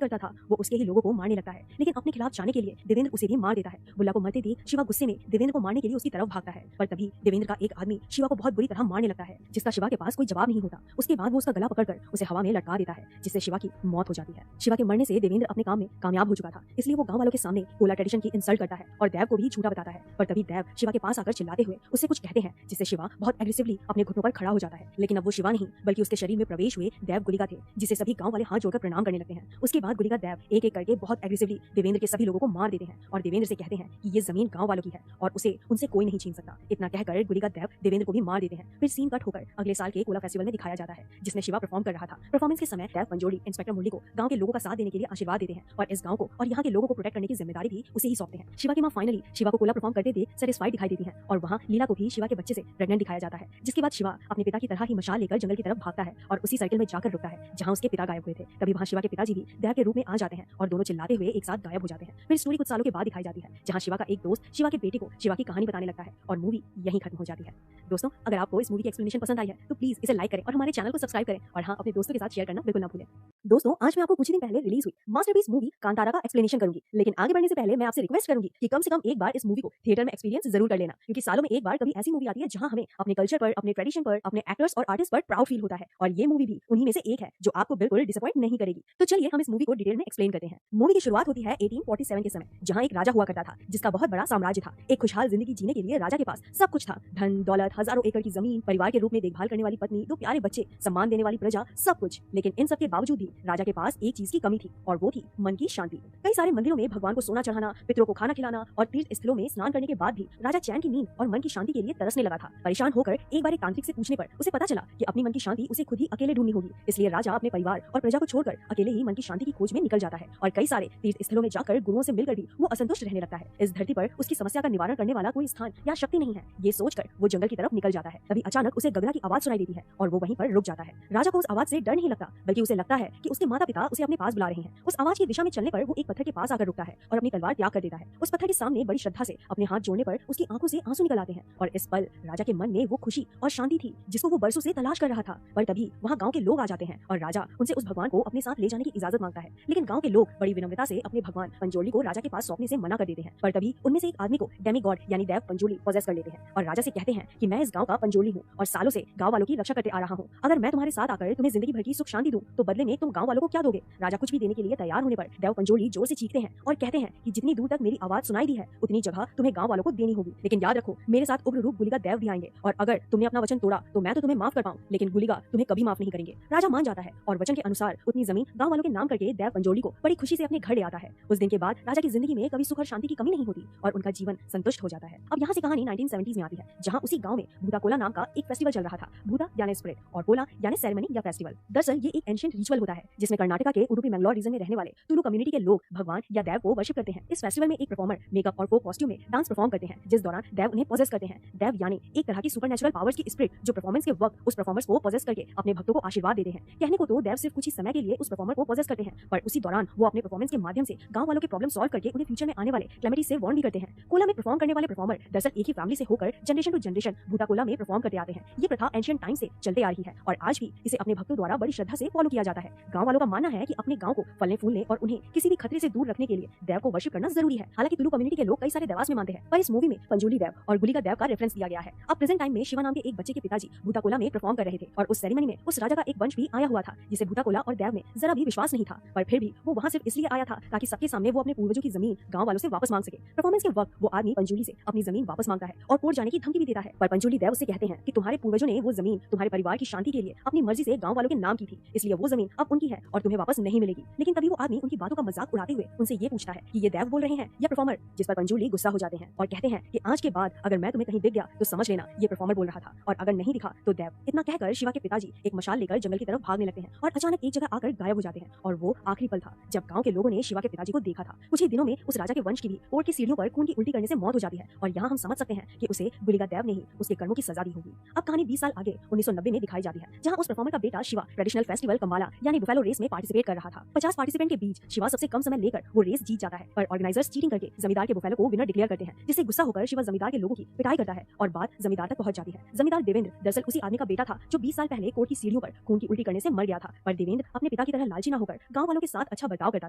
करता था, वो उसके ही लोगों को मारने लगता है, लेकिन अपने खिलाफ जाने के लिए देवेंद्र उसे भी मार देता है। बुल्ला को मरते देख शिवा गुस्से में देवेंद्र को मारने के लिए उसकी तरफ भागता है, पर तभी देवेंद्र का एक आदमी शिवा को बहुत बुरी तरह मारने लगता है, जिसका शिवा के पास कोई जवाब नहीं होता। उसके बाद वो उसका गला पकड़कर उसे हवा में लटका देता है, जिससे शिवा की मौत हो जाती है। शिवा के मरने से देवेंद्र अपने काम में कामयाब हो चुका था, इसलिए वो गांव वालों के सामने कोला ट्रेडिशन की इंसल्ट करता है और देव को भी झूठा बताता है। पर तभी देव शिवा के पास आकर चिल्लाते हुए उससे कुछ कहते हैं, जिससे शिवा बहुत एग्रेसिवली अपने घुटनों पर खड़ा हो जाता है। लेकिन अब वो शिवा नहीं बल्कि उसके शरीर में प्रवेश हुए देव गुलिका थे, जिसे सभी गांव वाले हाथ जोड़कर प्रणाम करने लगते हैं। उसके बाद गुलिका देव एक एक करके बहुत एग्रेसिवली देवेंद्र के सभी लोगों को मार देते हैं और देवेंद्र से कहते हैं कि ये जमीन गांव वालों की है और उसे उनसे कोई नहीं छीन सकता। इतना कहकर गुलिका देव देवेंद्र को भी मार देते हैं। फिर सीन कट होकर अगले साल के कोला फेस्टिवल में दिखाया जाता है, जिसमें शिवा परफॉर्म कर रहा था। परफॉर्मेंस के समय देव पंजोली इंस्पेक्टर मुरली को गांव के लोगों का साथ देने के लिए आशीर्वाद देते हैं और इस गांव को और यहाँ के लोगों को प्रोटेक्ट करने की जिम्मेदारी भी उसे ही सौंपते हैं। शिवा की मां फाइनली शिवा को कोला परफॉर्म करते देख सेटिस्फाइड दिखाई देती है और वहाँ लीला को भी शिवा के बच्चे से प्रेग्नेंट दिखाया जाता है, जिसके बाद शिवा अपने पिता की तरह ही मशाल लेकर जंगल की तरफ भागता है और उसी सर्किल में जाकर रुकता है जहाँ उसके पिता गायब हुए थे। तभी वहाँ शिवा के पिताजी भी देव के रूप में आ जाते हैं और दोनों चिल्लाते हुए एक साथ गायब हो जाते हैं। फिर स्टोरी कुछ सालों के बाद दिखाई जाती है, जहाँ शिवा का एक दोस्त शिवा के बेटे को शिवा की कहानी बताने लगता है और मूवी यहीं खत्म हो जाती है। दोस्तों, अगर आपको इस मूवी की एक्सप्लेनेशन पसंद आई है तो प्लीज इसे लाइक करें और हमारे चैनल को सब्सक्राइब करें और हाँ, अपने दोस्तों के साथ शेयर करना बिल्कुल ना भूलें। दोस्तों, आज मैं आपको कुछ ही दिन पहले रिलीज हुई मास्टरपीस मूवी कांतारा का एक्सप्लेनेशन करूंगी, लेकिन आगे बढ़ने से पहले मैं आपसे रिक्वेस्ट करूंगी कि कम से कम एक बार इस मूवी को थिएटर में एक्सपीरियंस जरूर कर लेना, क्योंकि सालों में एक बार कभी ऐसी मूवी आती है जहां हमें अपने कल्चर पर, अपने ट्रेडिशन पर, अपने एक्टर्स और आर्टिस्ट पर प्राउड फील होता है और ये मूवी भी उन्हीं में से एक है जो आपको बिल्कुल डिसअपॉइंट नहीं करेगी। तो चलिए हम इस मूवी को डिटेल में एक्सप्लेन करते हैं। मूवी की शुरुआत होती है 1847 के समय, जहां एक राजा हुआ करता था जिसका बहुत बड़ा साम्राज्य था। एक खुशहाल जिंदगी जीने के लिए राजा के पास सब कुछ था, धन दौलत, हजारों एकड़ की जमीन, परिवार के रूप में देखभाल करने वाली पत्नी, 2 प्यारे बच्चे, सम्मान देने वाली प्रजा, सब कुछ। लेकिन इन सब के बावजूद भी राजा के पास एक चीज की कमी थी और वो थी मन की शांति। कई सारे मंदिरों में भगवान को सोना चढ़ाना, पितरों को खाना खिलाना और तीर्थ स्थलों में स्नान करने के बाद भी राजा चैन की नींद और मन की शांति के लिए तरसने लगा था। परेशान होकर एक बार एक तांत्रिक से पूछने पर उसे पता चला कि अपनी मन की शांति उसे खुद ही अकेले ढूंढनी होगी। इसलिए राजा अपने परिवार और प्रजा को छोड़कर अकेले ही मन की शांति की खोज में निकल जाता है और कई सारे तीर्थ स्थलों में जाकर गुरुओं से मिलकर भी वो असंतुष्ट रहने लगता है। इस धरती पर उसकी समस्या का निवारण करने वाला कोई स्थान या शक्ति नहीं है, ये सोचकर वो जंगल की तरफ निकल जाता है। तभी अचानक उसे गगना की आवाज सुनाई देती है और वो वहीं पर रुक जाता है। राजा को उस आवाज से डर नहीं लगता, बल्कि उसे लगता है कि उसके माता पिता उसे अपने पास बुला रहे हैं। उस आवाज की दिशा में चलने पर वो एक पत्थर के पास आकर रुकता है और अपनी तलवार त्याग कर देता है। उस पत्थर के सामने बड़ी श्रद्धा से अपने हाथ जोड़ने पर उसकी आंखों से आंसू निकल आते हैं और इस पल राजा के मन में वो खुशी और शांति थी जिसको वो बरसों से तलाश कर रहा था। पर तभी वहाँ गांव के लोग आ जाते हैं और राजा उनसे उस भगवान को अपने साथ ले जाने की इजाजत मांगता है, लेकिन गांव के लोग बड़ी विनम्रता से अपने भगवान पंजोली को राजा के पास सौंपने से मना कर देते हैं। पर तभी उनमें से एक आदमी को डेमी गॉड यानी देव पंजोली पॉजेस कर लेते हैं और राजा से कहते हैं कि मैं इस गांव का पंजोली हूँ और सालों से गांव वालों की रक्षा करते आ रहा हूँ। अगर मैं तुम्हारे साथ आकर तुम्हें जिंदगी भर की सुख शांति दूं तो बदले में तुम गांव वालों को क्या दोगे? राजा कुछ भी देने के लिए तैयार होने पर देव पंजोली जोर से चीखते हैं और कहते हैं कि जितनी दूर तक मेरी आवाज सुनाई दी है उतनी जगह तुम्हें गांव वालों को देनी होगी, लेकिन याद रखो मेरे साथ उग्र रूप गुलिका देव भी आएंगे और अगर तुमने अपना वचन तोड़ा तो मैं तो तुम्हें माफ कर पाऊं, लेकिन गुलिका तुम्हें कभी माफ नहीं करेंगे। राजा मान जाता है और वचन के अनुसार उतनी जमीन गांव वालों के नाम करके देव पंजोली को बड़ी खुशी से अपने घर ले आता है। उस दिन के बाद राजा की जिंदगी में कभी सुख और शांति की कमी नहीं होती और उनका जीवन संतुष्ट हो जाता है। अब यहाँ से कहानी 1970s में आती है, जहाँ उसी गाँव में भूता कोला नाम का एक फेस्टिवल चल रहा था। भूता यानी स्पिरिट और कोला यानी सेरेमनी या फेस्टिवल। दरअसल ये एक एंशिएंट रिचुअल होता है जिसमें कर्नाटका के उडुपी मैंगलोर रीजन में रहने वाले तुलु कम्युनिटी के लोग भगवान या देव को वर्शिप करते हैं। इस फेस्टिवल में एक परफॉर्मर मेकअप और फोक कॉस्ट्यूम में डांस परफॉर्म करते हैं, जिस दौरान देव उन्हें पॉजेस करते हैं। देव यानी एक तरह की सुपरनेचुरल पावर्स की स्पिरिट जो परफॉर्मेंस के वक्त उस परफॉर्मर्स को पॉजेस करके अपने भक्तों को आशीर्वाद देते हैं। कहने को तो देव सिर्फ कुछ ही समय के लिए उस परफॉर्मर को पॉजेस करते हैं, पर उसी दौरान वो अपने परफॉर्मेंस के माध्यम से गांव वालों के प्रॉब्लम सॉल्व करके उन्हें फ्यूचर में आने वाले कैलेमिटी से वार्न भी करते हैं। कोला में परफॉर्म करने वाले परफॉर्मर दरअसल एक ही फैमिली से होकर जनरेशन टू जनरेशन भूता कोला में परफॉर्म करते आते हैं। ये प्रथा एंशिएंट टाइम से चलते आ रही है और आज भी इसे अपने भक्तों द्वारा बड़ी श्रद्धा से फॉलो किया जाता है। गांव वालों का मानना है कि अपने गांव को फलने फूलने और उन्हें किसी भी खतरे से दूर रखने के लिए देव को वर्शिप करना जरूरी है। हालांकि तुलु कम्युनिटी के लोग कई सारे देवास में मानते हैं, पर इस मूवी में पंजोली देव और गुलिका देव का रेफरेंस दिया गया है। अब प्रेजेंट टाइम में शिवा नाम के एक बच्चे के पिताजी भूता कोला में परफॉर्म कर रहे थे और उस सेरेमनी में उस राजा का एक वंश भी आया हुआ था जिसे भूता कोला और देव में जरा भी विश्वास नहीं था, पर फिर भी वो वहाँ सिर्फ इसलिए आया था ताकि सबके सामने वो अपने पूर्वजों की जमीन गांव वालों से वापस मांग सके। परफॉर्मेंस के वक्त वो आदमी पंजोली से अपनी जमीन वापस मांगता है और कोर्ट जाने की धमकी भी देता है, पर पंजोली देव उससे कहते हैं कि तुम्हारे पूर्वजों ने वो जमीन तुम्हारे परिवार की शांति के लिए अपनी मर्जी से गांव वालों के नाम की थी, इसलिए वो जमीन अब उनकी है और तुम्हें वापस नहीं मिलेगी। लेकिन तभी वो आदमी उनकी बातों का मजाक उड़ाते हुए उनसे ये पूछता है कि ये देव बोल रहे हैं या परफॉर्मर, जिस पर पंजोली गुस्सा हो जाते हैं और कहते हैं कि आज के बाद अगर मैं तुम्हें कहीं दिख गया तो समझ लेना ये परफॉर्मर बोल रहा था और अगर नहीं दिखा तो देव। इतना कहकर शिवा के पिताजी एक मशाल लेकर जंगल की तरफ भागने लगते हैं और अचानक एक जगह आकर गायब हो जाते हैं। और वो आखिरी पल था जब गांव के लोगों ने शिवा के पिताजी को देखा था। कुछ ही दिनों में उस राजा के वंश की भी कोर्ट की सीढ़ियों पर खून की उल्टी करने से मौत हो जाती है और यहाँ हम समझ सकते हैं कि उसे गुलिका देव ने ही उसके कर्मों की सजा दी होगी। अब कहानी 20 साल आगे 1990 में दिखाई जाती है, जहाँ उस परफॉर्मर का बेटा शिवा ट्रेडिशनल फेस्टिवल कम्बाला यानी बुफेलो रेस में पार्टिसिपेट कर रहा था। 50 पार्टिसिपेंट के बीच शिवा सबसे कम समय लेकर वो रेस जीत जाता है, पर ऑर्गेनाइजर्स चीटिंग करके जमींदार के बुफेलो को विनर डिक्लेयर करते हैं, जिससे गुस्सा होकर शिवा जमींदार के लोगों की पिटाई करता है और बात जमींदार तक पहुंच जाती है। जमींदार देवेंद्र दरअसल उसी आदमी का बेटा था जो 20 साल पहले कोर्ट की सीढ़ियों पर खून की उल्टी करने से मर गया था। पर देवेंद्र अपने पिता की तरह लालची न होकर गांव वालों के साथ अच्छा बर्ताव करता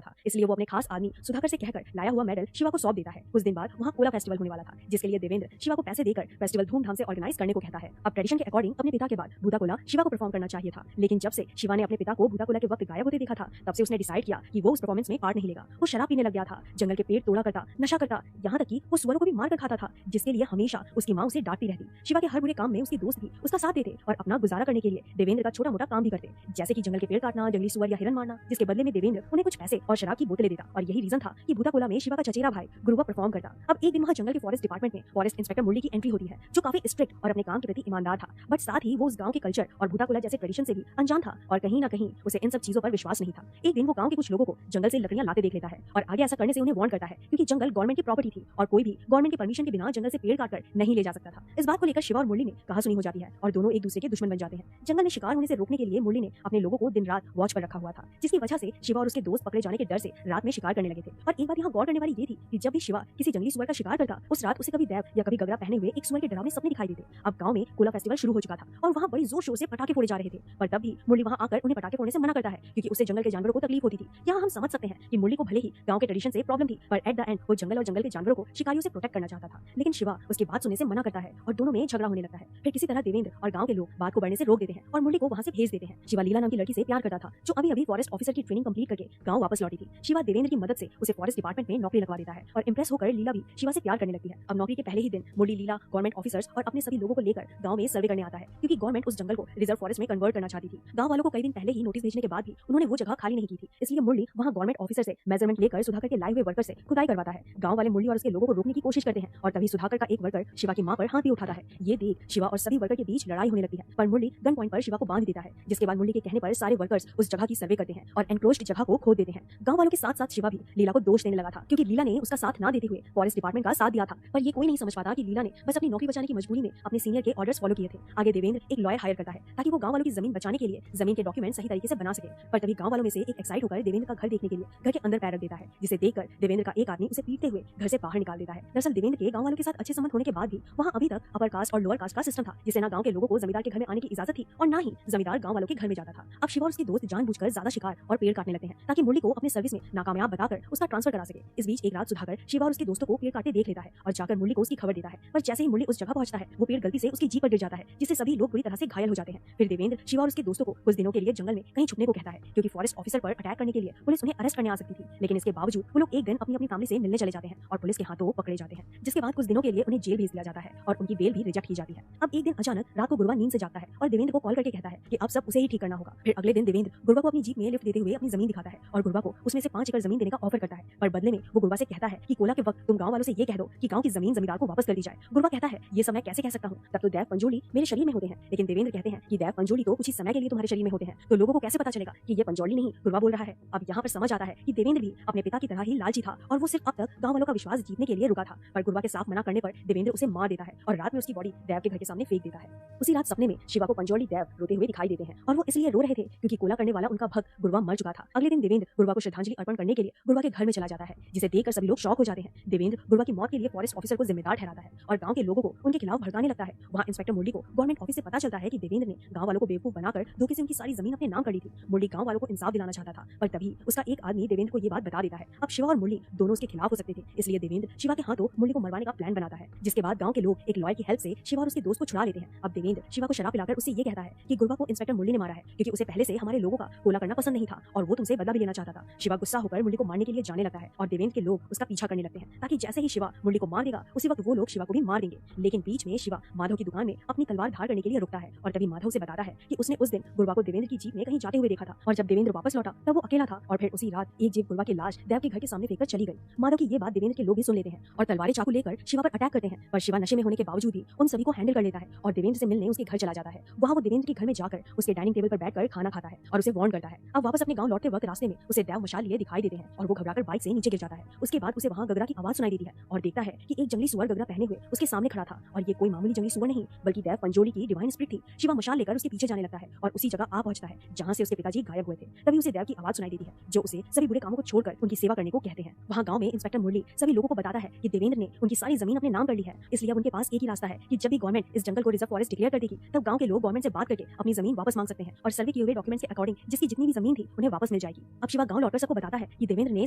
था, इसलिए वो अपने खास आदमी सुधाकर से कहकर लाया हुआ मेडल शिवा को सौंप देता है। कुछ दिन बाद वहाँ कोला फेस्टिवल होने वाला था, जिसके लिए देवेंद्र शिवा को पैसे देकर फेस्टिवल धूमधाम से ऑर्गेनाइज करने को कहता है। अब ट्रेडिशन के अकॉर्डिंग अपने पिता के बाद भूता कोला शिवा को परफॉर्म करना चाहिए था, लेकिन जब से शिवा ने अपने पिता को भूता कोला के वक्त गायब होते देखा था, तब से उसने डिसाइड किया कि वो उस परफॉर्मेंस में पार्ट नहीं लेगा। वो शराब पीने लग गया था, जंगल के पेड़ तोड़ा करता, नशा करता, यहाँ तक कि वो सुअरों को भी मार कर खाता था, जिसके लिए हमेशा उसकी माँ उसे डांटती रहती। शिवा के हर बुरे काम में उसके दोस्त भी उसका साथ देते और अपना गुजारा करने के लिए देवेंद्र का छोटा मोटा काम भी करते, जैसे कि जंगल के पेड़ काटना, जंगली सुअर या हिरन मारना, जिसके बदले में देवेंद्र उन्हें कुछ पैसे और शराब की बोतलें देता। और यही रीजन था कि भूता कोला में शिवा का चचेरा भाई गुरुवा परफॉर्म करता। अब एक दिन वहाँ जंगल के फॉरेस्ट डिपार्टमेंट में फॉरेस्ट इंस्पेक्टर मुरली की एंट्री होती है, जो काफी स्ट्रिक्ट और अपने काम के प्रति ईमानदार था, बट साथ ही वो उस गांव के कल्चर और भूता कोला जैसे ट्रेडिशन से भी अनजान था और कहीं ना कहीं उसे इन सब चीजों पर विश्वास नहीं था। एक दिन वो गांव के कुछ लोगों को जंगल से लकड़ियां लाते देख लेता है और आगे ऐसा करने से उन्हें वार्न करता है, क्योंकि जंगल गवर्नमेंट की प्रॉपर्टी थी और कोई भी गवर्नमेंट की परमिशन के बिना जंगल से पेड़ काटकर नहीं ले जा सकता था। इस बात को लेकर शिवा और मुरली में कहासुनी हो जाती है और दोनों एक दूसरे के दुश्मन बन जाते हैं। जंगल में शिकार होने से रोकने के लिए मुरली ने अपने लोगों को दिन रात वॉच पर रखा हुआ था, जिसकी वजह से शिवा और उसके दोस्त पकड़े जाने के डर से रात में शिकार करने लगे थे। और एक बात यहाँ गौर करने वाली ये थी कि जब भी शिवा किसी जंगली सुअर का शिकार करता, उस रात उसे कभी देव या कभी गगरा पहने हुए एक सुअर के डरावने सपने दिखाई देते। अब गांव में कोला फेस्टिवल शुरू हो चुका था और वहाँ बड़ी जोर शोर से पटाखे फोड़े जा रहे थे, पर तब भी मुरली वहाँ आकर उन्हें पटाखे फोड़ने से मना करता है, क्योंकि उससे जंगल के जानवरों को तकलीफ होती थी। यहाँ हम समझ सकते हैं कि मुरली को भले ही गांव के ट्रेडिशन से प्रॉब्लम थी, पर एट द एंड वो जंगल और जंगल के जानवरों को शिकारियों से प्रोटेक्ट करना चाहता था। लेकिन शिवा उसकी बात सुनने से मना करता है और दोनों में झगड़ा होने लगता है। फिर किसी तरह देवेंद्र और गांव के लोग बात को बढ़ने से रोक देते हैं और मुरली को वहाँ से भेज देते हैं। शिवा लीला नाम की लड़की से प्यार करता था, जो अभी अभी फॉरेस्ट ऑफिसर की ट्रेनिंग कंप्लीट करके गांव वापस लौटी थी। शिवा देवेंद्र की मदद से उसे फॉरेस्ट डिपार्टमेंट में नौकरी लगवा देता है और इंप्रेस होकर लीला भी शिवा से प्यार करने लगती है। अब नौकरी के पहले ही दिन मुरली, लीला, गवर्नमेंट ऑफिसर्स और अपने सभी लोगों को लेकर गांव में सर्वे करने आता है, क्योंकि गवर्नमेंट उस जंगल को रिजर्व फॉरेस्ट में कन्वर्ट करना चाहती थी। गांव वालों को कई दिन पहले ही नोटिस भेजने के बाद भी उन्होंने वो जगह खाली नहीं की थी, इसलिए मुरली वहाँ गवर्नमेंट ऑफिसर से मेजरमेंट लेकर सुधाकर के लाए हुए वर्कर से खुदाई करवाता है। गांव वाले मुरली और उसके लोगों को रोकने की कोशिश करते हैं और तभी सुधाकर का एक वर्कर शिवा की मां पर हाथ भी उठाता है। ये देख शिवा और सभी वर्कर के बीच लड़ाई होने लगती है, पर मुरली गन पॉइंट पर शिवा को बांध देता है, जिसके बाद मुरली के कहने पर सारे वर्कर्स उस जगह की सर्वे करते हैं और एनक्लोज्ड जगह को खोद देते हैं। गांव वालों के साथ साथ शिवा भी लीला को दोष देने लगा था, क्योंकि लीला ने उसका साथ ना देते हुए फॉरेस्ट डिपार्टमेंट का साथ दिया था। पर ये कोई नहीं समझ पाता कि लीला ने बस अपनी नौकरी बचाने की मजबूरी में अपने सीनियर के ऑर्डर्स फॉलो किए थे। आगे देवेंद्र एक लॉयर हायर करता है ताकि वो गांव वालों की जमीन बचाने के लिए जमीन के डॉक्यूमेंट सही तरीके से बना सके। पर तभी गांव वालों में से एक एक्साइट होकर देवेंद्र का घर देखने के लिए घर के अंदर पैर रख देता है, जिसे देखकर देवेंद्र का एक आदमी उसे पीटते हुए घर से बाहर निकाल देता है। दरअसल देवेंद्र के गांव वालों के साथ अच्छे संबंध होने के बाद भी वहाँ अभी तक अपर कास्ट और लोअर कास्ट का सिस्टम था, जिससे ना गांव के लोगों को जमींदार के घर में आने की इजाजत थी और ना ही जमींदार गांव वालों के घर में जाता था। अब शिवा और उसके दोस्त जानबूझकर ज्यादा शिकार और पेड़ काटने लगते हैं ताकि मुरली को अपने सर्विस में नाकामयाब बताकर उसका ट्रांसफर करा सके। इस बीच एक रात सुधाकर शिवा और उसके दोस्तों को पेड़ काटते देख लेता है और जाकर मुरली को उसकी खबर देता है, पर जैसे ही मुरली उस जगह पहुंचता है वो पेड़ गलती से उसकी जीप पर गिर जाता है, जिससे सभी लोग बुरी तरह से घायल हो जाते हैं। फिर देवेंद्र शिवा और उसके दोस्तों को कुछ दिनों के लिए जंगल में कहीं छुपने को कहता है, क्योंकि फॉरेस्ट ऑफिसर पर अटैक करने के लिए पुलिस उन्हें अरेस्ट करने आ सकती थी। लेकिन इसके बावजूद वो लोग एक दिन अपनी फैमिली से मिलने चले जाते हैं और पुलिस के हाथों पकड़े जाते हैं, जिसके बाद कुछ दिनों के लिए उन्हें जेल भेज दिया जाता है और उनकी बेल भी रिजेक्ट की जाती है। अब एक दिन अचानक रात को गुरुवा नींद से जागता है और देवेंद्र को कॉल करके कहता है कि अब सब उसे ही ठीक करना होगा। फिर अगले दिन देवेंद्र गुरुवा को अपनी जीप में लिफ्ट देते हुए अपनी जमीन दिखाता है और गुरुवा को उसमें से 5 एकड़ जमीन देने का ऑफर करता है, पर बदले में वो गुरुवा से कहता है कि कोला के वक्त तुम गांव वालों से ये कह दो कि गांव की जमीन जमींदार को वापस कर दी जाए। गुरुवा कहता है ये समय कैसे कह सकता हूँ, तब तो देव पंजोली मेरे शरीर में होते हैं। लेकिन देवेंद्र कहते हैं कि देव पंजोली तो कुछ ही समय के लिए तुम्हारे शरीर में होते हैं, तो लोगों को कैसे पता चलेगा कि ये पंजोली नहीं गुरुवा बोल रहा है। अब यहाँ पर समझ आता है कि देवेंद्र भी अपने पिता की तरह ही लालची था और वो सिर्फ अब तक गांव वालों का विश्वास जीतने के लिए रुका था। पर गुरुवा के साफ मना करने पर देवेंद्र उसे मार देता है और रात में उसकी बॉडी देव के घर के सामने फेंक देता है। उसी रात सपने में शिवा को पंजोली देव रोते हुए दिखाई देते हैं और वो इसलिए रो रहे थे क्योंकि कोला करने वाला उनका भक्त गुरुवा मर चुका था। अगले दिन देवेंद्र गुरुवा को श्रद्धांजलि अर्पण करने के लिए गुरुवा के घर में चला जाता है, जिसे देखकर सभी लोग शॉक हो जाते हैं। देवेंद्र गुरुवा की मौत के लिए फॉरेस्ट ऑफिसर को जिम्मेदार ठहराता है और गांव के लोगों को उनके खिलाफ भड़काने लगता है। वहाँ इंस्पेक्टर मुरली को गवर्नमेंट ऑफिस से पता चलता है कि देवेंद्र ने गांव वालों को बेवकूफ बनाकर धोखे से उनकी सारी जमीन अपने नाम कर ली थी। मुरली गांव वालों को इंसाफ दिलाना चाहता था, पर तभी उसका एक आदमी देवेंद्र को ये बात बता देता है। अब शिवा और मुरली दोनों उसके खिलाफ हो सकते थे, इसलिए देवेंद्र शिवा के हाथों मुरली को मरवाने का प्लान बनाता है, जिसके बाद गांव के लोग एक लॉयर की हेल्प से शिवा और उसके दोस्त को छुड़ा लेते हैं। अब देवेंद्र शिवा को शराब पिलाकर उससे ये कहता है कि गुरुवा को इंस्पेक्टर मुरली ने मारा है, क्योंकि उसे पहले से हमारे लोगों का कोला करना पसंद नहीं था और वो तुमसे बदला भी लेना चाहता था। शिवा गुस्सा होकर मुरली को मारने के लिए जाने लगता है और देवेंद्र के लोग उसका पीछा करने लगते हैं, ताकि जैसे ही शिवा मुरली को मार देगा उसी वक्त वो लोग शिवा को भी मार देंगे। लेकिन बीच में शिवा माधव की दुकान में अपनी तलवार धार करने के लिए रुकता है और तभी माधव से बताता है कि उसने उस दिन गुरुवा को देवेंद्र की जीप में कहीं जाते हुए देखा था और जब देवेंद्र वापस लौटा तब वो अकेला था और फिर उसी रात एक जीप गुरुवा की लाश देव के घर के सामने फेंककर चली गई। माधव की ये बात देवेंद्र के लोग भी सुन लेते हैं और तलवारें चाकू लेकर शिवा पर अटैक करते हैं, पर शिवा नशे में होने के बावजूद भी उन सभी को हैंडल कर लेता है और देवेंद्र से मिलने उसके घर चला जाता है। वहाँ वो देवेंद्र के घर में जाकर उसके डाइनिंग टेबल पर बैठकर खाना खाता है और उसे वार्न करता है। अब वापस अपने गांव लौटते वक्त रास्ते में उसे देव मशाल लिए दिखाई देते हैं और वो घबराकर बाइक से नीचे गिर जाता है। उसके बाद उसे वहाँ गगरा की आवाज सुनाई देती है और देखता है कि एक जंगली सुअर गगरा पहने हुए उसके सामने खड़ा था और ये कोई मामूली जंगली सुअर नहीं बल्कि देव पंजोली की डिवाइन स्पिरिट थी। शिवा मशाल लेकर उसके पीछे जाने लगता है और उसी जगह आ पहुंचता है जहाँ से उसके पिताजी गायब हुए थे। तभी उसे देव की आवाज सुनाई देती है जो उसे सभी बुरे कामों को छोड़कर उनकी सेवा करने को कहते हैं। वहाँ गांव में इंस्पेक्टर मुरली सभी लोगों को बताता है कि देवेंद्र ने उनकी सारी जमीन अपने नाम कर ली है, इसलिए अब उनके पास एक ही रास्ता है कि जब भी गवर्नमेंट इस जंगल को रिजर्व फॉरेस्ट डिक्लेयर कर देगी तब गांव के लोग गवर्नमेंट से बात करके अपनी जमीन वापस मांग सकते हैं और सर्वे किए हुए डॉक्यूमेंट्स के अकॉर्डिंग जिसकी जितनी भी जमीन थी उन्हें वापस मिल जाएगी। अब शिवा गांव लौटकर सबको बताता है कि देवेंद्र ने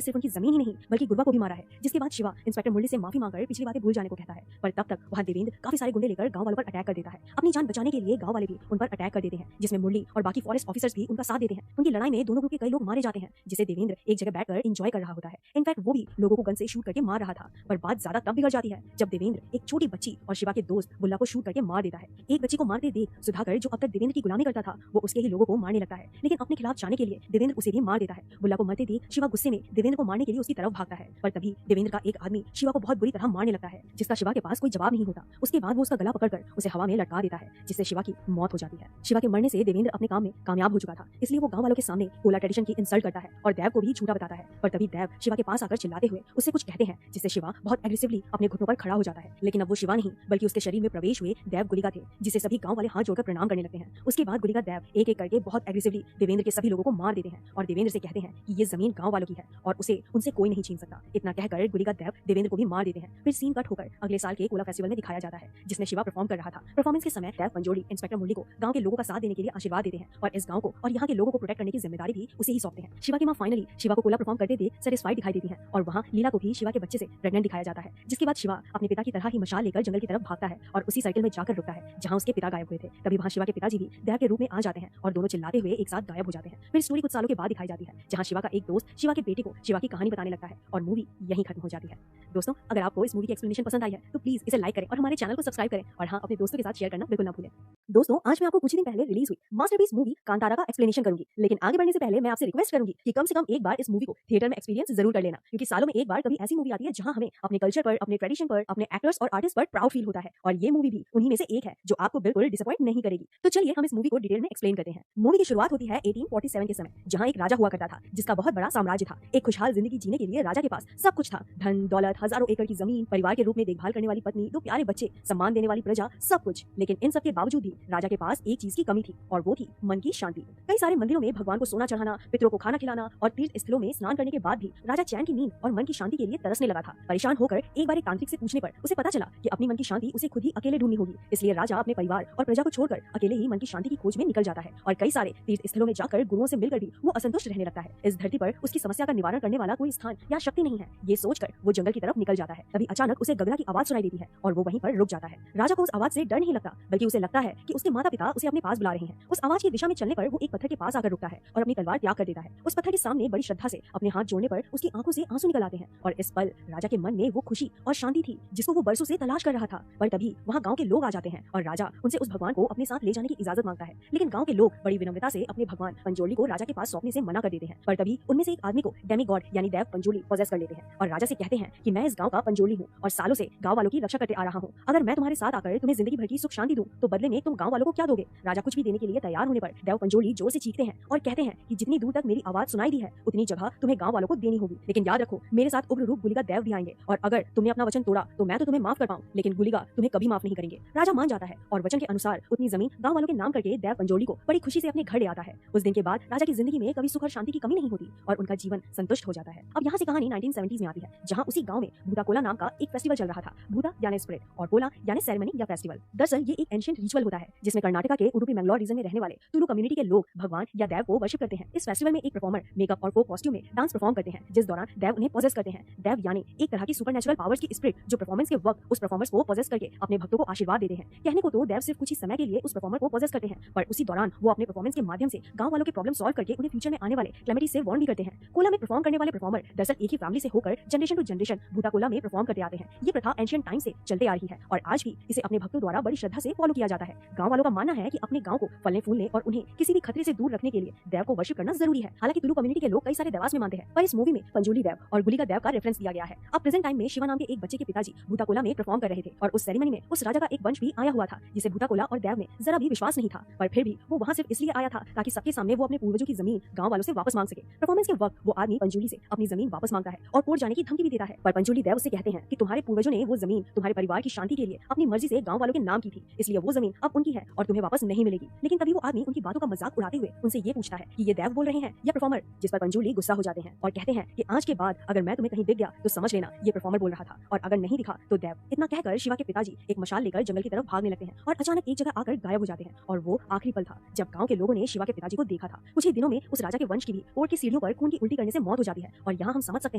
सिर्फ उनकी जमीन ही नहीं बल्कि गुरबा को भी मारा है। जिसके बाद शिवा इंस्पेक्टर मुरली से माफी मांगकर पिछली बातें भूल जाने को कहता है, पर तब तक वहाँ देवेंद्र काफी सारे गुंडे लेकर गांव वालों पर अटैक कर देता है। अपनी जान बचाने के लिए गांव वाले भी उन पर अटैक कर देते हैं जिसमें मुरली और बाकी फॉरेस्ट ऑफिसर्स भी उनका साथ देते हैं। उनकी लड़ाई में दोनों ग्रुप के कई लोग मारे जाते हैं जिसे देवेंद्र एक जगह बैठकर एंजॉय कर रहा होता है। इनफैक्ट वो भी लोगों को गन से शूट करके मार रहा था, पर बात ज्यादा तब बिगड़ जाती है जब देवेंद्र एक छोटी बच्ची और शिवा के दोस्त बुल्ला को शूट करके मार देता है। एक बच्ची को मारते देख सुधाकर जो अब तक देवेंद्र की गुलामी करता था वो उसके ही लोगों को मारने लगता है, लेकिन अपने खिलाफ जाने के लिए देवेंद्र उसे भी मार देता है। बुल्ला को मरते देख शिवा गुस्से में देवेंद्र को मारने के लिए उसकी तरफ भागता है, पर तभी देवेंद्र का एक आदमी शिवा को बहुत बुरी तरह मारने लगता है जिसका शिवा के पास कोई जवाब नहीं होता। उसके बाद वो उसका गला पकड़कर उसे हवा में लटका देता है जिससे शिवा की मौत हो जाती है। शिवा के मरने से देवेंद्र अपने काम में कामयाब हो चुका था, इसलिए वो गांव वालों के सामने कोला ट्रेडिशन की इंसल्ट करता है और देव को भी झूठा बताता है। पर तभी देव शिवा के पास आकर चिल्लाते हुए उससे कुछ कहते हैं जिससे शिवा बहुत एग्रेसिवली अपने घुटनों पर खड़ा हो जाता है। लेकिन अब वो शिवा नहीं बल्कि उसके शरीर में प्रवेश हुए देव गुलिका थे जिसे सभी गांव वाले हाथ जोड़कर प्रणाम करने लगते हैं। उसके बाद गुलिका देव एक एक करके बहुत एग्रेसिवली देवेंद्र के सभी लोगों को मार देते हैं और देवेंद्र से कहते हैं कि ये जमीन गांव वालों की है और उसे उनसे कोई नहीं छीन सकता। इतना कहकर गुलिका देव देवेंद्र को भी मार देते हैं। फिर सीन कट होकर अगले साल के कोला फेस्टिवल में दिखाया जाता है जिसमें शिवा परफॉर्म कर रहा था। परफॉर्मेंस के समय देव पंजोली इंस्पेक्टर मुरली को गांव के लोगों का साथ देने के लिए आशीर्वाद देते हैं और इस गांव को और यहाँ के लोगों को प्रोटेक्ट करने की जिम्मेदारी भी उसे ही सौंपते हैं। शिवा की मां फाइनली शिवा को कोला परफॉर्म करते देख सेटिस्फाइड दिखाई देती है और वहाँ लीला को भी शिवा के बच्चे से प्रेग्नेंट दिखाया जाता है। जिसके बाद शिवा अपने पिता की तरह ही मशाल लेकर जंगल की तरफ भागता है और उसी सर्किल में जाकर रुकता है जहाँ उसके पिता गायब हुए थे। तभी वहाँ शिवा के पिताजी भी देव के रूप में आ जाते हैं और दोनों चिल्लाते हुए एक साथ गायब हो जाते हैं। फिर स्टोरी कुछ सालों के बाद दिखाई जाती है जहाँ शिवा का एक दोस्त शिवा के बेटे को शिवा की कहानी बताने लगता है और मूवी यहीं खत्म हो जाती है। दोस्तों, अगर आपको इस मूवी की एक्सप्लेनेशन पसंद आई है तो प्लीज इसे लाइक करें और हमारे चैनल को सब्सक्राइब करें और हाँ, अपने दोस्तों के साथ शेयर करना बिल्कुल ना भूलें। दोस्तों, आज मैं आपको कुछ दिन पहले रिलीज हुई मास्टरपीस मूवी कांतारा का एक्सप्लेनेशन करूंगी, लेकिन आगे बढ़ने से पहले मैं आपसे रिक्वेस्ट करूंगी कि कम से कम एक बार इस मूवी को थिएटर में एक्सपीरियंस जरूर कर लेना, क्योंकि सालों में एक बार कभी ऐसी मूवी आती है जहां हमें अपने कल्चर पर, अपने ट्रेडिशन पर, अपने एक्टर्स और आर्टिस्ट पर प्राउड फील होता है और ये मूवी भी उन्हीं में से एक है जो आपको बिल्कुल डिसअपॉइंट नहीं करेगी। तो चलिए हम इस मूवी को डिटेल में एक्सप्लेन करते हैं। मूवी की शुरुआत होती है 1847 के समय, जहां एक राजा हुआ करता था जिसका बहुत बड़ा साम्राज्य था। एक खुशहाल जिंदगी जीने के लिए राजा के पास सब कुछ था, धन दौलत, हजारों एकड़ की जमीन, परिवार के रूप में देखभाल करने वाली पत्नी, 2 प्यारे बच्चे, सम्मान देने वाली प्रजा, सब कुछ। लेकिन इन सब के बावजूद भी राजा के पास एक चीज की कमी थी और वो थी मन की शांति। कई सारे मंदिरों में भगवान को सोना चढ़ाना, पितरों को खाना खिलाना और तीर्थ स्थलों में स्नान करने के बाद भी राजा चैन की नींद और मन की शांति के लिए तरसने लगा था। परेशान होकर एक बार एक तांत्रिक से पूछने पर उसे पता चला कि अपनी मन की शांति उसे खुद ही अकेले ढूंढनी होगी। इसलिए राजा अपने परिवार और प्रजा को छोड़कर अकेले ही मन की शांति की खोज में निकल जाता है और कई सारे तीर्थ स्थलों में जाकर गुरुओं से मिलकर भी वो असंतुष्ट रहने लगता है। इस धरती पर उसकी समस्या का निवारण करने वाला कोई स्थान या शक्ति नहीं है, ये सोचकर वो जंगल की तरफ निकल जाता है। तभी अचानक उसे गगरा की आवाज सुनाई देती है और वो वहीं पर रुक जाता है। राजा को उस आवाज से डर नहीं लगता, बल्कि उसे लगता है कि उसके माता पिता उसे अपने पास बुला रहे हैं। उस आवाज की दिशा में चलने पर वो एक पत्थर के पास आकर रुकता है और अपनी तलवार त्याग कर देता है। उस पत्थर के सामने बड़ी श्रद्धा से अपने हाथ जोड़ने पर उसकी आंखों से आंसू निकल आते हैं और इस पल राजा के मन में वो खुशी और शांति थी जिसको वो बरसों से तलाश कर रहा था। पर तभी वहाँ गांव के लोग आ जाते हैं और राजा उनसे उस भगवान को अपने साथ ले जाने की इजाजत मांगता है, लेकिन गांव के लोग बड़ी विनम्रता से अपने भगवान पंजोली को राजा के पास सौंपने से मना कर देते हैं। पर तभी उनमें से एक आदमी को डेमी गॉड यानी देव पंजोली पॉजेस कर लेते हैं और राजा से कहते हैं कि मैं इस गांव का पंजोली हूँ और सालों से गांव वालों की रक्षा करते आ रहा हूँ। अगर मैं तुम्हारे साथ आकर तुम्हें जिंदगी भर की सुख शांति दूं तो बदले में तुम गांव वालों को क्या दोगे? राजा कुछ भी देने के लिए तैयार होने पर देव पंजोली जोर से चीखते हैं और कहते हैं कि जितनी दूर तक मेरी आवाज सुनाई दी है उतनी जगह तुम्हें गांव वालों को देनी होगी, लेकिन याद रखो मेरे साथ उग्र रूप गुलिका देव भी आएंगे और अगर तुमने अपना वचन तोड़ा तो मैं तो तुम्हें माफ कर पाऊं, लेकिन गुलिका तुम्हें कभी माफ नहीं करेंगे। राजा मान जाता है और वचन के अनुसार उतनी जमीन गांव वालों के नाम करके देव पंजोली को बड़ी खुशी से अपने घर ले आता है। उस दिन के बाद राजा की जिंदगी में कभी सुख और शांति की कमी नहीं होती और उनका जीवन संतुष्ट हो जाता है। अब यहाँ से कहानी 1970s में आती है, जहाँ उसी गांव में भूता कोला नाम का एक फेस्टिवल चल रहा था। भूता यानी स्पिरिट और कोला यानी सेरेमनी या फेस्टिवल। दरअसल ये एक एंशिएंट रिचुअल होता है जिसमें कर्नाटका के उडुपी मैंगलोर रीजन में रहने वाले तुलु कम्युनिटी के लोग भगवान या देव को वर्शिप करते हैं। इस फेस्टिवल में एक परफॉर्मर मेकअप और फोक कॉस्ट्यूम में डांस परफॉर्म करते हैं, जिस दौरान देव उन्हें पॉजेस करते हैं। देव यानी एक तरह की सुपरनेचुरल पावर्स की स्पिरिट जो परफॉर्मेंस के वक्त उस परफॉर्मर्स को पॉजेस करके अपने भक्तों को आशीर्वाद देते हैं। कहने को तो देव सिर्फ कुछ ही समय के लिए उस परफॉर्मर को पॉजेस करते हैं, पर उसी दौरान वो अपने परफॉर्मेंस के माध्यम से गांव वालों के प्रॉब्लम सॉल्व करके उन्हें फ्यूचर में आने वाले कैलेमिटी से वार्न भी करते हैं। कोला में परफॉर्म करने वाले परफॉर्मर दरअसल एक ही फैमिली से होकर जनरेशन टू जनरेशन भूता कोला में परफॉर्म करते आते हैं। ये प्रथा एंशिएंट टाइम से चलते आ रही है और आज भी इसे अपने भक्तों द्वारा बड़ी श्रद्धा से फॉलो किया जाता है। गांव वालों का मानना है कि अपने गांव को फलने फूलने और उन्हें किसी भी खतरे से दूर रखने के लिए देव को वर्शिप करना जरूरी है। हालांकि तुलु कम्युनिटी के लोग कई सारे देवास में मानते हैं, पर इस मूवी में पंजोली देव और गुलिका देव का रेफरेंस दिया गया है। अब प्रेजेंट टाइम में शिवा नाम के एक बच्चे के पिताजी भूताकोला में परफॉर्म कर रहे थे और उस सेरेमनी में उस राजा का एक वंश भी आया हुआ था जिसे भूताकोला और देव में जरा भी विश्वास नहीं था, पर फिर भी वो वहाँ सिर्फ इसलिए आया था ताकि सबके सामने वो अपने पूर्वजों की जमीन गांव वालों से वापस मांग सके। परफॉर्मेंस के वक्त वो आदमी पंजोली से अपनी जमीन वापस मांगता है और कोर्ट जाने की धमकी भी देता है, पर पंजोली देव उससे कहते हैं कि तुम्हारे पूर्वजों ने वो जमीन तुम्हारे परिवार की शांति के लिए अपनी मर्जी से गांव वालों के नाम की थी, इसलिए वो जमीन अब उनकी है और तुम्हें वापस नहीं मिलेगी। लेकिन तभी वो आदमी उनकी बातों का मजाक उड़ाते हुए उनसे ये पूछता है कि ये देव बोल रहे हैं या परफॉर्मर, जिस पर पंजोली गुस्सा हो जाते हैं और कहते हैं कि आज के बाद अगर मैं तुम्हें कहीं दिख गया तो समझ लेना ये परफॉर्मर बोल रहा था, और अगर नहीं दिखा तो देव। इतना कहकर शिवा के पिताजी एक मशाल लेकर जंगल की तरफ भागने लगते हैं और अचानक एक जगह आकर गायब हो जाते हैं। और वो आखिरी पल था जब गांव के लोगों ने शिवा के पिताजी को देखा था। कुछ ही दिनों में उस राजा के वंश की भी कोर्ट की सीढ़ियों पर खून की उल्टी करने से मौत हो जाती है और यहाँ हम समझ सकते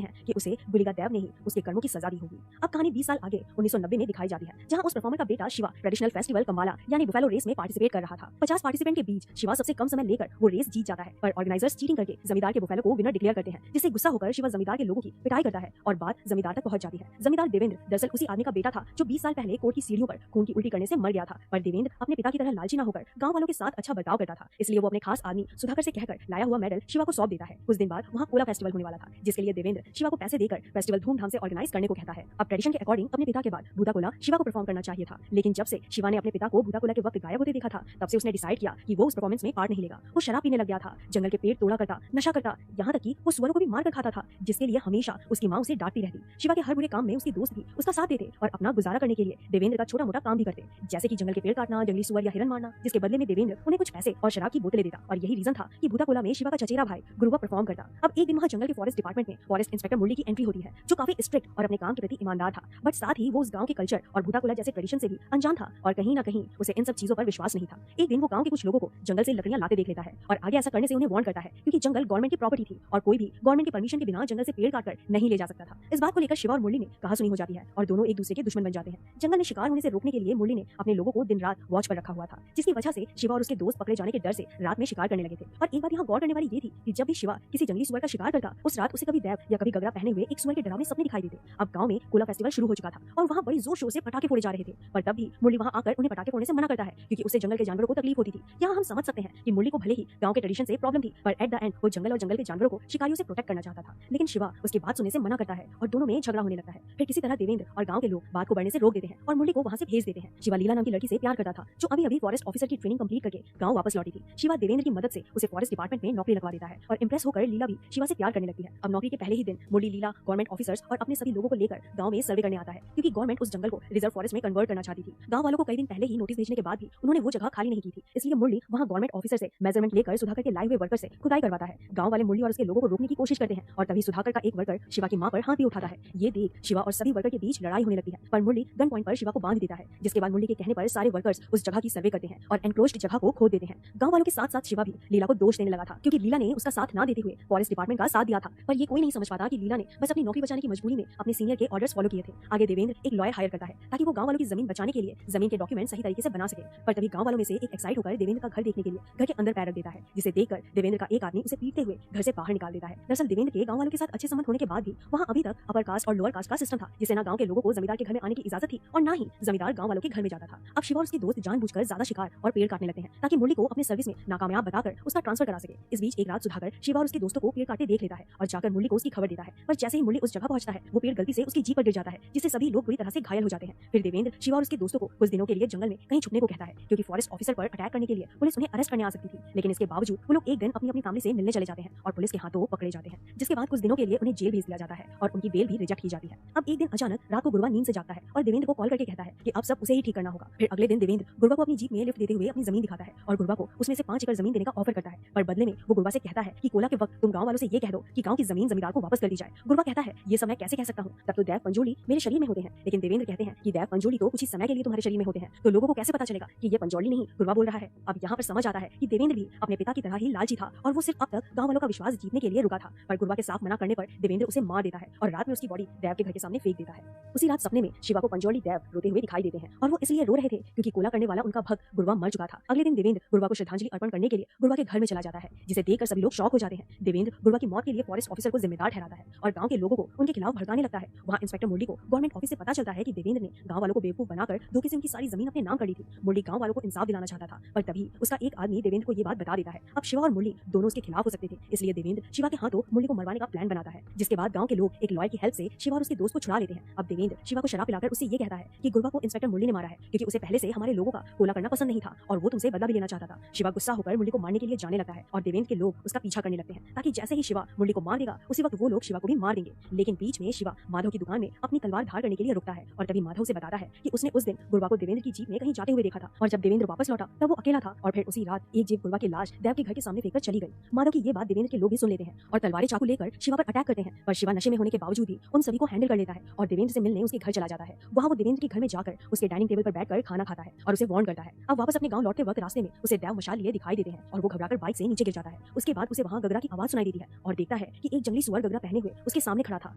हैं कि उसे गुलिका देव ने ही उसके कर्मों की सजा दी होगी। अब कहानी 20 साल आगे 1990 में दिखाई जाती है, जहाँ उस परफॉर्मर का बेटा शिवा ट्रेडिशनल फेस्टिवल कम्बाला यानी बुफेलो रेस में पार्टिसिपेट कर रहा था। 50 पार्टिसिपेंट के बीच शिवा सबसे कम समय लेकर वो रेस जीत जाता है, पर ऑर्गेनाइजर्स चीटिंग करके जमींदार के बुफेलो को विनर डिक्लेयर करते हैं, जिससे गुस्सा होकर शिवा जमींदार के लोगों की पिटाई करता है और बात जमींदार तक पहुंच जाती है। जमींदार देवेंद्र दरअसल उसी आदमी का बेटा था जो 20 साल पहले कोर्ट की सीढ़ियों पर खून की उल्टी करने से मर गया था, पर देवेंद्र अपने पिता की तरह लालची न होकर गांव वालों के साथ अच्छा बर्ताव करता था, इसलिए वो अपने खास आदमी सुधाकर से कहकर लाया हुआ मेडल शिवा को सौंप देता है। कुछ दिन बाद वहाँ कोला फेस्टिवल होने वाला था, जिसके लिए देवेंद्र शिवा को पैसे देकर फेस्टिवल धूमधाम से ऑर्गेनाइज करने को कहता है। अब ट्रेडिशन के अकॉर्डिंग अपने पिता के बाद भूताकोला शिवा को परफॉर्म करना चाहिए था, लेकिन जब से शिवा ने अपने पिता को भूताकोला के वक्त गायब होते देखा था तब से उसने डिसाइड किया कि वो उस परफॉर्मेंस में पार्ट नहीं लेगा। वो शराब पीने लग गया था, जंगल के पेड़ तोड़ा करता, नशा करता, यहाँ तक कि वो सुअरों को भी मार कर खाता था, जिसके लिए हमेशा उसकी माँ उसे डांटती रहती। शिवा के हर बुरे काम में उसके दोस्त भी उसका साथ देते और अपना गुजारा करने के लिए देवेंद्र का छोटा मोटा काम भी करते, जैसे कि जंगल के पेड़ काटना, जंगली सुअर या हिरन मारना, जिसके बदले में देवेंद्र उन्हें कुछ पैसे और शराब की बोतलें देता। और यही रीजन था कि भूताकोला में शिवा का चचेरा भाई गुरुवा परफॉर्म करता। अब एक दिन वहाँ जंगल के फॉरेस्ट डिपार्टमेंट में फॉरेस्ट इंस्पेक्टर मुरली की एंट्री होती है, जो काफी स्ट्रिक्ट और अपने काम के प्रति ईमानदार था, बट साथ ही वो उस गांव के कल्चर और भूताकोला जैसे ट्रेडिशन से भी अनजान था और कहीं ना कहीं उसे इन सब चीजों पर विश्वास नहीं था। एक दिन वो गांव के कुछ लोगों को जंगल से लकड़ियां लाते देख लेता है और आगे ऐसा करने से उन्हें वार्न करता है, क्योंकि जंगल गवर्नमेंट की प्रॉपर्टी थी और कोई भी गवर्नमेंट की परमिशन के बिना जंगल से पेड़ काटकर नहीं ले जा सकता था। इस बात को लेकर शिवा और मुरली में कहासुनी हो जाती है और दोनों एक दूसरे के दुश्मन बन जाते हैं। जंगल में शिकार होने से रोकने के लिए मुरली ने अपने लोगों को दिन रात वॉच पर रखा हुआ था, जिसकी वजह से शिवा और उसके दोस्त पकड़े जाने के डर से रात में शिकार करने लगे थे। और एक बात यहाँ गौर करने वाली ये थी कि जब भी शिवा किसी जंगली सुअर का शिकार करता, उस रात उसे कभी देव या कभी गगरा पहने हुए एक सुअर के डरावने सपने दिखाई देते। अब गांव में कोला फेस्टिवल शुरू हो चुका था और वहाँ बड़ी जोर शोर से पटाखे फोड़े जा रहे थे, पर तब भी मुरली वहाँ आकर उन्हें पटाखे फोड़ने से मना करता है, क्योंकि उससे जंगल के जानवरों को तकलीफ होती थी। यहाँ हम समझ सकते हैं कि मुरली को भले ही गांव के ट्रेडिशन से प्रॉब्लम थी, पर एट द एंड वो जंगल और जंगल के जानवरों को शिकारियों से प्रोटेक्ट करना चाहता था। लेकिन शिवा उसकी बात सुनने से मना करता है और दोनों में झगड़ा होने लगता है। फिर किसी तरह देवेंद्र और गांव के लोग बात को बढ़ने से रोक देते हैं और मुरली को वहाँ से भेज देते हैं। शिवा लीला नाम की लड़की से प्यार करता था, जो अभी अभी फॉरेस्ट ऑफिसर की ट्रेनिंग कंप्लीट करके गांव वापस लौटी थी। शिवा देवेंद्र की मदद से उसे फॉरेस्ट डिपार्टमेंट में नौकरी लगवा देता है और इंप्रेस होकर लीला भी शिवा से प्यार करने लगती है। अब नौकरी के पहले ही दिन मुरली लीला गवर्नमेंट ऑफिसर्स और अपने सभी लोगों को लेकर गांव में सर्वे करने आता है, क्योंकि गवर्नमेंट उस जंगल को रिजर्व फॉरेस्ट में कन्वर्ट करना चाहती थी। गांव वालों को कई दिन पहले ही नोटिस भेजने के बाद भी उन्होंने वो जगह खाली नहीं की थी, इसलिए मुरली वहाँ गवर्नमेंट ऑफिसर से मेजरमेंट लेकर सुधाकर के लाए हुए वर्कर से खुदाई करवाता है। गांव वाले मुरली और उसके लोगों को रोकने की कोशिश करते हैं और तभी सुधाकर का एक वर्कर शिवा की मां पर हाथ भी उठाता है। ये देख शिवा और सभी वर्कर के बीच लड़ाई होने लगती है, पर मुरली गन पॉइंट पर शिवा को बांध देता है, जिसके बाद मुरली के कहने पर सारे वर्कर्स उस जगह की सर्वे करते हैं और एनक्लोज्ड जगह को खोद देते हैं। गांव वालों के साथ साथ शिवा भी लीला को दोष देने लगा था, क्योंकि लीला ने उसका साथ ना देते हुए फॉरेस्ट डिपार्टमेंट का साथ दिया था। पर ये कोई नहीं समझ पाता कि लीला ने बस अपनी नौकरी बचाने की मजबूरी में अपने सीनियर के ऑर्डर्स फॉलो किए थे। आगे देवेंद्र एक लॉयर हायर करता है ताकि वो गांव वालों की जमीन बचाने के लिए जमीन के डॉक्यूमेंट सही तरीके से बना सके, पर तभी गांव वालों में से एक एक्साइट होकर देवेंद्र का घर देखने के लिए घर के अंदर पैर रख देता है, जिसे देखकर देवेंद्र का एक आदमी उसे पीटते हुए घर से बाहर निकाल देता है। दरअसल देवेंद्र के गांव वालों के साथ अच्छे संबंध होने के बाद भी वहाँ अभी तक अपर कास्ट और लोअर कास्ट का सिस्टम था, जिससे ना गांव के लोगों को जमींदार के घर में आने की इजाजत थी और ना ही जमींदार गांव वालों के घर में जाता था। अब शिवा और उसके दोस्त जानबूझकर ज्यादा शिकार और पेड़ काटने लगते हैं ताकि मुरली को अपने सर्विस में नाकामयाब बताकर उसका ट्रांसफर करा सके। इस बीच एक रात सुधाकर शिवा और उसके दोस्तों को पेड़ काटते देख लेता है और जाकर मुरली को उसकी खबर देता है, पर जैसे ही मुरली उस जगह पहुंचता है वो पेड़ गलती से उसकी जीप पर गिर जाता है, जिससे सभी लोग बुरी तरह से घायल हो जाते हैं। फिर देवेंद्र शिवा और उसके दोस्तों को कुछ दिनों के लिए जंगल में कहीं छुपने को कहता है, क्योंकि फॉरेस्ट ऑफिसर पर अटैक करने के लिए पुलिस उन्हें अरेस्ट करने आ सकती थी। लेकिन इसके बावजूद वो लोग एक दिन अपनी अपनी फैमिली से मिलने चले जाते हैं और पुलिस के हाथों पकड़े जाते हैं, जिसके बाद कुछ दिनों के लिए उन्हें जेल भेज दिया जाता है और उनकी बेल भी रिजेक्ट की जाती है। अब एक दिन अचानक रात को गुरुवा नींद से जागता है और देवेंद्र को कॉल करके कहता है कि अब सब उसे ही ठीक करना होगा। फिर अगले दिन देवेंद्र गुरुवा को अपनी जीप में लिफ्ट देते हुए अपनी जमीन दिखाता है और गुरुवा को उसमें से 5 एकड़ जमीन देने का ऑफर करता है, पर बदले में वो गुरुवा से कहता है कि कोला के वक्त तुम गांव वालों से ये कह दो कि गांव की जमीन जमींदार को वापस कर दी जाए। गुरुवा कहता है ये सब मैं कैसे कह सकता हूँ, तब तो देव पंजोली मेरे शरीर में होते हैं। लेकिन देवेंद्र कहते हैं कि देव पंजोली तो कुछ ही समय के लिए तुम्हारे शरीर में होते हैं, तो लोगों को कैसे पता चलेगा कि ये पंजोली नहीं गुरुवा बोल रहा है। अब यहाँ पर समझ आता है कि देवेंद्र भी अपने पिता की तरह ही लालची था और वो सिर्फ अब तक गांव वालों का विश्वास जीतने के लिए रुका था, पर गुरुवा के साफ मना करने पर देवेंद्र उसे मार देता है और रात में उसकी बॉडी देव के घर के सामने फेंक देता है। उसी रात सपने में शिवा को पंजोली देव रोते हुए दिखाई देते हैं और वो इसलिए रो रहे थे क्योंकि कोला करने वाला उनका भक्त गुरुवा मर चुका था। अगले दिन देवेंद्र गुरुवा को श्रद्धांजलि अर्पण करने के लिए गुरुवा के घर में चला जाता है, जिसे देखकर सभी लोग शॉक हो जाते हैं। देवेंद्र गुरुवा की मौत के लिए फॉरेस्ट ऑफिसर को जिम्मेदार ठहराता है और गांव के लोगों को उनके खिलाफ भड़काने लगता है। वहाँ इंस्पेक्टर मुरली को गवर्नमेंट ऑफिस से पता चलता है कि देवेंद्र ने गांव वालों को बेवकूफ बनाकर धोखे से उनकी सारी जमीन अपने नाम कर ली थी मुरली गांव वालों को इंसाफ दिलाना चाहता था, पर तभी उसका एक आदमी देवेंद्र को ये बात बता देता है। अब शिवा और मुरली दोनों उसके खिलाफ हो सकते थे, इसलिए देवेंद्र शिवा के हाथों मुरली को मरवाने का प्लान बनाता है, जिसके बाद गांव के लोग एक लॉयर की हेल्प से शिवा और उसके दोस्त को छुड़ा लेते हैं। अब देवेंद्र शिवा को शराब पिलाकर उससे ये कहता है कि गुरबा को इंस्पेक्टर मुरली ने मारा है, क्योंकि उसे पहले से हमारे लोगों का कोला करना पसंद नहीं था और वो तुमसे बदला भी लेना चाहता था। शिवा गुस्सा होकर मुरली को मारने के लिए जाने लगता है और देवेंद्र के लोग उसका पीछा करने लगते हैं, ताकि जैसे ही शिवा मुरली को मार देगा उसी वक्त वो लोग शिवा को भी मार देंगे। लेकिन बीच में शिवा माधव की दुकान में अपनी तलवार धार करने के लिए रुकता है और तभी माधव से बताता है कि उसने उस दिन गुरबा को देवेंद्र की जीप में कहीं जाते हुए देखा था और जब देवेंद्र वापस लौटा तब वो अकेला था और फिर उसी रात एक जीप गुरबा की लाश देव के घर के सामने फेंककर चली गई। माधव की ये बात देवेंद्र के लोग भी सुन लेते हैं और तलवारें चाकू लेकर शिवा पर अटैक करते हैं, पर शिवा नशे में होने के बावजूद भी उन सभी को हैंडल कर लेता है और देवेंद्र से मिलने उसके घर चला जाता है। वहाँ वो देवेंद्र के घर में जाकर उसके डाइनिंग टेबल पर बैठकर खाना खाता है और उसे वार्न करता है। अब वापस अपने गांव लौटते वक्त रास्ते में उसे देव मशाल लिए दिखाई देते हैं और वो घबराकर बाइक से नीचे गिर जाता है। उसके बाद उसे वहाँ गगरा की आवाज सुनाई देती है और देखता है कि एक जंगली सुअर गगरा पहने हुए उसके सामने खड़ा था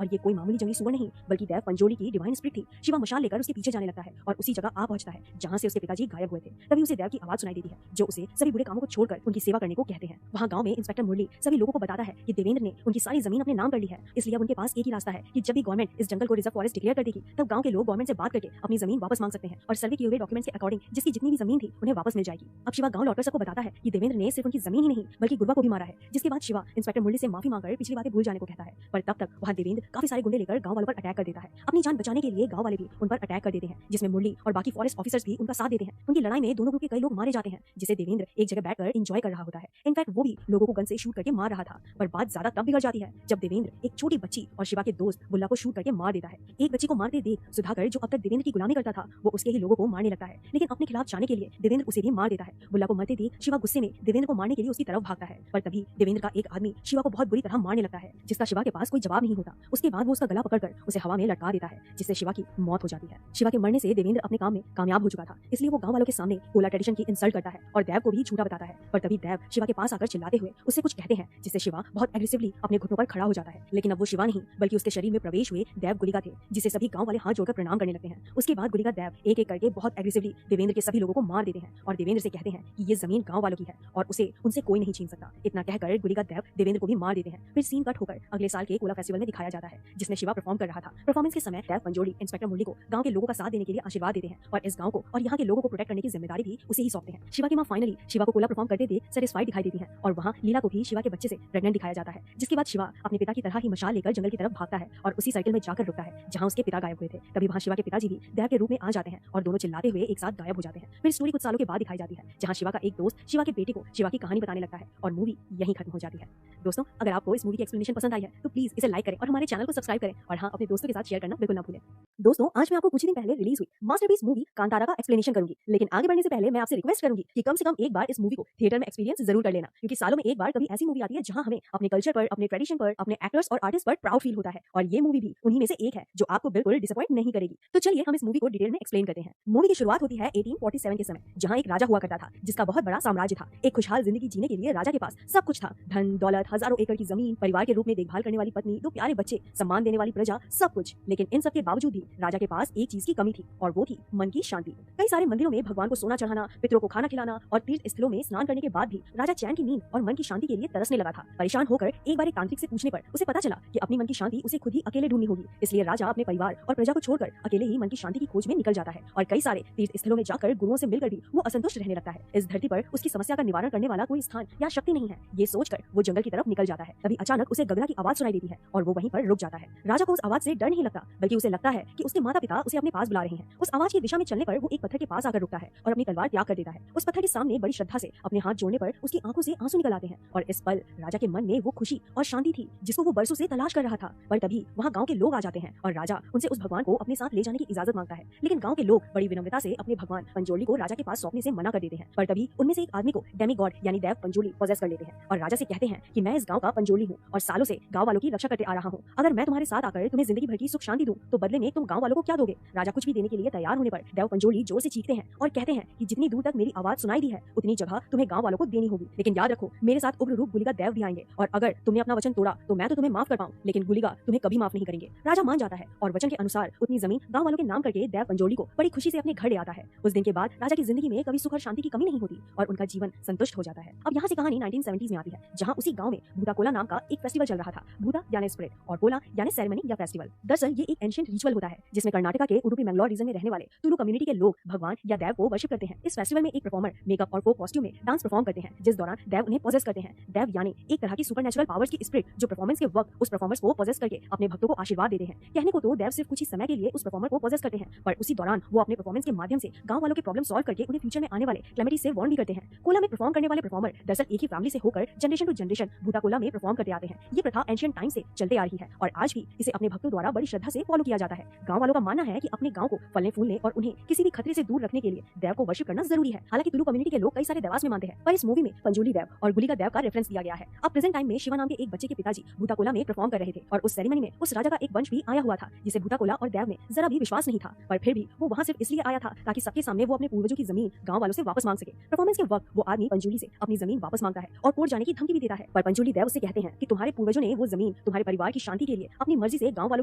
और ये कोई मामूली जंगली सुअर नहीं बल्कि देव पंजोली की डिवाइन स्पिरिट थी। शिवा मशाल लेकर उसके पीछे जाने लगता है और उसी जगह आ पहुंचता है जहाँ से उसके पिताजी गायब हुए थे। तभी उसे देव की आवाज सुनाई देती है जो उसे सभी बुरे कामों को छोड़कर उनकी सेवा करने को कहते हैं। वहाँ गांव में इंस्पेक्टर मुरली सभी लोगों को बताता है कि देवेंद्र ने उनकी सारी जमीन अपने नाम कर ली है, इसलिए अब उनके पास एक ही रास्ता है कि जब भी गवर्नमेंट इस जंगल को रिजर्व फॉरेस्ट डिक्लेयर कर देगी तब गांव के लोग गवर्नमेंट से बात करके अपनी जमीन वापस मांग सकते हैं और सर्वे किए हुए डॉक्यूमेंट्स के अकॉर्डिंग जिसकी जितनी भी जमीन थी उन्हें वापस मिल जाएगी। अब शिवा गांव लौटकर सबको बताता है कि देवेंद्र ने सिर्फ उनकी जमीन ही नहीं बल्कि गुरबा को भी मारा है, जिसके बाद शिवा इंस्पेक्टर मुरली से माफी मांगकर पिछली बातें भूल जाने को कहता है। पर तब तक वहाँ देवेंद्र काफी सारे गुंडे लेकर गांव वालों पर अटैक कर देता है। अपनी जान बचाने के लिए गांव वाले भी उन पर अटैक कर देते हैं, जिसमें मुरली और बाकी फॉरेस्ट ऑफिसर्स भी उनका साथ देते हैं। उनकी लड़ाई में दोनों ग्रुप के कई लोग मारे जाते हैं, जिसे देवेंद्र एक जगह बैठकर एंजॉय कर रहा होता है। इनफैक्ट वो भी लोगों को गन से शूट करके मार रहा था, पर बात ज्यादा तब बिगड़ जाती है जब देवेंद्र एक छोटी बच्ची और शिवा के दोस्त बुल्ला को शूट करके मार देता है। एक बच्ची को मारते देख सुधाकर जो अब तक देवेंद्र की गुलामी करता था वो उसके ही लोगों को मारने लगता है, लेकिन अपने खिलाफ जाने के लिए देवेंद्र उसे भी मार देता है। बुल्ला को मरते देख शिवा गुस्से में देवेंद्र को मारने के लिए उसकी तरफ भागता है, पर तभी देवेंद्र का एक आदमी शिवा को बहुत बुरी तरह मारने लगता है, जिसका शिवा के पास कोई जवाब नहीं होता। उसके बाद वो उसका गला पकड़कर उसे हवा में लटका देता है, जिससे शिवा की मौत हो जाती है। शिवा के मरने से देवेंद्र अपने काम में कामयाब हो चुका था, इसलिए वो गांव वालों के सामने कोला ट्रेडिशन की इंसल्ट करता है और देव को भी झूठा बताता है। पर तभी देव शिवा के पास आकर चिल्लाते हुए उससे कुछ कहते हैं, जिससे शिवा बहुत एग्रेसिवली अपने घुटनों पर खड़ा हो जाता है। लेकिन अब वो शिवा नहीं बल्कि उसके शरीर में प्रवेश हुए देव गुलिका थे, जिसे सभी गांव वाले हाथ जोड़कर प्रणाम करने लगते हैं। उसके बाद गुलिका देव एक एक करके बहुत एग्रेसिवली देवेंद्र के सभी लोगों को मार देते हैं और देवेंद्र से कहते हैं कि ये जमीन गांव वालों की है और उसे उनसे कोई नहीं छीन सकता। इतना कहकर गुलिका देव देवेंद्र को भी मार देते हैं। फिर सीन कट होकर अगले साल के कोला फेस्टिवल में दिखाया जाता है, जिसमें शिवा परफॉर्म कर रहा था। परफॉर्मेंस के समय देव पंजोली इंस्पेक्टर मुरली को गांव के लोगों का साथ देने के लिए आशीर्वाद देते हैं और इस गांव को और यहाँ के लोगों को प्रोटेक्ट करने की जिम्मेदारी भी उसे ही सौंपते हैं। शिवा की मां फाइनली शिवा को कोला परफॉर्म करते देख सेटिस्फाइड दिखाई देती है और वहाँ लीला को भी शिवा के बच्चे से प्रेग्नेंट दिखाया जाता है, जिसके बाद शिवा अपने पिता की तरह ही मशाल लेकर जंगल की तरफ भागता है और उसी सर्किल में जाकर रुकता है जहाँ उसके पिता गायब हुए थे। तभी वहाँ शिवा के पिताजी भी देव के रूप में आ जाते हैं और दोनों चिल्लाते हुए एक साथ गायब हो जाते हैं। फिर स्टोरी कुछ सालों के बाद दिखाई जाती है, जहाँ शिवा का एक दोस्त शिवा के बेटे को शिवा की कहानी बताने लगता है और मूवी यहीं खत्म हो जाती है। दोस्तों, अगर आपको इस मूवी की एक्सप्लेनेशन पसंद आई है तो प्लीज इसे लाइक करें और हमारे चैनल को सब्सक्राइब करें और हाँ, अपने दोस्तों के साथ शेयर करना बिल्कुल ना भूलें। दोस्तों, आज मैं आपको कुछ ही दिन पहले रिलीज हुई मास्टरपीस मूवी कांतारा का एक्सप्लेनेशन करूंगी, लेकिन आगे बढ़ने से पहले मैं आपसे रिक्वेस्ट करूंगी कि कम से कम एक बार इस मूवी को थिएटर में एक्सपीरियंस जरूर कर लेना, क्योंकि सालों में एक बार कभी ऐसी मूवी आती है जहां हमें अपने कल्चर पर, अपने ट्रेडिशन पर, अपने एक्टर्स और आर्टिस्ट पर प्राउड फील होता है और ये मूवी भी उन्हीं में से एक है जो आपको बिल्कुल डिसअपॉइंट नहीं करेगी। तो चलिए हम इस मूवी को डिटेल में एक्सप्लेन करते हैं। मूवी की शुरुआत होती है 1847 के समय, जहाँ एक राजा हुआ करता था जिसका बहुत बड़ा साम्राज्य था। एक खुशहाल जिंदगी जीने के लिए राजा के पास सब कुछ था, धन दौलत, हजारों एकड़ की जमीन, परिवार के रूप में देखभाल करने वाली पत्नी, 2 प्यारे बच्चे, सम्मान देने वाली प्रजा, सब कुछ। लेकिन इन सब के बावजूद भी राजा के पास एक चीज की कमी थी और वो थी मन की शांति। कई सारे मंदिरों में भगवान को सोना चढ़ाना, पितरों को खाना खिलाना और तीर्थ स्थलों में स्नान करने के बाद भी राजा चैन की नींद और मन की शांति के लिए तरसने लगा था। परेशान होकर एक बार एक तांत्रिक से पूछने पर उसे पता चला कि अपनी मन की शांति उसे खुद ही अकेले ढूंढनी होगी। इसलिए राजा अपने परिवार और प्रजा को छोड़कर अकेले ही मन की शांति की खोज में निकल जाता है और कई सारे तीर्थ स्थलों में जाकर गुरुओं से मिलकर भी वो असंतुष्ट रहने लगता है। इस धरती पर उसकी समस्या का निवारण करने वाला कोई स्थान या शक्ति नहीं है, ये सोचकर वो जंगल की तरफ निकल जाता है। तभी अचानक उसे गगरा की आवाज सुनाई देती है और वो वहीं पर रुक जाता है। राजा को उस आवाज से डर नहीं लगता, बल्कि उसे लगता है कि उसके माता पिता उसे अपने पास बुला रहे हैं। उस आवाज की दिशा में चलने पर वो एक पत्थर के पास आकर रुकता है और अपनी तलवार त्याग कर देता है। उस पत्थर के सामने बड़ी श्रद्धा से अपने हाथ जोड़ने पर उसकी आंखों से आंसू निकल आते हैं और इस पल राजा के मन में वो खुशी और शांति थी जिसको वो बरसों से तलाश कर रहा था। पर तभी वहाँ गांव के लोग आ जाते हैं और राजा उनसे उस भगवान को अपने साथ ले जाने की इजाजत मांगता है, लेकिन गांव के लोग बड़ी विनम्रता से अपने भगवान पंजोली को राजा के पास सौंपने से मना कर देते हैं। पर तभी उनमें से एक आदमी को डेमी गॉड यानी देव पंजोली पॉजेस कर लेते हैं और राजा से कहते हैं कि मैं इस गांव का पंजोली हूँ और सालों से गांव वालों की रक्षा करते आ रहा हूँ। अगर मैं तुम्हारे साथ आकर तुम्हें जिंदगी भर की सुख शांति दूं तो बदले में तुम गांव वालों को क्या दोगे? राजा कुछ भी देने के लिए तैयार होने पर देव पंजोली जोर से चीखते हैं और कहते हैं कि जितनी दूर तक मेरी आवाज सुनाई दी है उतनी जगह तुम्हें गांव वालों को देनी होगी, लेकिन याद रखो मेरे साथ उग्र रूप गुलिका देव भी आएंगे और अगर तुमने अपना वचन तोड़ा तो मैं तो तुम्हें माफ कर पाऊं, लेकिन गुलिका तुम्हें कभी माफ नहीं करेंगे। राजा मान जाता है और वचन के अनुसार उतनी जमीन गांव वालों के नाम करके देव पंजोली को बड़ी खुशी से अपने घर ले आता है। उस दिन के बाद राजा की जिंदगी में कभी सुख और शांति की कमी नहीं होती और उनका जीवन संतुष्ट हो जाता है। अब यहाँ से कहानी 1970s में आती है, जहाँ उसी गांव में भूता कोला नाम का एक फेस्टिवल चल रहा था। भूता यानी स्पिरिट और कोला यानी सेरेमनी या फेस्टिवल। दरअसल ये एक एंशिएंट रिचुअल होता है जिसमें कर्नाटका के उडुपी मैंगलोर रीजन में रहने वाले तुलु कम्युनिटी के लोग भगवान या देव को वर्शिप करते हैं। इस फेस्टिवल में एक परफॉर्मर मेकअप और कॉस्ट्यूम में डांस परफॉर्म करते हैं, जिस दौरान देव उन्हें पोजेस करते हैं। देव यानी एक तरह की सुपरनेचुरल पावर्स की स्पिरिट जो परफॉर्मेंस के वक्त उस परफॉर्मर्स को पोजेस करके अपने भक्तों को आशीर्वाद देते हैं। कहने को तो देव सिर्फ कुछ ही समय के लिए उस परफॉर्मर को पोजेस करते हैं, पर उसी दौरान वो अपने परफॉर्मेंस के माध्यम से गांव वालों के प्रॉब्लम सॉल्व करके उन्हें फ्यूचर में आने वाले कैलेमिटी से वार्न भी करते हैं। कोला में परफॉर्म करने वाले परफॉर्मर दरअसल एक ही फैमिली से होकर जनरेशन टू जनरेशन भूता कोला में परफॉर्म करते आते हैं। ये प्रथा एंशिएंट टाइम से चलते आ रही है और आज भी इसे अपने भक्तों द्वारा बड़ी श्रद्धा से फॉलो किया जाता है। गांव वालों का मानना है कि अपने गांव को फलने फूलने और उन्हें किसी भी खतरे से दूर रखने के लिए देव को वर्शिप करना जरूरी है। हालांकि तुलु कम्युनिटी के लोग कई सारे देवास में मानते हैं, पर इस मूवी में पंजुली देव और गुलिका देव का रेफरेंस दिया गया है। अब प्रेजेंट टाइम में शिवा नाम के एक बच्चे के पिताजी भूताकोला में परफॉर्म कर रहे थे और उस सेरेमनी में उस राजा का एक वंश भी आया हुआ था जिसे भूताकोला और देव में जरा भी विश्वास नहीं था, पर फिर भी वो वहाँ सिर्फ इसलिए आया था ताकि सबके सामने वो अपने पूर्वजों की जमीन गांव वालों से वापस मांग सके। परफॉर्मेंस के वक्त वो आदमी पंजुली से अपनी जमीन वापस मांगता है और कोर्ट जाने की धमकी भी देता है, पर पंजुली देव उससे कहते हैं कि तुम्हारे पूर्वजों ने वो जमीन तुम्हारे परिवार की शांति के लिए अपनी मर्जी से गांव वालों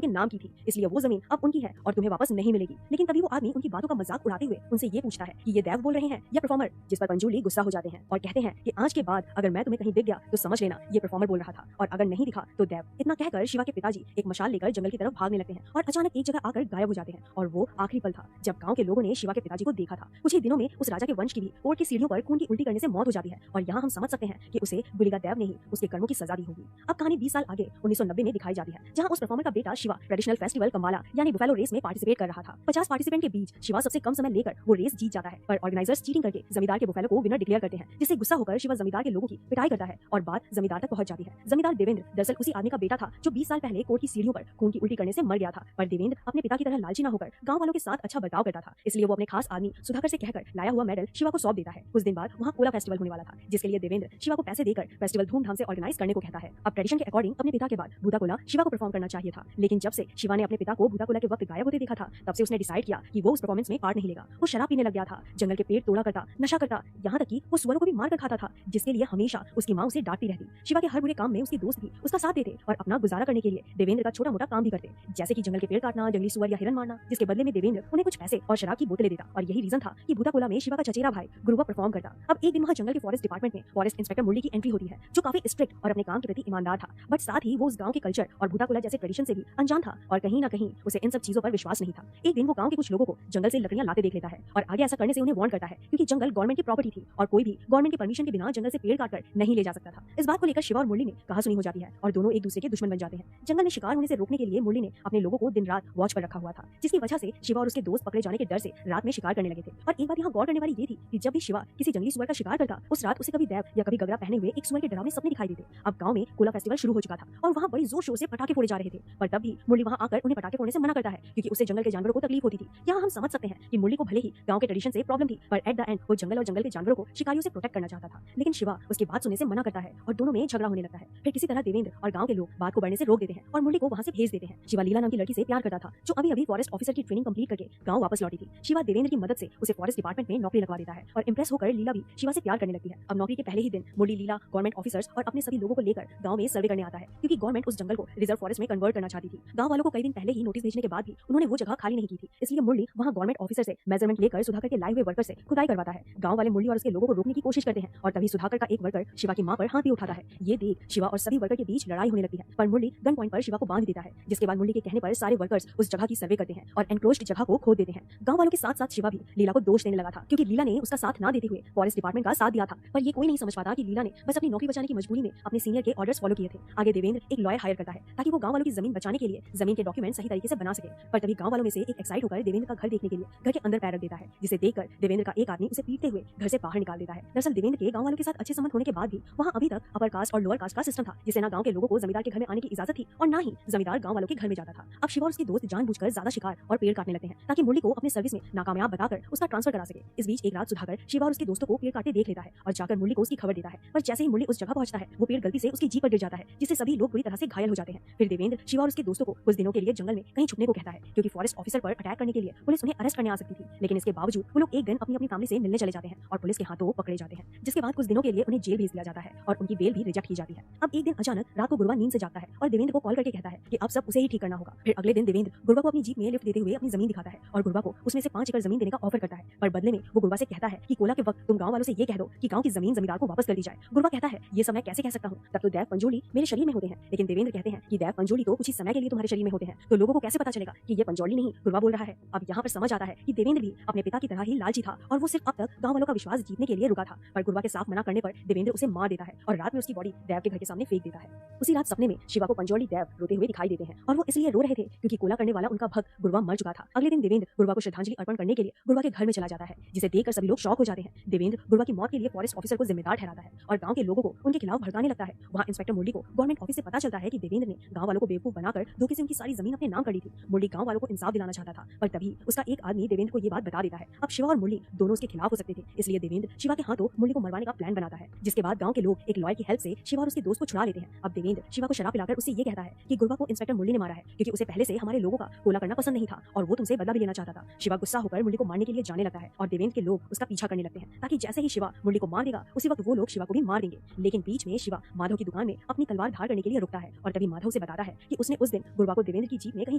के नाम की थी, इसलिए वो जमीन अब उनकी है और तुम्हें वापस नहीं मिलेगी। लेकिन तभी वो आदमी उनकी बातों का मजाक उड़ाते हुए उनसे ये पूछता है कि ये देव बोल रहे हैं या परफॉर्मर, जिस पर पंजुली गुस्सा हो जाते हैं और कहते हैं कि आज के बाद अगर मैं तुम्हें कहीं दिख गया तो समझ लेना ये परफॉर्मर बोल रहा था और अगर नहीं दिखा तो देव। इतना कहकर शिवा के पिताजी एक मशाल लेकर जंगल की तरफ भागने लगते हैं और अचानक एक जगह आकर गायब हो जाते हैं और वो आखिरी पल था जब गांव के लोगों ने शिवा के पिताजी को देखा था। कुछ ही दिनों में उस राजा के वंश की भी कोर्ट की सीढ़ियों पर खून की उल्टी करने से मौत हो जाती है और यहाँ हम समझ सकते हैं कि उसे गुलिका देव ने ही उसके कर्मों की सजा दी होगी। अब कहानी 20 साल आगे 1990 में दिखाई जाती है, जहाँ उस परफॉर्मर का बेटा शिवा ट्रेडिशनल फेस्टिवल कम्बाला यानी बुफेलो रेस में पार्टिसिपेट कर रहा था। 50 पार्टिसिपेंट के बीच शिवा सबसे कम समय लेकर वो रेस जीत जाता है, पर ऑर्गेनाइजर्स चीटिंग करके जमींदार के बुफेलो को विनर डिक्लेयर करते हैं, जिससे गुस्सा होकर शिवा जमींदार के लोगों की पिटाई करता है और बात जमींदार तक पहुंच जाती है। जमींदार देवेंद्र दरअसल उसी आदमी का बेटा था जो 20 साल पहले कोर्ट की सीढ़ियों पर खून की उल्टी करने से मर गया था, पर देवेंद्र अपने पिता की तरह लालची न होकर गांव वालों के साथ अच्छा बर्ताव करता था, इसलिए वो अपने खास आदमी सुधाकर से कहकर लाया हुआ मेडल शिवा को सौंप देता है। कुछ दिन बाद वहाँ कोला फेस्टिवल होने वाला था, जिसके लिए देवेंद्र शिवा को पैसे देकर फेस्टिवल धूमधाम से ऑर्गेनाइज करने को कहता है। अब ट्रेडिशन के अकॉर्डिंग अपने पिता के बाद भूताकोला शिवा को परफॉर्म करना चाहिए था, लेकिन जब से शिवा ने अपने पिता को भूताकोला के वक्त गायब होते देखा था तब से उसने डिसाइड किया कि वो उस परफॉर्मेंस में पार्ट नहीं लेगा। वो शराब पीने लग गया था, जंगल के पेड़ तोड़ा करता, नशा करता, यहाँ तक कि वो सुअरों को भी मार कर खाता था, जिसके लिए हमेशा उसकी माँ उसे डांटती रहती। शिवा के हर बुरे काम में उसके दोस्त भी उसका साथ देते और अपना गुजारा करने के लिए देवेंद्र का छोटा मोटा काम भी करते, जैसे कि जंगल के पेड़ काटना, जंगली सुअर या हिरन मारना, जिसके बदले में देवेंद्र उन्हें कुछ पैसे और शराब की बोतलें देता। और यही रीजन था कि भूताकोला में शिवा का चचेरा भाई गुरुवा परफॉर्म करता। अब एक दिन वहाँ जंगल के फॉरेस्ट डिपार्टमेंट में फॉरेस्ट इंस्पेक्टर मुरली की एंट्री होती है, जो काफी स्ट्रिक्ट और अपने काम के प्रति ईमानदार था, बट साथ ही वो उस गांव के कल्चर और भूताकोला जैसे ट्रेडिशन से भी अनजान था और कहीं ना कहीं उसे इन सब चीजों पर विश्वास नहीं था। एक दिन वो गांव के कुछ लोगों को जंगल से लकड़ियां लाते देख लेता है और आगे ऐसा करने से उन्हें वार्न करता है, क्योंकि जंगल गवर्नमेंट की प्रॉपर्टी थी और कोई भी गवर्नमेंट के परमिशन के बिना जंगल से पेड़ काटकर नहीं ले जा सकता था। इस बात को लेकर शिवा और मुरली में कहासुनी हो जाती है और दोनों एक दूसरे के दुश्मन बन जाते हैं। जंगल में शिकार होने से रोकने के लिए मुरली ने अपने लोगों को दिन रात वॉच पर रखा हुआ था, जिसकी वजह से शिवा और उसके दोस्त पकड़े जाने के डर से रात में शिकार करने लगे थे। और एक बात यहाँ गौर करने वाली ये थी कि जब भी शिवा किसी जंगली सुअर का शिकार करता, उस रात उसे कभी देव या कभी गगरा पहने हुए एक सुअर के डरावने सपने दिखाई देते। अब गांव में कोला फेस्टिवल शुरू हो चुका था और वहाँ बड़ी जोर शोर से पटाखे फोड़े जा रहे थे, पर तब भी मुरली वहाँ आकर उन्हें पटाखे फोड़ने से मना करता है, क्योंकि उससे जंगल के जानवरों को तकलीफ होती थी। यहाँ हम समझ सकते हैं कि मुरली को भले ही गांव के ट्रेडिशन से प्रॉब्लम थी, पर एट द एंड वो जंगल और जंगल के जानवरों को शिकारियों से प्रोटेक्ट करना चाहता था। लेकिन शिवा उसकी बात सुनने से मना करता है और दोनों में झगड़ा होने लगता है। फिर किसी तरह देवेंद्र और गांव के लोग बात को बढ़ने से रोक देते हैं और मुरली को वहाँ से भेज देते हैं। शिवा लीला नाम की लड़की से प्यार करता था, जो अभी अभी फॉरेस्ट ऑफिसर की ट्रेनिंग कंप्लीट करके गांव वापस लौटी थी। शिवा देवेंद्र की मदद से उसे फॉरेस्ट डिपार्टमेंट में नौकरी लगवा देता है और इंप्रेस होकर लीला भी शिवा से प्यार करने लगती है। अब नौकरी के पहले ही दिन मुरली लीला गवर्नमेंट ऑफिसर्स और अपने सभी लोगों को लेकर गांव में सर्वे करने आता है, क्योंकि गवर्नमेंट उस जंगल को रिजर्व फॉरेस्ट में कन्वर्ट करना चाहती थी। गांव वालों को कई दिन पहले ही नोटिस भेजने के बाद भी उन्होंने वो जगह खाली नहीं की थी, इसलिए मुरली वहाँ गवर्नमेंट ऑफिसर से मेजरमेंट लेकर सुधाकर के लाए हुए वर्कर से खुदाई करवाता है। गांव वाले मुरली और उसके लोगों को रोकने की कोशिश करते हैं और तभी सुधाकर का एक वर्कर शिवा की मां पर हाथ भी उठाता है। ये देख शिवा और सभी वर्कर के बीच लड़ाई होने लगती है, पर मुरली गन पॉइंट पर शिवा को बांध देता है, जिसके बाद मुरली के कहने पर सारे वर्कर्स उस जगह की सर्वे करते हैं और एनक्रोच्ड जगह को खोद देते हैं। गांव वालों के साथ साथ शिवा भी लीला को दोष देने लगा था, क्योंकि लीला ने उसका साथ ना देते हुए फॉरेस्ट डिपार्टमेंट का साथ दिया था, पर ये कोई नहीं समझ पाता कि लीला ने बस अपनी नौकरी बचाने की मजबूरी में अपने सीनियर के ऑर्डर्स फॉलो किए थे। आगे देवेंद्र एक लॉयर हायर करता है ताकि वो गांव वालों की जमीन बचाने के लिए जमीन के डॉक्यूमेंट सही तरीके से बना सके, पर तभी गांव वालों में से एक एक्साइट होकर देवेंद्र का घर देखने के लिए घर के अंदर पैर रख देता है, जिसे देखकर देवेंद्र का एक आदमी उसे पीटते हुए घर से बाहर निकाल देता है। दरअसल देवेंद्र के गांव वालों के साथ अच्छे संबंध होने के बाद भी वहाँ अभी तक अपर कास्ट और लोअर कास्ट का सिस्टम था, जिसे ना गांव के लोगों को जमींदार के घर में आने की इजाजत थी और ना ही जमींदार गांव वालों के घर में जाता था। अब शिवा और उसके दोस्त जानबूझकर ज्यादा शिकार और पेड़ काटने लगते हैं ताकि मुरली को अपनी सर्विस में नाकामयाब बताकर उसका ट्रांसफर करा सके। इस बीच एक रात सुधाकर शिवा और उसके दोस्तों को पेड़ काटते देख लेता है और जाकर मुरली को उसकी खबर देता है, पर जैसे ही मुरली उस जगह पहुंचता है वो पेड़ गलती से उसकी जीप पर गिर जाता है, जिससे सभी लोग बुरी तरह से घायल हो जाते हैं। फिर देवेंद्र शिवा और उसके दोस्तों को कुछ दिनों के लिए जंगल में कहीं छुपने को कहता है, क्योंकि फॉरेस्ट ऑफिसर पर अटैक करने के लिए पुलिस उन्हें अरेस्ट करने आ सकती थी। लेकिन इसके बावजूद वो लोग एक दिन अपनी फैमिली से मिलने चले जाते हैं और पुलिस के हाथों पकड़े जाते हैं, जिसके बाद कुछ दिनों के लिए उन्हें जेल भेज दिया जाता है और उनकी बेल भी रिजेक्ट की जाती है। अब एक दिन अचानक रात को गुरुवा नींद से जागता है और देवेंद्र को कॉल करके कहता है कि अब सब उसे ही ठीक करना होगा। फिर अगले दिन देवेंद्र गुरुवा को अपनी जीप में लिफ्ट देते हुए अपनी जमीन दिखाता है और गुरुवा को उसमें से 5 एकड़ जमीन देने का ऑफर करता है, पर बदले में वो गुरुवा से कहता है कि कोला के वक्त तुम गांव वालों से ये कह दो कि गांव की जमीन जमींदार को वापस कर दी जाए। गुरुवा कहता है ये सब मैं कैसे कह सकता हूँ, तब तो देव पंजोली मेरे शरीर में होते हैं। लेकिन देवेंद्र कहते हैं कि देव पंजोली तो कुछ ही समय के लिए तुम्हारे शरीर में होते हैं, तो लोगों को कैसे पता चलेगा कि ये पंजोली नहीं गुरुवा बोल रहा है। अब यहाँ पर समझ आता है कि देवेंद्र भी अपने पिता की तरह ही लालची था और वो सिर्फ अब तक गांव वालों का विश्वास जीतने के लिए रुका था। पर गुरुवा के साफ मना करने पर देवेंद्र उसे मार देता है और रात में उसकी बॉडी देव के घर के सामने फेंक देता है। उसी रात सपने में शिवा को पंजोली देव रोते हुए दिखाई देते हैं और वो इसलिए रो रहे थे क्योंकि कोला करने वाला उनका भक्त गुरुवा मर चुका था। अगले दिन देवेंद्र गुरुवा को श्रद्धांजलि अर्पण करने के लिए गुरुवा के घर में चला जाता है, जिसे देखकर सभी लोग शॉक हो जाते हैं। देवेंद्र गुरुवा की मौत के लिए फॉरेस्ट ऑफिसर को जिम्मेदार ठहराता है और गांव के लोगों को उनके खिलाफ भड़काने लगता है। वहां इंस्पेक्टर मुरली को गवर्नमेंट ऑफिस से पता चलता है कि देवेंद्र ने गांव वालों को बेवकूफ बनाकर धोखे से उनकी सारी जमीन अपने नाम कर ली थी। मुरली गांव वालों को इंसाफ दिलाना चाहता था, पर तभी उसका एक आदमी देवेंद्र को ये बात बता देता है। अब शिवा और मुरली दोनों उसके खिलाफ हो सकते थे, इसलिए देवेंद्र शिवा के हाथों मुरली को मरवाने का प्लान बनाता है, जिसके बाद गांव के लोग एक लॉयर की हेल्प से शिवा और उसके दोस्त को छुड़ा लेते हैं। अब देवेंद्र शिवा को शराब पिलाकर उससे ये कहता है कि गुरुवा को इंस्पेक्टर मुरली ने मारा है क्योंकि उसे पहले से हमारे लोगों का कोला करना पसंद नहीं था और वो तुमसे बदला भी लेना चाहता था। शिवा गुस्सा होकर मुरली को मारने के लिए जाने लगता है और देवेंद्र के लोग उसका पीछा करने लगते हैं ताकि जैसे ही शिवा मुरली को मार देगा उसी वक्त वो लोग शिवा को भी मार देंगे। लेकिन बीच में शिवा माधव की दुकान में अपनी तलवार धार करने के लिए रुकता है और तभी माधव से बताता है कि उसने उस दिन गुरुवा को देवेंद्र की जीप में कहीं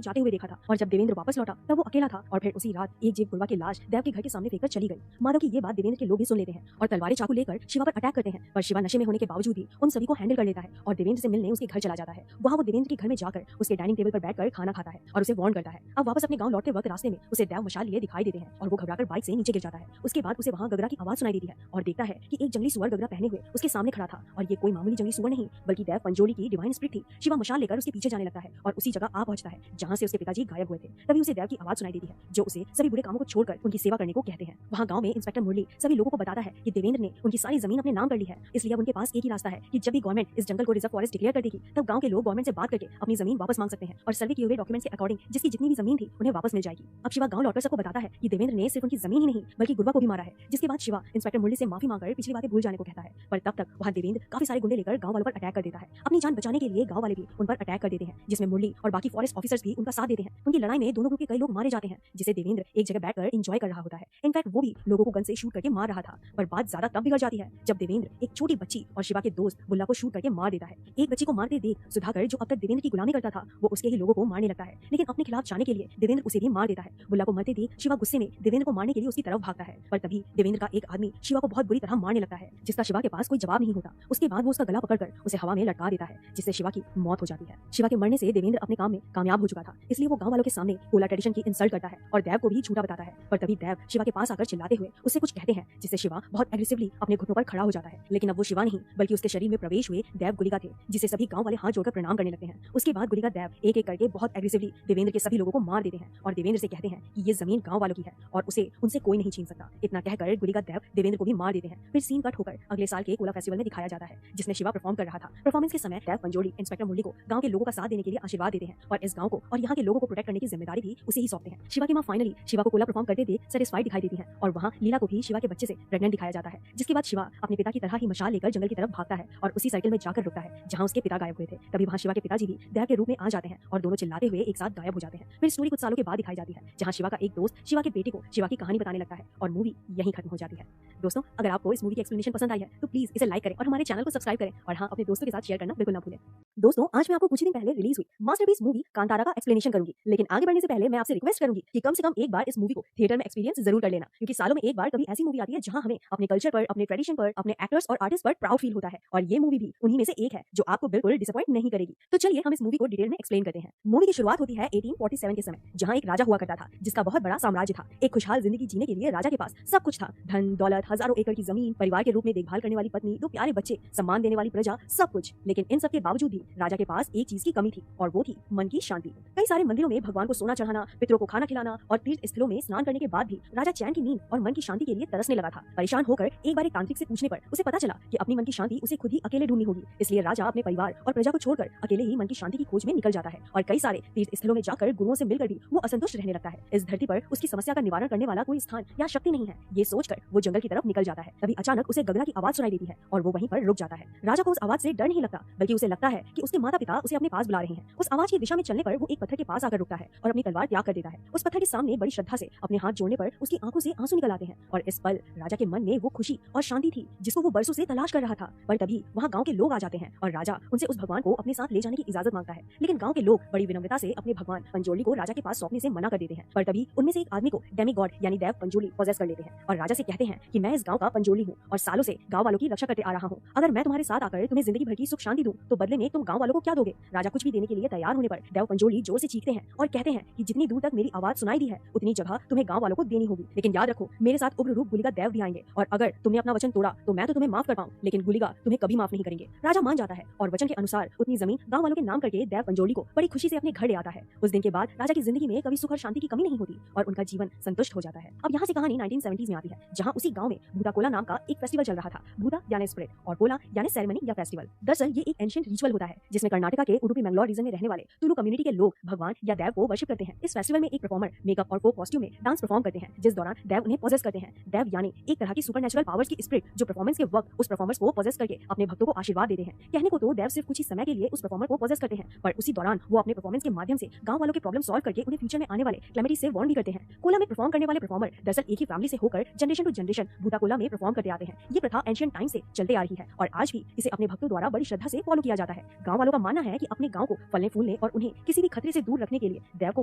जाते हुए देखा था और जब देवेंद्र वापस लौटा तब वो अकेला था और फिर उसी रात एक जीप गुरुवा की लाश देव के घर के सामने फेंककर चली गई। माधव की ये बात देवेंद्र के लोग भी सुन लेते हैं और तलवारें चाकू लेकर शिवा पर अटैक करते हैं, पर शिवा नशे में होने के बावजूद भी उन सभी को हैंडल कर लेता है और देवेंद्र से मिलने उसके घर चला जाता है। वहाँ वो देवेंद्र के घर में जाकर उसके डाइनिंग टेबल पर बैठकर खाना खाता है और उसे वार्न करता है। अब वापस अपने गांव लौटते वक्त रास्ते में उसे देव मशाल लिए दिखाई देते हैं और वो घबराकर बाइक से नीचे गिर जाता है। उसके बाद उसे वहाँ गगरा की आवाज सुनाई देती है और देखता है कि एक जंगली सुअर गगरा पहने हुए उसके सामने खड़ा था और ये कोई मामूली जंगली सुअर नहीं बल्कि देव पंजोली की डिवाइन स्पिरिट थी। शिवा मशाल लेकर उसके पीछे जाने लगता है और उसी जगह आ पहुंचता है जहाँ से उसके पिताजी गायब हुए थे। तभी उसे देव की आवाज सुनाई देती है जो उसे सभी बुरे कामों को छोड़कर उनकी सेवा करने को कहते हैं। वहाँ गांव में इंस्पेक्टर मुरली सभी लोगों को बताता है कि देवेंद्र ने उनकी सारी जमीन अपने नाम कर ली है, इसलिए अब उनके पास एक ही रास्ता है कि जब भी गवर्नमेंट इस जंगल को रिजर्व फॉरेस्ट डिक्लेयर कर देगी तब गांव के लोग गवर्नमेंट से बात करके अपनी जमीन वापस मांग सकते हैं और सर्वे किए हुए डॉक्यूमेंट्स के अकॉर्डिंग जिसकी जितनी भी जमीन थी उन्हें वापस मिल जाएगी। अब शिवा गांव लौटकर सबको बताता है कि देवेंद्र ने सिर्फ उनकी जमीन ही नहीं बल्कि गुरुवा को भी मारा है, जिसके बाद शिवा इंस्पेक्टर मुरली से माफी मांगकर पिछली बातें भूल जाने को कहता है। पर तब तक वहाँ देवेंद्र काफी सारे गुंडे लेकर गांव वालों पर अटैक कर देता है। अपनी जान बचाने के लिए गांव वाले भी उन पर अटैक कर देते हैं, जिसमें मुरली और बाकी फॉरेस्ट ऑफिसर्स भी उनका साथ देते हैं। उनकी लड़ाई में दोनों ग्रुप के कई लोग मारे जाते हैं, जिसे देवेंद्र एक जगह बैठकर एंजॉय कर रहा होता है। इनफैक्ट वो भी लोगों को गन से शूट करके मार रहा था। पर बात ज्यादा तब बिगड़ जाती है जब देवेंद्र एक छोटी बच्ची और शिवा के दोस्त बुल्ला को शूट करके मार देता है। एक बच्ची को मारते देख सुधाकर जो अब तक देवेंद्र की गुलामी करता था वो उसके ही लोगों को मारने लगता है, लेकिन अपने खिलाफ जाने के लिए देवेंद्र उसे भी मार देता है। बुल्ला को मरते देख शिवा गुस्से में देवेंद्र को मारने के लिए उसकी तरफ भागता है, पर तभी देवेंद्र का एक आदमी शिवा को बहुत बुरी तरह मारने लगता है, जिसका शिवा के पास कोई जवाब नहीं होता। उसके बाद वो उसका गला पकड़कर उसे हवा में लटका देता है, जिससे शिवा की मौत हो जाती है। शिवा के मरने से देवेंद्र अपने काम में कामयाब हो चुका था, इसलिए वो गांव वालों के सामने कोला ट्रेडिशन की इंसल्ट करता है और देव को भी झूठा बताता है। पर तभी देव शिवा के पास आकर चिल्लाते हुए उससे कुछ कहते हैं, जिससे शिवा बहुत एग्रेसिवली अपने घुटनों पर खड़ा हो जाता है। लेकिन अब वो शिवा नहीं बल्कि उसके शरीर में प्रवेश हुए देव गुलिका थे, जिसे सभी गांव वाले हाथ जोड़कर प्रणाम करने लगते हैं। उसके बाद गुलिका देव एक एक करके बहुत एग्रेसिवली देवेंद्र के सभी लोगों को मार देते हैं और देवेंद्र से कहते हैं कि ये जमीन गांव वालों की है और उसे उनसे कोई नहीं छीन सकता। इतना कहकर गुलिका देव देवेंद्र को भी मार देते हैं। फिर सीन कट होकर अगले साल के कोला फेस्टिवल में दिखाया जाता है, जिसमें शिवा परफॉर्म कर रहा था। परफॉर्मेंस के समय देव पंजोली इंस्पेक्टर मुरली को गांव के लोगों का साथ देने के लिए आशीर्वाद देते हैं और इस गांव को और यहाँ के लोगों को प्रोटेक्ट करने की जिम्मेदारी भी उसे ही सौंपते हैं। शिवा की मां फाइनली शिवा को कोला परफॉर्म करते देख सेटिस्फाइड दिखाई देती है और वहाँ लीला को भी शिवा के बच्चे से प्रेग्नेंट दिखाया जाता है, जिसके बाद शिवा अपने पिता की तरह ही मशाल लेकर जंगल की तरफ भागता है और उसी सर्कल में जाकर रुकता है जहाँ उसके पिता गायब हुए थे। तभी वहाँ शिवा के पिताजी भी देव के रूप में आ जाते हैं और दोनों चिल्लाते हुए एक साथ गायब हो जाते हैं। फिर स्टोरी कुछ सालों के बाद दिखाई जाती है, जहाँ शिवा का एक दोस्त शिवा के बेटे को शिवा की कहानी बताने लगता है और मूवी यहीं खत्म हो जाती है। दोस्तों, अगर आपको इस मूवी की एक्सप्लेनेशन पसंद आई है तो प्लीज इसे लाइक करें और हमारे चैनल को सब्सक्राइब करें और हाँ, अपने दोस्तों के साथ शेयर करना बिल्कुल ना भूलें। दोस्तों, आज मैं आपको कुछ ही दिन पहले रिलीज हुई मास्टरपीस मूवी कांतारा का एक्सप्लेनेशन करूंगी, लेकिन आगे बढ़ने से पहले मैं आपसे रिक्वेस्ट करूंगी कि कम से कम एक बार इस मूवी को थिएटर में एक्सपीरियंस जरूर कर लेना, क्योंकि सालों में एक बार कभी ऐसी मूवी आती है जहां हमें अपने कल्चर पर, अपने ट्रेडिशन पर, अपने एक्टर्स और आर्टिस्ट पर प्राउड फील होता है और ये मूवी भी उन्हीं में से एक है जो आपको बिल्कुल डिसअपॉइंट नहीं करेगी। तो चलिए हम इस मूवी को डिटेल में एक्सप्लेन करते हैं। मूवी की शुरुआत होती है 1847 के समय, जहाँ एक राजा हुआ करता था जिसका बहुत बड़ा साम्राज्य था। एक खुशहाल जिंदगी जीने के लिए राजा के पास सब कुछ था, धन दौलत, हजारों एकड़ की जमीन, परिवार के रूप में देखभाल करने वाली पत्नी, 2 प्यारे बच्चे, सम्मान देने वाली प्रजा, सब कुछ। लेकिन इन सब के बावजूद भी राजा के पास एक चीज की कमी थी और वो थी मन की शांति। कई सारे मंदिरों में भगवान को सोना चढ़ाना, पितरों को खाना खिलाना और तीर्थ स्थलों में स्नान करने के बाद भी राजा चैन की नींद और मन की शांति के लिए तरसने लगा था। परेशान होकर एक बार एक तांत्रिक से पूछने पर उसे पता चला कि अपनी मन की शांति उसे खुद ही अकेले ढूंढनी होगी। इसलिए राजा अपने परिवार और प्रजा को छोड़कर अकेले ही मन की शांति की खोज में निकल जाता है और कई सारे तीर्थ स्थलों में जाकर गुरुओं से मिलकर भी वो असंतुष्ट रहने लगता है। इस धरती पर उसकी समस्या का निवारण करने वाला कोई स्थान या शक्ति नहीं है, ये सोचकर वो जंगल की तरफ निकल जाता है। तभी अचानक उसे गगरा की आवाज सुनाई देती है और वो वहीं पर रुक जाता है। राजा को उस आवाज से डर नहीं लगता, बल्कि उसे लगता है कि उसके माता पिता उसे अपने पास बुला रहे हैं। उस आवाज की दिशा में चलने पर वो एक पत्थर के पास आकर रुकता है और अपनी तलवार त्याग कर देता है। उस पत्थर के सामने बड़ी श्रद्धा से अपने हाथ जोड़ने पर उसकी आंखों से आंसू निकल आते हैं और इस पल राजा के मन में वो खुशी और शांति थी जिसको वो बरसों से तलाश कर रहा था। पर तभी वहाँ गांव के लोग आ जाते हैं और राजा उनसे उस भगवान को अपने साथ ले जाने की इजाजत मांगता है, लेकिन गांव के लोग बड़ी विनम्रता से अपने भगवान पंजोली को राजा के पास सौंपने से मना कर देते हैं। पर तभी उनमें से एक आदमी को डेमी गॉड यानी देव पंजोली पॉजेस कर लेते हैं और राजा से कहते हैं कि मैं मैं इस गांव का पंजोली हूँ और सालों से गांव वालों की रक्षा करते आ रहा हूँ। अगर मैं तुम्हारे साथ आकर तुम्हें जिंदगी भर की सुख शांति दूं तो बदले में तुम गांव वालों को क्या दोगे? राजा कुछ भी देने के लिए तैयार होने पर देव पंजोली जोर से चीखते हैं और कहते हैं कि जितनी दूर तक मेरी आवाज सुनाई दी है उतनी जगह तुम्हें गांव वालों को देनी होगी। लेकिन याद रखो, मेरे साथ उग्र रूप गुलिका देव भी आएंगे और अगर तुमने अपना वचन तोड़ा तो मैं तो तुम्हें माफ कर पाऊं, लेकिन गुलिका तुम्हें कभी माफ नहीं करेंगे। राजा मान जाता है और वचन के अनुसार उतनी जमीन गांव वालों के नाम करके देव पंजोली को बड़ी खुशी से अपने घर ले आता है। उस दिन के बाद राजा की जिंदगी में कभी सुख और शांति की कमी नहीं होती और उनका जीवन संतुष्ट हो जाता है। अब यहाँ से कहानी 1970s में आती है, जहाँ उसी गांव में भूता कोला नाम का एक फेस्टिवल चल रहा था। भूता यानी स्पिरिट और कोला यानी सेरेमनी या फेस्टिवल। दरअसल ये एक एंशिएंट रिचुअल होता है जिसमें कर्नाटका के उडुपी मंगलोर रीजन में रहने वाले तुलु कम्युनिटी के लोग भगवान या देव को वर्शिप करते हैं। इस फेस्टिवल में एक परफॉर्मर मेकअप और को कॉस्ट्यूम में डांस परफॉर्म करते हैं, जिस दौरान देव उन्हें पोजेस करते हैं। देव यानी एक तरह की सुपरनेचुरल पावर्स की स्पिरिट जो परफॉर्मेंस के वक्त उस परफॉर्मर्स को पोजेस करके अपने भक्तों को आशीर्वाद देते हैं। कहने को तो देव सिर्फ कुछ ही समय के लिए उस परफॉर्मर को पोजेस करते हैं, पर उसी दौरान वो अपने परफॉर्मेंस के माध्यम से गांव वालों के प्रॉब्लम सॉल्व करके उन्हें फ्यूचर में आने वाले कैलेमिटी से वार्न भी करते हैं। कोला में परफॉर्म करने वाले परफॉर्मर दरअसल एक ही फैमिली से होकर जनरेशन टू जनरेशन भूता कोला में परफॉर्म करते आते हैं। ये प्रथा एंशिएंट टाइम से चलते आ रही है और आज भी इसे अपने भक्तों द्वारा बड़ी श्रद्धा से फॉलो किया जाता है। गांव वालों का मानना है कि अपने गांव को फलने फूलने और उन्हें किसी भी खतरे से दूर रखने के लिए देव को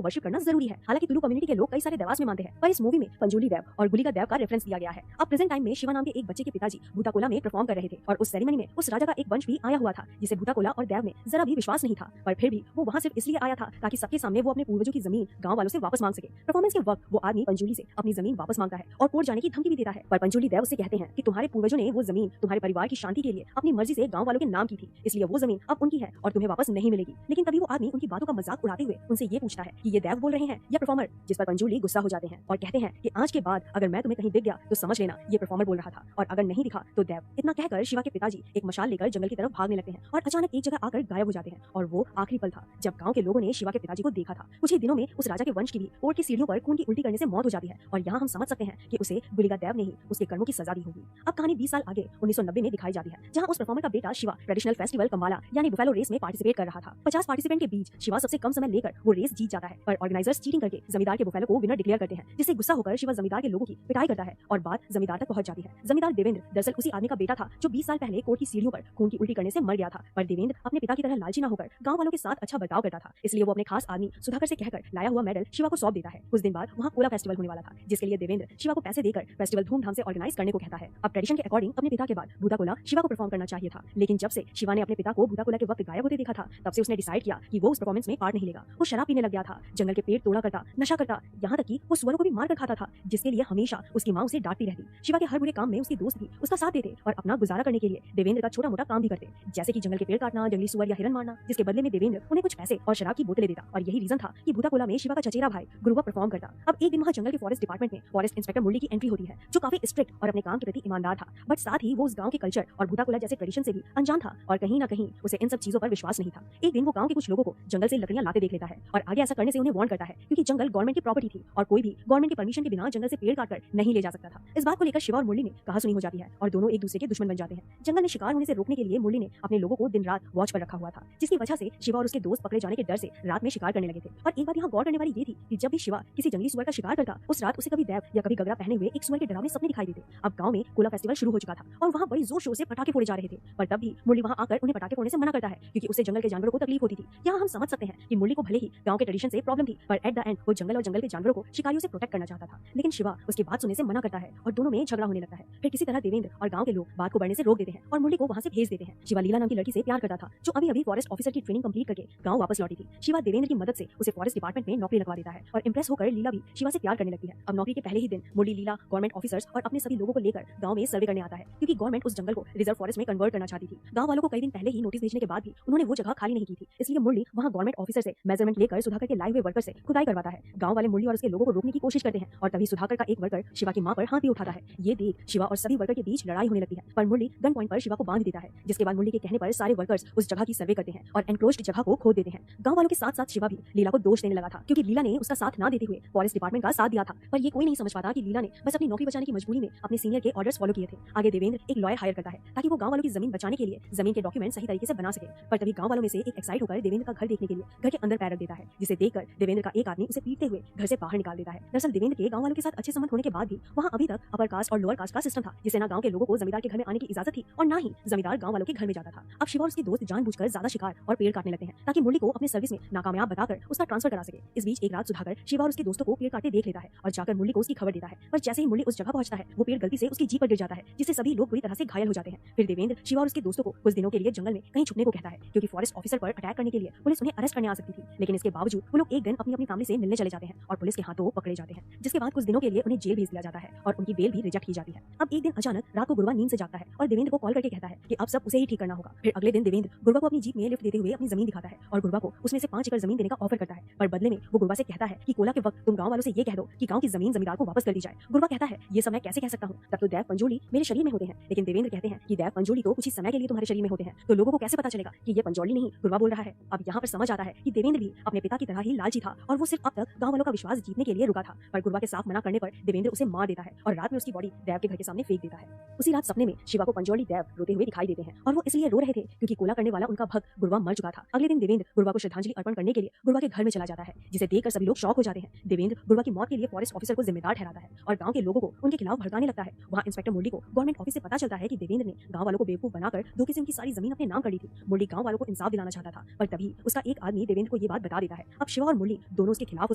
वर्शिप करना जरूरी है। हालांकि तुलु कम्युनिटी के लोग कई सारे देवास में मानते हैं, पर इस मूवी में पंजोली देव और गुलिका देव का रेफरेंस दिया गया है। अब प्रेजेंट टाइम में शिवा नाम के एक बच्चे के पिताजी भूता कोला में परफॉर्म कर रहे थे और उस सेरेमनी में उस राजा का एक वंश भी आया हुआ था जिसे भूता कोला और देव में जरा भी विश्वास नहीं था, पर फिर भी वो वहाँ सिर्फ इसलिए आया था ताकि सबके सामने वो अपने पूर्वजों की जमीन गांव वालों से वापस मांग सके। परफॉर्मेंस के वक्त वो आदमी पंजोली से अपनी जमीन वापस मांगता है और कोर्ट जाने की धमकी भी देता है, पर पंजोली देव उससे कहते हैं कि तुम्हारे पूर्वजों ने वो जमीन तुम्हारे परिवार की शांति के लिए अपनी मर्जी से गांव वालों के नाम की थी, इसलिए वो जमीन अब उनकी है और तुम्हें वापस नहीं मिलेगी। लेकिन तभी वो आदमी उनकी बातों का मजाक उड़ाते हुए उनसे ये पूछता है कि ये देव बोल रहे हैं या परफॉर्मर, जिस पर पंजोली गुस्सा हो जाते हैं और कहते हैं कि आज के बाद अगर मैं तुम्हें कहीं दिख गया तो समझ लेना ये परफॉर्मर बोल रहा था, और अगर नहीं दिखा तो देव। इतना कहकर शिवा के पिताजी एक मशाल लेकर जंगल की तरफ भागने लगते हैं और अचानक एक जगह आकर गायब हो जाते हैं। और वो आखिरी पल था जब गांव के लोगों ने शिवा के पिताजी को देखा था। कुछ ही दिनों में उस राजा के वंश की भी कोर्ट की सीढ़ियों पर खून की उल्टी करने से मौत हो जाती है और यहाँ हम समझ सकते हैं कि उसे गुलिका देव ने ही उसके कर्मों की सजा दी होगी। अब कहानी 20 साल आगे 1990 में दिखाई जाती है, जहाँ उस परफॉर्मर का बेटा शिवा ट्रेडिशनल फेस्टिवल कम्बाला यानी बुफेलो रेस में पार्टिसिपेट कर रहा था। 50 पार्टिसिपेंट के बीच शिवा सबसे कम समय लेकर वो रेस जीत जाता है, पर ऑर्गेनाइजर्स चीटिंग करके जमींदार के बुफेलो को विनर डिक्लेयर करते हैं, जिससे गुस्सा होकर शिवा जमींदार के लोगों की पिटाई करता है और बात जमींदार तक पहुंच जाती है। जमींदार देवेंद्र दरअसल उसी आदमी का बेटा था जो 20 साल पहले कोर्ट की सीढ़ियों पर खून की उल्टी करने से मर गया था, पर देवेंद्र अपने पिता की तरह लालची न होकर गांव वालों के साथ अच्छा बर्ताव करता था, इसलिए वो अपने खास आदमी सुधाकर से कहकर लाया हुआ मेडल शिवा को सौंप देता है। कुछ दिन बाद वहाँ कोला फेस्टिवल होने वाला था, जिसके लिए देवेंद्र शिवा को पैसे देकर फेस्टिवल धूमधाम से ऑर्गेनाइज करने को कहता है। अब ट्रेडिशन के अकॉर्डिंग अपने पिता के बाद भूता कोला शिवा को परफॉर्म करना चाहिए था, लेकिन जब से शिवा ने अपने पिता को भूता कोला के वक्त गायब होते देखा था तब से उसने डिसाइड किया कि वो उस परफॉर्मेंस में पार्ट नहीं लेगा। वो शराब पीने लग गया था, जंगल के पेड़ तोड़ा करता, नशा करता, यहाँ तक कि वो सुअरों को भी मार कर खाता था, जिसके लिए हमेशा उसकी माँ उसे डांटती रहती। शिवा के हर बुरे काम में उसके दोस्त भी उसका साथ देते और अपना गुजारा करने के लिए देवेंद्र का छोटा मोटा काम भी करते, जैसे कि जंगल के पेड़ काटना, जंगली सुअर या हिरन मारना, जिसके बदले में देवेंद्र उन्हें कुछ पैसे और शराब की बोतलें देता। और यही रीजन था कि भूता कोला में शिवा का चचेरा भाई गुरुवा परफॉर्म करता। अब एक दिन वहाँ जंगल के फॉरेस्ट डिपार्टमेंट में फॉरेस्ट इंस्पेक्टर मुरली की एंट्री होती है, जो काफी स्ट्रिक्ट और अपने काम के प्रति ईमानदार था, बट साथ ही वो उस गांव के कल्चर और भूता कोला जैसे ट्रेडिशन से भी अनजान था और कहीं ना कहीं उसे इन सब चीजों पर विश्वास नहीं था। एक दिन वो गांव के कुछ लोगों को जंगल से लकड़ियां लाते देख लेता है और आगे ऐसा करने से उन्हें वार्न करता है, क्योंकि जंगल गवर्नमेंट की प्रॉपर्टी थी और कोई भी गवर्नमेंट के परमिशन के बिना जंगल से पेड़ काटकर नहीं ले जा सकता था। इस बात को लेकर शिवा और मुरली में कहासुनी हो जाती है और दोनों एक दूसरे के दुश्मन बन जाते हैं। जंगल में शिकार होने से रोकने के लिए मुरली ने अपने लोगों को दिन रात वॉच पर रखा हुआ था, जिसकी वजह से शिवा और उसके दोस्त पकड़े जाने के डर से रात में शिकार करने लगे थे। और एक बात यहाँ गौर करने वाली ये थी कि जब भी शिवा किसी जंगली सुअर का शिकार करता, उस रात उसे कभी देव या कभी गगरा पहने हुए एक सुअर के डरावने सपने दिखाई देते। अब गांव में कोला फेस्टिवल शुरू हो चुका था और वहाँ बड़ी जोर शोर से पटाखे फोड़े जा रहे थे, पर तब भी मुरली वहाँ आकर उन्हें पटाखे फोड़ने से मना करता है, क्योंकि उससे जंगल के जानवरों को तकलीफ होती थी। यहाँ हम समझ सकते हैं कि मुरली को भले ही गांव के ट्रेडिशन से प्रॉब्लम थी, पर एट द एंड वो जंगल और जंगल के जानवरों को शिकारियों से प्रोटेक्ट करना चाहता था। लेकिन शिवा उसकी बात सुनने से मना करता है और दोनों में झगड़ा होने लगता है। फिर किसी तरह देवेंद्र और गांव के लोग बात को बढ़ने से रोक देते हैं और मुरली को वहाँ से भेज देते हैं। शिवा लीला नाम की लड़की से प्यार करता था, जो अभी अभी फॉरेस्ट ऑफिसर की ट्रेनिंग कंप्लीट करके गांव वापस लौटी थी। शिवा देवेंद्र की मदद से उसे फॉरेस्ट डिपार्टमेंट में नौकरी लगवा देता है और इंप्रेस होकर लीला भी शिवा से प्यार करने लगती है। अब नौकरी के पहले ही दिन मुरली लीला गवर्नमेंट ऑफिसर्स और अपने सभी लोगों को लेकर गांव में सर्वे करने आता है, क्योंकि गवर्नमेंट उस जंगल को रिजर्व फॉरेस्ट में कन्वर्ट करना चाहती थी। गांव वालों को कई दिन पहले ही नोटिस भेजने के बाद भी उन्होंने वो जगह खाली नहीं की थी, इसलिए मुरली वहाँ गवर्नमेंट ऑफिसर से मेजरमेंट लेकर सुधाकर के लाए हुए वर्कर से खुदाई करवाता है। गांव वाले मुरली और उसके लोगों को रोकने की कोशिश करते हैं और तभी सुधाकर का एक वर्कर शिवा की मां पर हाथ भी उठाता है। ये देख शिवा और सभी वर्कर के बीच लड़ाई होने लगती है, पर मुरली गन पॉइंट पर शिवा को बांध देता है, जिसके बाद मुरली के कहने पर सारे वर्कर्स उस जगह की सर्वे करते हैं और एनक्रोच्ड जगह को खोद देते हैं। गांव वालों के साथ साथ शिवा भी लीला को दोष देने लगा था, क्योंकि लीला ने उसका साथ ना देते हुए फॉरेस्ट डिपार्टमेंट का साथ दिया था। पर ये कोई नहीं समझ पाता कि लीला ने बस अपनी नौकरी बचाने की मजबूरी में अपने सीनियर के ऑर्डर्स फॉलो किए थे। आगे देवेंद्र एक लॉयर हायर करता है ताकि वो गांव वालों की जमीन बचाने के लिए जमीन के डॉक्यूमेंट सही तरीके से बना सके, पर तभी गांव वालों में से एक एक्साइट होकर देवेंद्र का घर देखने के लिए घर के अंदर पैर रख देता है, जिसे देखकर देवेंद्र का एक आदमी उसे पीटते हुए घर से बाहर निकाल देता है। दरअसल देवेंद्र के गांव वालों के साथ अच्छे संबंध होने के बाद भी वहाँ अभी तक अपर कास्ट और लोअर कास्ट का सिस्टम था, जिसे ना गांव के लोगों को जमींदार के घर में आने की इजाजत थी और ना ही जमींदार गांव वालों के घर में जाता था। अब शिवा और उसके दोस्त जानबूझकर ज्यादा शिकार और पेड़ काटने लगते हैं ताकि मुरली को अपने सर्विस में नाकामयाब बताकर उसका ट्रांसफर करा सके। इस बीच एक रात सुधाकर शिवा और उसके दोस्तों को पेड़ काटते देख लेता है और जाकर मुरली को उसकी खबर देता है, पर जैसे ही मुरली उस जगह पहुंचता है वो पेड़ गलती से उसकी जीप पर गिर जाता है, जिससे सभी लोग बुरी तरह से घायल हो जाते हैं। फिर देवेंद्र शिवा और उसके दोस्तों को कुछ दिनों के लिए जंगल में कहीं छुपने को कहता है, क्योंकि फॉरेस्ट ऑफिसर पर अटैक करने के लिए पुलिस उन्हें अरेस्ट करने आ सकती थी। लेकिन इसके बावजूद वो लोग एक दिन अपनी अपनी फैमिली से मिलने चले जाते हैं और पुलिस के हाथों पकड़े जाते हैं, जिसके बाद कुछ दिनों के लिए उन्हें जेल भेज दिया जाता है और उनकी बेल भी रिजेक्ट की जाती है। अब एक दिन अचानक रात को गुरवा नींद से जागता है और देवेंद्र को कॉल करके कहता है कि अब सब उसे ही ठीक करना होगा। फिर अगले दिन देवेंद्र गुरवा को अपनी जीप में लिफ्ट देते हुए अपनी जमीन दिखाता है और गुरवा को उसमें से 5 एकड़ जमीन देने का ऑफर करता है, पर बदले में वो गुरवा से कहता है कि कोला के वक्त तुम गांव वालों से ये कह दो कि गांव की जमीन जमींदार को वापस कर दी जाए। गुरवा कहता है ये सब मैं कैसे कह सकता हूँ, तब तो दैव पंजोली मेरे शरीर में होते हैं। लेकिन देवेंद्र कहते हैं कि दैव पंजोली तो कुछ ही समय के लिए तुम्हारे शरीर में होते हैं, तो लोगों को कैसे पता चलेगा कि ये पंजोली नहीं गुरवा बोल रहा है। अब यहाँ पर समझ आता है कि देवेंद्र भी अपने पिता की तरह ही लालची था और वो सिर्फ अब तक गांव वालों का विश्वास जीतने के लिए रुका था। पर गुरवा के साफ मना करने पर देवेंद्र उसे मार देता है और रात में उसकी बॉडी दैव के घर के सामने फेंक देता है। उसी रात सपने में शिवा को पंजोली दैव रोते हुए दिखाई देते हैं और वो इसलिए रो रहे थे क्योंकि कोला करने वाला उनका भक्त गुरवा मर चुका था। अगले दिन देवेंद्र गुरवा को श्रद्धांजलि अर्पण करने के लिए गुरवा के घर में चला जाता है, जिसे देखकर सभी लोग शॉक हो जाते हैं। देवेंद्र गुरवा की मौत के लिए फॉरेस्ट ऑफिसर को जिम्मेदार ठहराता है और गांव के लोगों को उनके खिलाफ भड़काने लगता है। वहां इंस्पेक्टर मुरली को गवर्नमेंट ऑफिस से पता चलता है कि देवेंद्र ने गांव वालों को बेवकूफ बनाकर धोखे से उनकी सारी जमीन अपने नाम कर ली थी। मुरली गांव वालों को इंसाफ दिलाना चाहता था, पर तभी उसका एक आदमी देवेंद्र को ये बात बता देता है। अब शिवा और मुरली दोनों उसके खिलाफ हो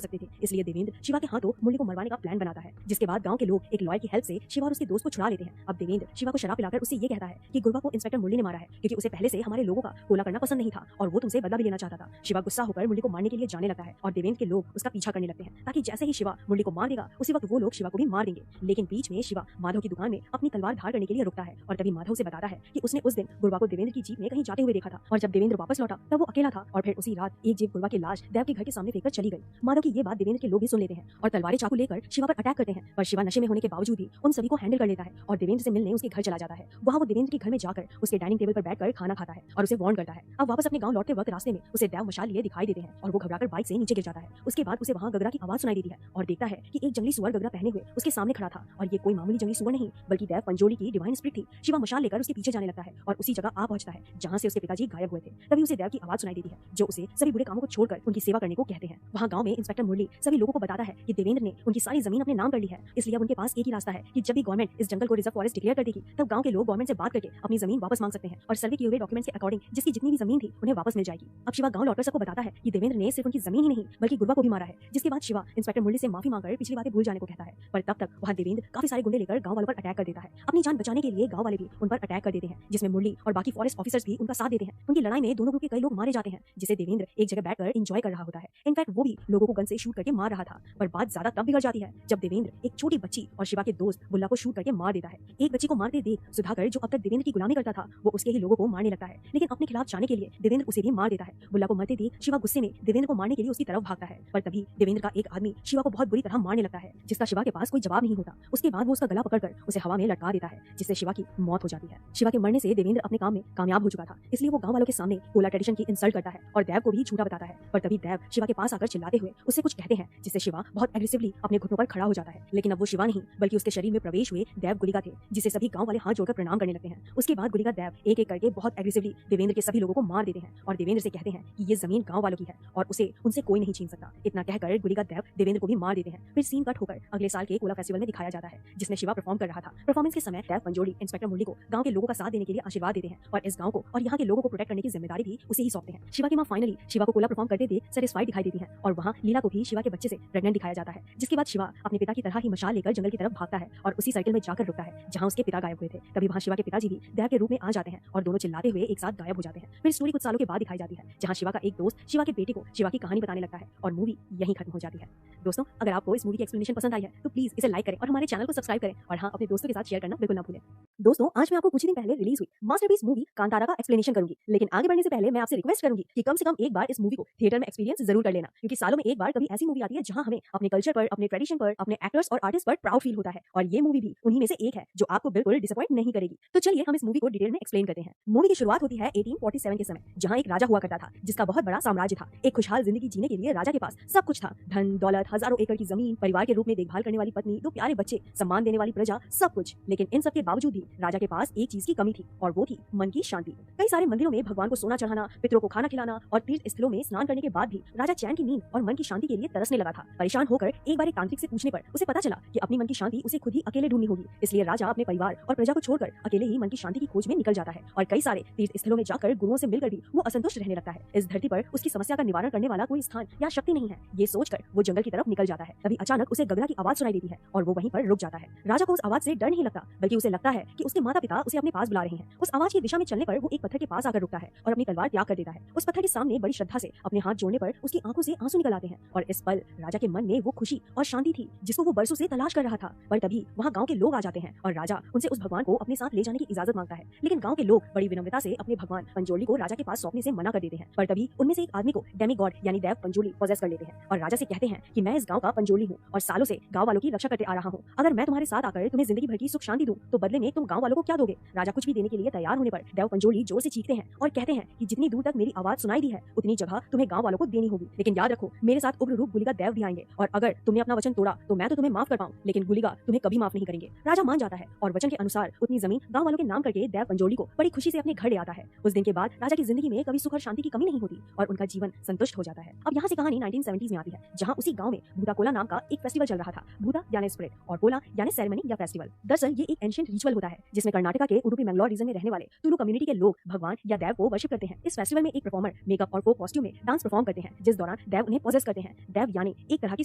सकते थे, इसलिए देवेंद्र शिवा के हाथों मुरली को मरवाने का प्लान बनाता है, जिसके बाद गांव के लोग एक लॉयर की हेल्प से शिवा और उसके दोस्त को छुड़ा लेते हैं। अब देवेंद्र शिवा को शराब पिलाकर उससे ये कहता है कि गुरवा को इंस्पेक्टर मुरली ने मारा है क्योंकि उसे पहले से हमारे लोगों का कोला करना पसंद नहीं था और वो तुमसे बदला भी लेना चाहता था। शिवा गुस्सा होकर मुरली को मारने के लिए जाने लगता है और देवेंद्र के लोग उसका पीछा करने लगते हैं ताकि जैसे ही शिवा मुरली को मार देगा उसी वक्त वो लोग शिवा को भी मार देंगे। लेकिन बीच में शिवा माधव की दुकान में अपनी तलवार धार करने के लिए रुकता है और तभी माधव से बताता है कि उसने उस दिन गुरवा को देवेंद्र की जीप में कहीं जाते हुए देखा था और जब देवेंद्र वापस लौटा तब वो अकेला था और फिर उसी रात एक जीप गुरवा की लाश देव के घर के सामने फेंककर चली गई। माधव की ये बात देवेंद्र के लोग भी सुन लेते हैं और तलवारें चाकू लेकर शिवा पर अटैक करते हैं, पर शिवा नशे में होने के बावजूद भी उन सभी को हैंडल कर लेता है और देवेंद्र से मिलने उसके घर चला जाता है। वहाँ वो देवेंद्र के घर में जाकर उसके डाइनिंग टेबल पर बैठकर खाना खाता है और उसे वार्न करता है। अब वापस अपने गाँव लौटते वक्त रास्ते में उसे देव मशाल लिए दिखाई देते हैं और वो घबराकर बाइक से नीचे गिर जाता है। उसके बाद उसे वहाँ गगरा की आवाज सुनाई देती है और देखता है कि एक जंगली सुअर गगरा पहने हुए उसके सामने खड़ा था और ये कोई मामूली जंगली सुअर नहीं बल्कि देव पंजोली की डिवाइन स्पिरिट थी। शिवा मशाल लेकर उसके पीछे जाने लगता है और उसी जगह आ पहुंचता है जहाँ से उसके पिताजी गायब हुए थे। तभी उसे देव की आवाज सुनाई देती है जो उसे सभी बुरे कामों को छोड़कर उनकी सेवा करने को कहते हैं। वहाँ गाँव में इंस्पेक्टर मुरली सभी लोगों को बताता है कि देवेंद्र ने उनकी सारी जमीन अपने नाम कर ली है, इसलिए अब उनके पास एक ही रास्ता है कि जब भी गवर्नमेंट इस जंगल को रिजर्व फॉरेस्ट डिक्लेयर कर देगी तब गाँव के लोग गवर्नमेंट से बात करके अपनी जमीन वापस मांग सकते हैं और सर्वे किए हुए डॉक्यूमेंट्स के अकॉर्डिंग जिसकी जितनी भी जमीन थी उन्हें वापस मिल जाएगी। अब शिवा गाँव लौटकर सबको बताता है कि देवेंद्र ने सिर्फ उनकी जमीन ही नहीं बल्कि गुरवा को भी मारा है, जिसके बाद शिवा इंस्पेक्टर मुरली से माफी मांगकर पिछली बातें भूल जाने को कहता है। पर तब तक वहाँ देवेंद्र काफी सारे गुंडे लेकर गाँव वालों पर अटैक कर देता है। अपनी जान बचाने के लिए गाँव वाले भी उन पर अटैक कर देते हैं, जिसमें मुरली और बाकी फॉरेस्ट ऑफिसर्स भी उनका साथ देते हैं। उनकी लड़ाई में दोनों ग्रुप के कई लोग मारे जाते हैं, जिसे देवेंद्र एक जगह बैठकर एंजॉय कर रहा होता है। इनफैक्ट वो भी लोगों को गन से शूट करके मार रहा था। पर बात ज्यादा तब बिगड़ जाती है जब देवेंद्र एक छोटी बच्ची और शिवा के दोस्त बुल्ला को शूट करके मार देता है। एक बच्ची को मारते देख सुधाकर जो अब तक देवेंद्र की गुलामी करता था वो उसके ही लोगों को मारने लगता है, लेकिन अपने खिलाफ जाने के लिए देवेंद्र उसे भी मार देता है। बुल्ला को मरते देख शिवा गुस्से में देवेंद्र को मारने के लिए उसकी तरफ भागता है, पर तभी देवेंद्र का एक आदमी शिवा को बहुत बुरी तरह मारने लगता है, जिसका शिवा के पास कोई जवाब नहीं होता। उसके बाद वो उसका गला पकड़कर उसे हवा में लटका देता है, जिससे शिवा की मौत हो जाती है। शिवा के मरने से देवेंद्र अपने काम में कामयाब हो चुका था, इसलिए वो गाँव वालों के सामने कोला ट्रेडिशन की इंसल्ट करता है और देव को भी झूठा बताता है। पर तभी देव शिवा के पास आकर चिल्लाते हुए उससे कुछ कहते हैं, जिससे शिवा बहुत एग्रेसिवली अपने घुटनों पर खड़ा हो जाता है। लेकिन अब वो शिवा नहीं बल्कि उसके शरीर में प्रवेश हुए देव गुलिका थे, जिसे सभी गाँव वाले हाथ जोड़कर प्रणाम करने लगते हैं। उसके बाद गुलिका देव एक एक करके बहुत एग्रेसिवली देवेंद्र के सभी लोगों को मार देते हैं और देवेंद्र से कहते हैं कि ये जमीन गाँव वालों की है और उसे उनसे कोई नहीं छीन सकता। इतना कहकर गुलिका देव देवेंद्र को भी मार देते हैं। फिर सीन कट होकर अगले साल के कोला फेस्टिवल में दिखाया जाता है, जिसमें शिवा परफॉर्म कर रहा था। परफॉर्मेंस के समय देव पंजोली इंस्पेक्टर मुरली को गाँव के लोगों का साथ देने के लिए आशीर्वाद देते हैं और इस गाँव को और यहाँ के लोगों को प्रोटेक्ट करने की जिम्मेदारी भी उसे ही सौंपते हैं। शिवा की माँ फाइनली शिवा को कोला परफॉर्म करते देख सेटिस्फाइड दिखाई देती है और वहाँ लीला को भी शिवा के बच्चे से प्रेग्नेंट दिखाया जाता है, जिसके बाद शिवा अपने पिता की तरह ही मशाल लेकर जंगल की तरफ भागता है और उसी सर्किल में जाकर रुकता है जहाँ उसके पिता गायब हुए थे। तभी वहाँ शिवा के पिताजी भी देव के रूप में आ जाते हैं और दोनों चिल्लाते हुए एक साथ गायब हो जाते हैं। फिर स्टोरी कुछ सालों के बाद दिखाई जाती है, जहाँ शिवा का एक दोस्त शिवा के बेटे को शिवा की कहानी बताने लगता है और मूवी यहीं खत्म हो जाती है। दोस्तों, अगर आपको इस मूवी की एक्सप्लेनेशन पसंद आई है तो प्लीज इसे लाइक करें और हमारे चैनल को सब्सक्राइब करें और हाँ, अपने दोस्तों के साथ शेयर करना बिल्कुल ना भूलें। दोस्तों, आज मैं आपको कुछ ही दिन पहले रिलीज हुई मास्टरपीस मूवी कांतारा का एक्सप्लेनेशन करूंगी, लेकिन आगे बढ़ने से पहले मैं आपसे रिक्वेस्ट करूंगी कि कम से कम एक बार इस मूवी को थिएटर में एक्सपीरियंस जरूर कर लेना, क्योंकि सालों में एक बार कभी ऐसी मूवी आती है जहां हमें अपने कल्चर पर, अपने ट्रेडिशन पर, अपने एक्टर्स और आर्टिस्ट पर प्राउड फील होता है और ये मूवी भी उन्हीं में से एक है जो आपको बिल्कुल डिसअपॉइंट नहीं करेगी। तो चलिए हम इस मूवी को डिटेल में एक्सप्लेन करते हैं। मूवी की शुरुआत होती है 1847 के समय, जहाँ एक राजा हुआ करता था जिसका बहुत बड़ा साम्राज्य था। एक खुशहाल जिंदगी जीने के लिए राजा के पास सब कुछ था, धन दौलत, हजारों एकड़ की जमीन, परिवार के रूप में देखभाल करने वाली पत्नी, 2 प्यारे बच्चे, सम्मान देने वाली प्रजा, सब कुछ। लेकिन इन सब के बावजूद भी राजा के पास एक चीज की कमी थी और वो थी मन की शांति। कई सारे मंदिरों में भगवान को सोना चढ़ाना, पितरों को खाना खिलाना और तीर्थ स्थलों में स्नान करने के बाद भी राजा चैन की नींद और मन की शांति के लिए तरसने लगा था। परेशान होकर एक बार एक तांत्रिक से पूछने पर उसे पता चला कि अपनी मन की शांति उसे खुद ही अकेले ढूंढनी होगी। इसलिए राजा अपने परिवार और प्रजा को छोड़कर अकेले ही मन की शांति की खोज में निकल जाता है और कई सारे तीर्थ स्थलों में जाकर गुरुओं से मिलकर भी वो असंतुष्ट रहने लगता है। इस धरती पर उसकी समस्या का निवारण करने वाला कोई स्थान या शक्ति नहीं है, ये सोचकर वो जंगल की तरफ निकल जाता है। तभी अचानक उसे गगरा की आवाज सुनाई देती है और वो वहीं पर रुक जाता है। राजा को उस आवाज से डर नहीं लगता, बल्कि उसे लगता है कि उसके माता पिता उसे अपने पास बुला रहे हैं। उस आवाज की दिशा में चलने पर वो एक पत्थर के पास आकर रुकता है और अपनी तलवार त्याग कर देता है। उस पत्थर के सामने बड़ी श्रद्धा से अपने हाथ जोड़ने पर उसकी आंखों से आंसू निकल आते हैं और इस पल राजा के मन में वो खुशी और शांति थी जिसको वो बरसों से तलाश कर रहा था। पर तभी वहाँ गांव के लोग आ जाते हैं और राजा उनसे उस भगवान को अपने साथ ले जाने की इजाजत मांगता है। लेकिन गांव के लोग बड़ी विनम्रता से अपने भगवान पंजोली को राजा के पास सौंपने से मना कर देते हैं। पर तभी उनमें से एक आदमी को डेमी गॉड यानी देव पंजोली पॉजेस कर लेते हैं और राजा से कहते हैं कि मैं इस गांव का पंजोली हूँ और सालों से गांव वालों की रक्षा करते आ रहा हूँ। अगर मैं तुम्हारे साथ आकर तुम्हें जिंदगी भर की सुख शांति दूं तो बदले में तुम गांव वालों को क्या दोगे? राजा कुछ भी देने के लिए तैयार होने पर देव पंजोली जोर से चीखते हैं और कहते हैं कि जितनी दूर तक मेरी आवाज सुनाई दी है उतनी जगह तुम्हें गांव वालों को देनी होगी। लेकिन याद रखो, मेरे साथ उग्र रूप गुलिका देव भी आएंगे और अगर तुमने अपना वचन तोड़ा तो मैं तो तुम्हें माफ कर पाऊं, लेकिन गुलिका तुम्हें कभी माफ नहीं करेंगे। राजा मान जाता है और वचन के अनुसार उतनी जमीन गांव वालों के नाम करके देव पंजोली को बड़ी खुशी से अपने घर ले आता है। उस दिन के बाद राजा की जिंदगी में कभी सुख और शांति की कमी नहीं होती और उनका जीवन संतुष्ट हो जाता है। अब यहाँ से कहानी 1970s में आती है, जहाँ उसी गांव में भूता कोला नाम का एक फेस्टिवल चल रहा था। भूता यानी स्पिरिट और कोला यानी सेरेमनी या फेस्टिवल। दरअसल ये एक एंशिएंट रिचुअल होता है जिसमें कर्नाटका के उडुपी मैंगलोर रीजन में रहने वाले तुलु कम्युनिटी के लोग भगवान या देव को वर्शिप करते हैं। इस फेस्टिवल में एक परफॉर्मर मेकअप और को कॉस्ट्यूम में डांस परफॉर्म करते हैं, जिस दौरान देव उन्हें पॉजेस करते हैं। देव यानी एक तरह की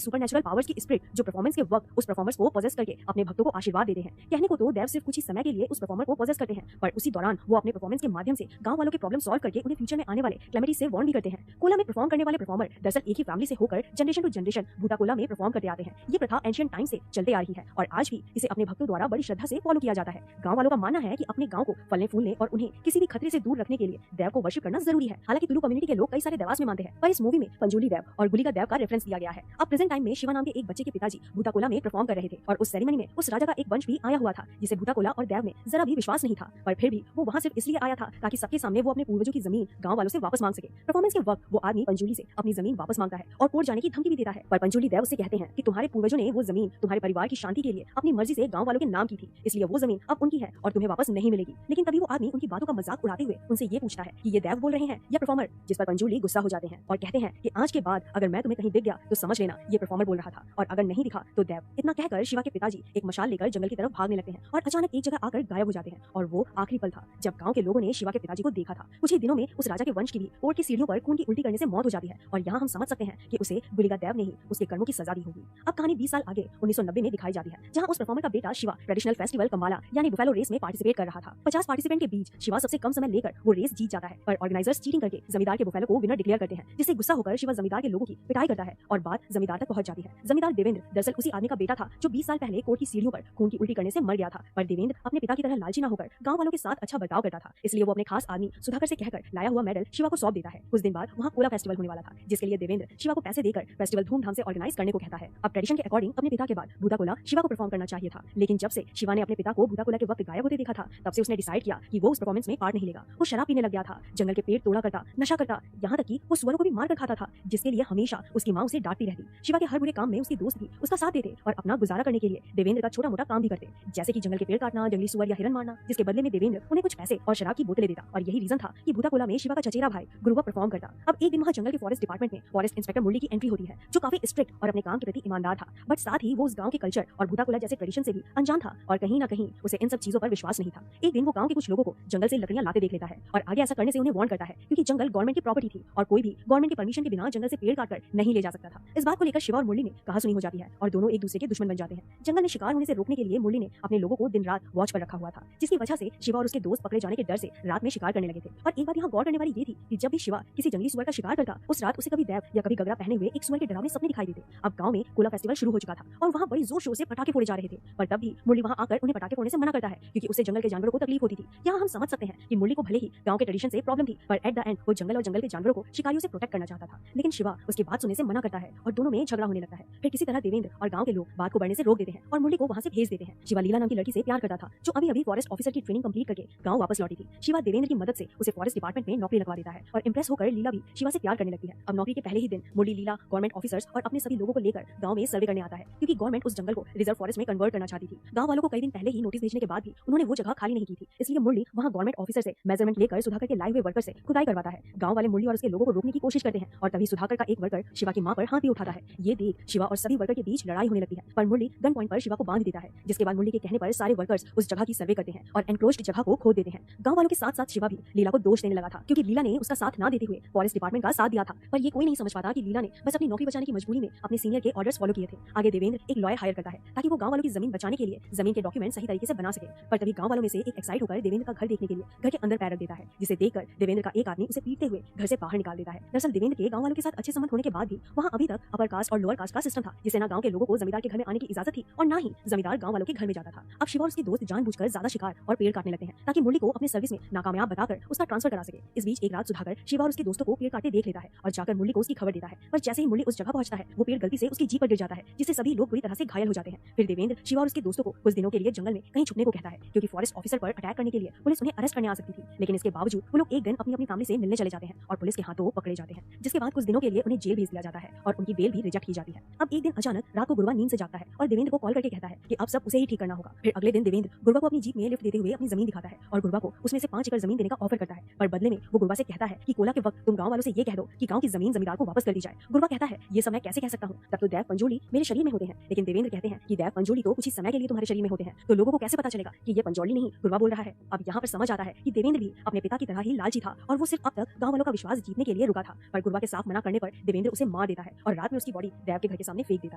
सुपरनेचुरल पावर्स की स्पिरिट जो परफॉर्मेंस के वक्त उस परफॉर्मर्स को पॉजेस करके अपने भक्तों को आशीर्वाद देते हैं। कहने को तो देव सिर्फ कुछ ही समय के लिए उस परफॉर्मर को पॉजेस करते हैं, पर उसी दौरान वो अपने परफॉर्मेंस के माध्यम से गांव वालों के प्रॉब्लम सॉल्व करके उन्हें फ्यूचर में आने वाले कैलेमिटी से वार्न भी करते हैं। कोला में परफॉर्म करने वाले परफॉर्मर दरअसल एक ही फैमिली से होकर जनरेशन टू जनरेशन भूता कोला में परफॉर्म करते आते हैं। ये प्रथा एंशिएंट टाइम से चलते आ रही है और आज भी इसे अपने भक्तों द्वारा बड़ी श्रद्धा से फॉलो किया जाता है। गांव वालों का मानना है कि अपने गांव को फलने फूलने और उन्हें किसी भी खतरे से दूर रखने के लिए देव को वर्शिप करना जरूरी है। हालांकि तुलु कम्युनिटी के लोग कई सारे देवास में मानते हैं, पर इस मूवी में पंजोली देव और गुलिका देव का रेफरेंस दिया गया है। अब प्रेजेंट टाइम में शिवा नाम के एक बच्चे के पिताजी भूता कोला में परफॉर्म कर रहे थे और उस सेरेमनी में उस राजा का एक वंश भी आया हुआ था जिसे भूता कोला और देव में जरा भी विश्वास नहीं था, पर फिर भी वो वहाँ सिर्फ इसलिए आया था ताकि सबके सामने वो अपने पूर्वजों की जमीन गांव वालों से वापस मांग सके। परफॉर्मेंस के वक्त वो आदमी पंजोली से अपनी जमीन वापस मांगता है और कोर्ट जाने की धमकी भी देता है, पर पंजोली देव उससे कहते हैं कि तुम्हारे पूर्वजों ने वो जमीन तुम्हारे परिवार की शांति के लिए अपनी मर्जी से गांव वालों के नाम की थी, इसलिए वो जमीन अब उनकी है और तुम्हें वापस नहीं मिलेगी। लेकिन तभी वो आदमी उनकी बातों का मजाक उड़ाते हुए उनसे ये पूछता है कि ये देव बोल रहे हैं या परफॉर्मर, जिस पर पंजोली गुस्सा हो जाते हैं और कहते हैं कि आज के बाद अगर मैं तुम्हें कहीं दिख गया तो समझ लेना ये परफॉर्मर बोल रहा था और अगर नहीं दिखा तो देव। इतना कहकर शिवा के पिताजी एक मशाल लेकर जंगल की तरफ भागने लगते हैं और अचानक एक जगह आकर गायब हो जाते हैं और वो आखिरी पल था जब गांव के लोगों ने शिवा के पिताजी को देखा था। कुछ ही दिनों में उस राजा के वंश की भी कोर्ट की सीढ़ियों पर खून की उल्टी करने से मौत हो जाती है और यहाँ हम समझ सकते हैं कि उसे गुलिका देव ने ही उसके कर्मों की सजा दी होगी। अब कहानी 20 साल आगे 1990 में दिखाई जाती है, जहाँ उस परफॉर्मर का बेटा शिवा ट्रेडिशनल फेस्टिवल कमाला यानी बुफेलो रेस में पार्टिसिपेट कर रहा था। 50 पार्टिसिपेंट के बीच शिवा सबसे कम समय लेकर वो रेस जीत जाता है, पर ऑर्गेनाइजर्स चीटिंग करके जमींदार के बुफेलो को विनर डिक्लेयर करते हैं, जिससे गुस्सा होकर शिवा जमींदार के लोगों की पिटाई करता है और बात जमींदार तक पहुंच जाती है। जमींदार देवेंद्र दरअसल उसी आदमी का बेटा था जो 20 साल पहले कोर्ट की सीढ़ियों पर खून की उल्टी करने से मर गया था, पर देवेंद्र अपने पिता की तरह लालची न होकर गांव वालों के साथ अच्छा बर्ताव करता था, इसलिए वो अपने खास आदमी सुधाकर से कहकर लाया हुआ मेडल शिवा को सौंप देता है। कुछ दिन बाद वहाँ कोला फेस्टिवल होने वाला था, जिसके लिए देवेंद्र शिवा को पैसे देकर फेस्टिवल धूमधाम से ऑर्गेनाइज करने को कहता है। अब ट्रेडिशन के अकॉर्डिंग अपने पिता के बाद भूता कोला शिवा को परफॉर्म करना चाहिए था, लेकिन जब से शिवा ने अपने पिता को भूता कोला के वक्त गायब होते देखा था तब से उसने डिसाइड किया कि वो उस परफॉर्मेंस में पार्ट नहीं लेगा। वो शराब पीने लग गया था, जंगल के पेड़ तोड़ा करता, नशा करता, यहाँ तक कि वो सुअरों को भी मार कर खाता था, जिसके लिए हमेशा उसकी माँ उसे डांटती रहती। शिवा के हर बुरे काम में उसके दोस्त भी उसका साथ देते और अपना गुजारा करने के लिए देवेंद्र का छोटा मोटा काम भी करते, जैसे कि जंगल के पेड़ काटना, जंगली सुअर या हिरन मारना, जिसके बदले में देवेंद्र उन्हें कुछ पैसे और शराब की बोतलें देता और यही रीजन था कि भूता कोला में शिवा का चचेरा भाई गुरुवा परफॉर्म करता। अब एक दिन वहाँ जंगल के फॉरेस्ट डिपार्टमेंट में फॉरेस्ट इंस्पेक्टर मुरली की एंट्री होती है, जो काफी स्ट्रिक्ट और अपने काम के प्रति ईमानदार था, बट साथ ही वो उस गांव के कल्चर और भूता कोला जैसे ट्रेडिशन से भी अनजान था और कहीं ना कहीं उसे इन सब चीजों पर विश्वास नहीं था। एक दिन वो गांव के कुछ लोगों को जंगल से लकड़ियां लाते देख लेता है और आगे ऐसा करने से उन्हें वार्न करता है, क्योंकि जंगल गवर्नमेंट की प्रॉपर्टी थी और कोई भी गवर्नमेंट के परमिशन के बिना जंगल से पेड़ काटकर नहीं ले जा सकता था। इस बात को लेकर शिवा और मुरली में कहासुनी हो जाती है और दोनों एक दूसरे के दुश्मन बन जाते हैं। जंगल में शिकार होने से रोकने के लिए मुरली ने अपने लोगों को दिन रात वॉच पर रखा हुआ था, जिसकी वजह से शिवा और उसके दोस्त पकड़े जाने के डर से रात में शिकार करने लगे थे। और एक बात यहाँ गौर करने वाली ये थी कि जब भी शिवा किसी जंगली सुअर का शिकार करता, उस रात उसे कभी देव या कभी गगरा पहने हुए एक सुअर के डरावने सपने दिखाई देते। अब गांव में कोला फेस्टिवल शुरू हो चुका था और वहाँ बड़ी जोर शोर से पटाखे फोड़े जा रहे थे, पर तब भी मुरली वहाँ आकर उन्हें पटाखे फोड़ने से मना करता है, क्योंकि उससे जंगल के जानवरों को तकलीफ होती थी। यहाँ हम समझ सकते हैं कि मुरली को भले ही गांव के ट्रेडिशन से प्रॉब्लम थी, पर एट द एंड वो जंगल और जंगल के जानवरों को शिकारियों से प्रोटेक्ट करना चाहता था। लेकिन शिवा उसकी बात सुनने से मना करता है और दोनों में झगड़ा होने लगता है। फिर किसी तरह देवेंद्र और गांव के लोग बात को बढ़ने से रोक देते हैं और मुरली को वहाँ से भेज देते हैं। शिवा लीला नाम की लड़की से प्यार करता था, जो अभी फॉरेस्ट ऑफिसर की ट्रेनिंग कंप्लीट करके गांव वापस लौटी थी। शिवा देवेंद्र की मदद से उसे फॉरेस्ट डिपार्टमेंट में नौकरी लगवा देता है और इंप्रेस होकर लीला भी शिवा से प्यार करने लगती है। अब नौकरी के पहले ही दिन मुरली, लीला, गवर्नमेंट ऑफिसर्स और अपने सभी लोगों को लेकर गांव में सर्वे करने आता है, क्योंकि गवर्नमेंट उस जंगल को रिजर्व फॉरेस्ट में कन्वर्ट करना चाहती थी। गांव वालों को कई दिन पहले ही नोटिस भेजने के बाद भी उन्होंने वो जगह खाली नहीं की थी, इसलिए मुरली वहाँ गवर्नमेंट ऑफिसर से मेजरमेंट लेकर सुधाकर के लाए हुए वर्कर से खुदाई करवाता है। गांव वाले मुरली और उसके लोगों को रोकने की कोशिश करते हैं और तभी सुधाकर का एक वर्कर शिवा की मां पर हाथ भी उठाता है। ये देख शिवा और सभी वर्कर के बीच लड़ाई होने लगती है, पर मुरली गन पॉइंट पर शिवा को बांध देता है, जिसके बाद मुरली के कहने पर सारे वर्कर्स उस जगह की सर्वे करते हैं और एनक्रोच्ड जगह को खोद देते हैं। गांव वालों के साथ साथ शिवा भी लीला को दोष देने लगा था, क्योंकि लीला ने उसका साथ ना देते हुए फॉरेस्ट डिपार्टमेंट का साथ दिया था। पर ये कोई नहीं समझ पाता कि लीला ने बस अपनी नौकरी बचाने की मजबूरी में अपने सीनियर के ऑर्डर्स फॉलो किए थे। आगे देवेंद्र एक लॉयर हायर करता है ताकि वो गांव वालों की जमीन बचाने के लिए जमीन के डॉक्यूमेंट सही तरीके से बना सके। पर तभी गांव वालों में से एक एक्साइट होकर देवेंद्र का घर देखने के लिए घर के अंदर पैर रख देता है, जिसे देखकर देवेंद्र का एक आदमी उसे पीटते हुए घर से बाहर निकाल देता है। दरअसल देवेंद्र के गांव वालों के साथ अच्छे संबंध होने के बाद भी वहाँ अभी तक अपर कास्ट और लोअर कास्ट का सिस्टम था, जिसे ना गांव के लोगों को जमींदार के घर में आने की इजाजत थी और ना ही जमींदार गांव वालों के घर में जाता था। अब शिवा और उसके दोस्त जानबूझकर ज्यादा शिकार और पेड़ काटने लगते हैं ताकि मुरली को अपने सर्विस में नाकामयाब बताकर उसका ट्रांसफर करा सके। इस बीच एक रात सुधाकर शिवा और उसके दोस्तों को पेड़ काटते देख लेता है और जाकर मुरली को उसकी खबर देता है। पर जैसे ही मुरली उस जगह पहुंचता है, वो पेड़ गलती से उसकी जीप पर गिर जाता है, जिससे सभी लोग बुरी तरह से घायल हो जाते हैं। फिर देवेंद्र शिवा और उसके दोस्तों को कुछ दिनों के लिए जंगल में कहीं छुपने को कहता है, क्योंकि फॉरेस्ट ऑफिसर पर अटैक करने के लिए पुलिस उन्हें अरेस्ट करने आ सकती थी। लेकिन इसके बावजूद वो लोग एक दिन अपनी अपनी फैमिली से मिलने चले जाते हैं और पुलिस के हाथों पकड़े जाते हैं, जिसके बाद कुछ दिनों के लिए उन्हें जेल भेज दिया जाता है और उनकी बेल भी रिजेक्ट की जाती है। अब एक दिन अचानक रात को गुरवा नींद से जागता है और देवेंद्र को कॉल करके कहता है कि अब सब उसे ही ठीक करना होगा। फिर अगले दिन देवेंद्र गुरवा को अपनी जीप में लिफ्ट देते हुए अपनी जमीन दिखाता है और गुरवा को उसमें से 5 एकड़ जमीन देने का ऑफर करता है। पर बदले में वो गुरवा से कहता है कि कोला के वक्त तुम गांव वालों से ये कह दो कि गांव की जमीन जमींदार को वापस कर दी जाए। गुरवा कहता है ये समय कैसे कह सकता हूँ, तब तो दैव पंजोली मेरे शरीर में होते हैं। लेकिन देवेंद्र कहते हैं कि दैव पंजोली तो कुछ ही समय के लिए तुम्हारे शरीर में होते हैं, तो लोगों को कैसे पता चलेगा कि ये पंजोली नहीं गुरवा बोल रहा है। अब यहाँ पर समझ आता है कि देवेंद्र भी अपने पिता की तरह ही लालची था और वो सिर्फ अब तक गांव वालों का विश्वास जीतने के लिए रुका था। पर गुरवा के साफ मना करने पर देवेंद्र उसे मार देता है और रात में उसकी बॉडी दैव के घर के सामने फेंक देता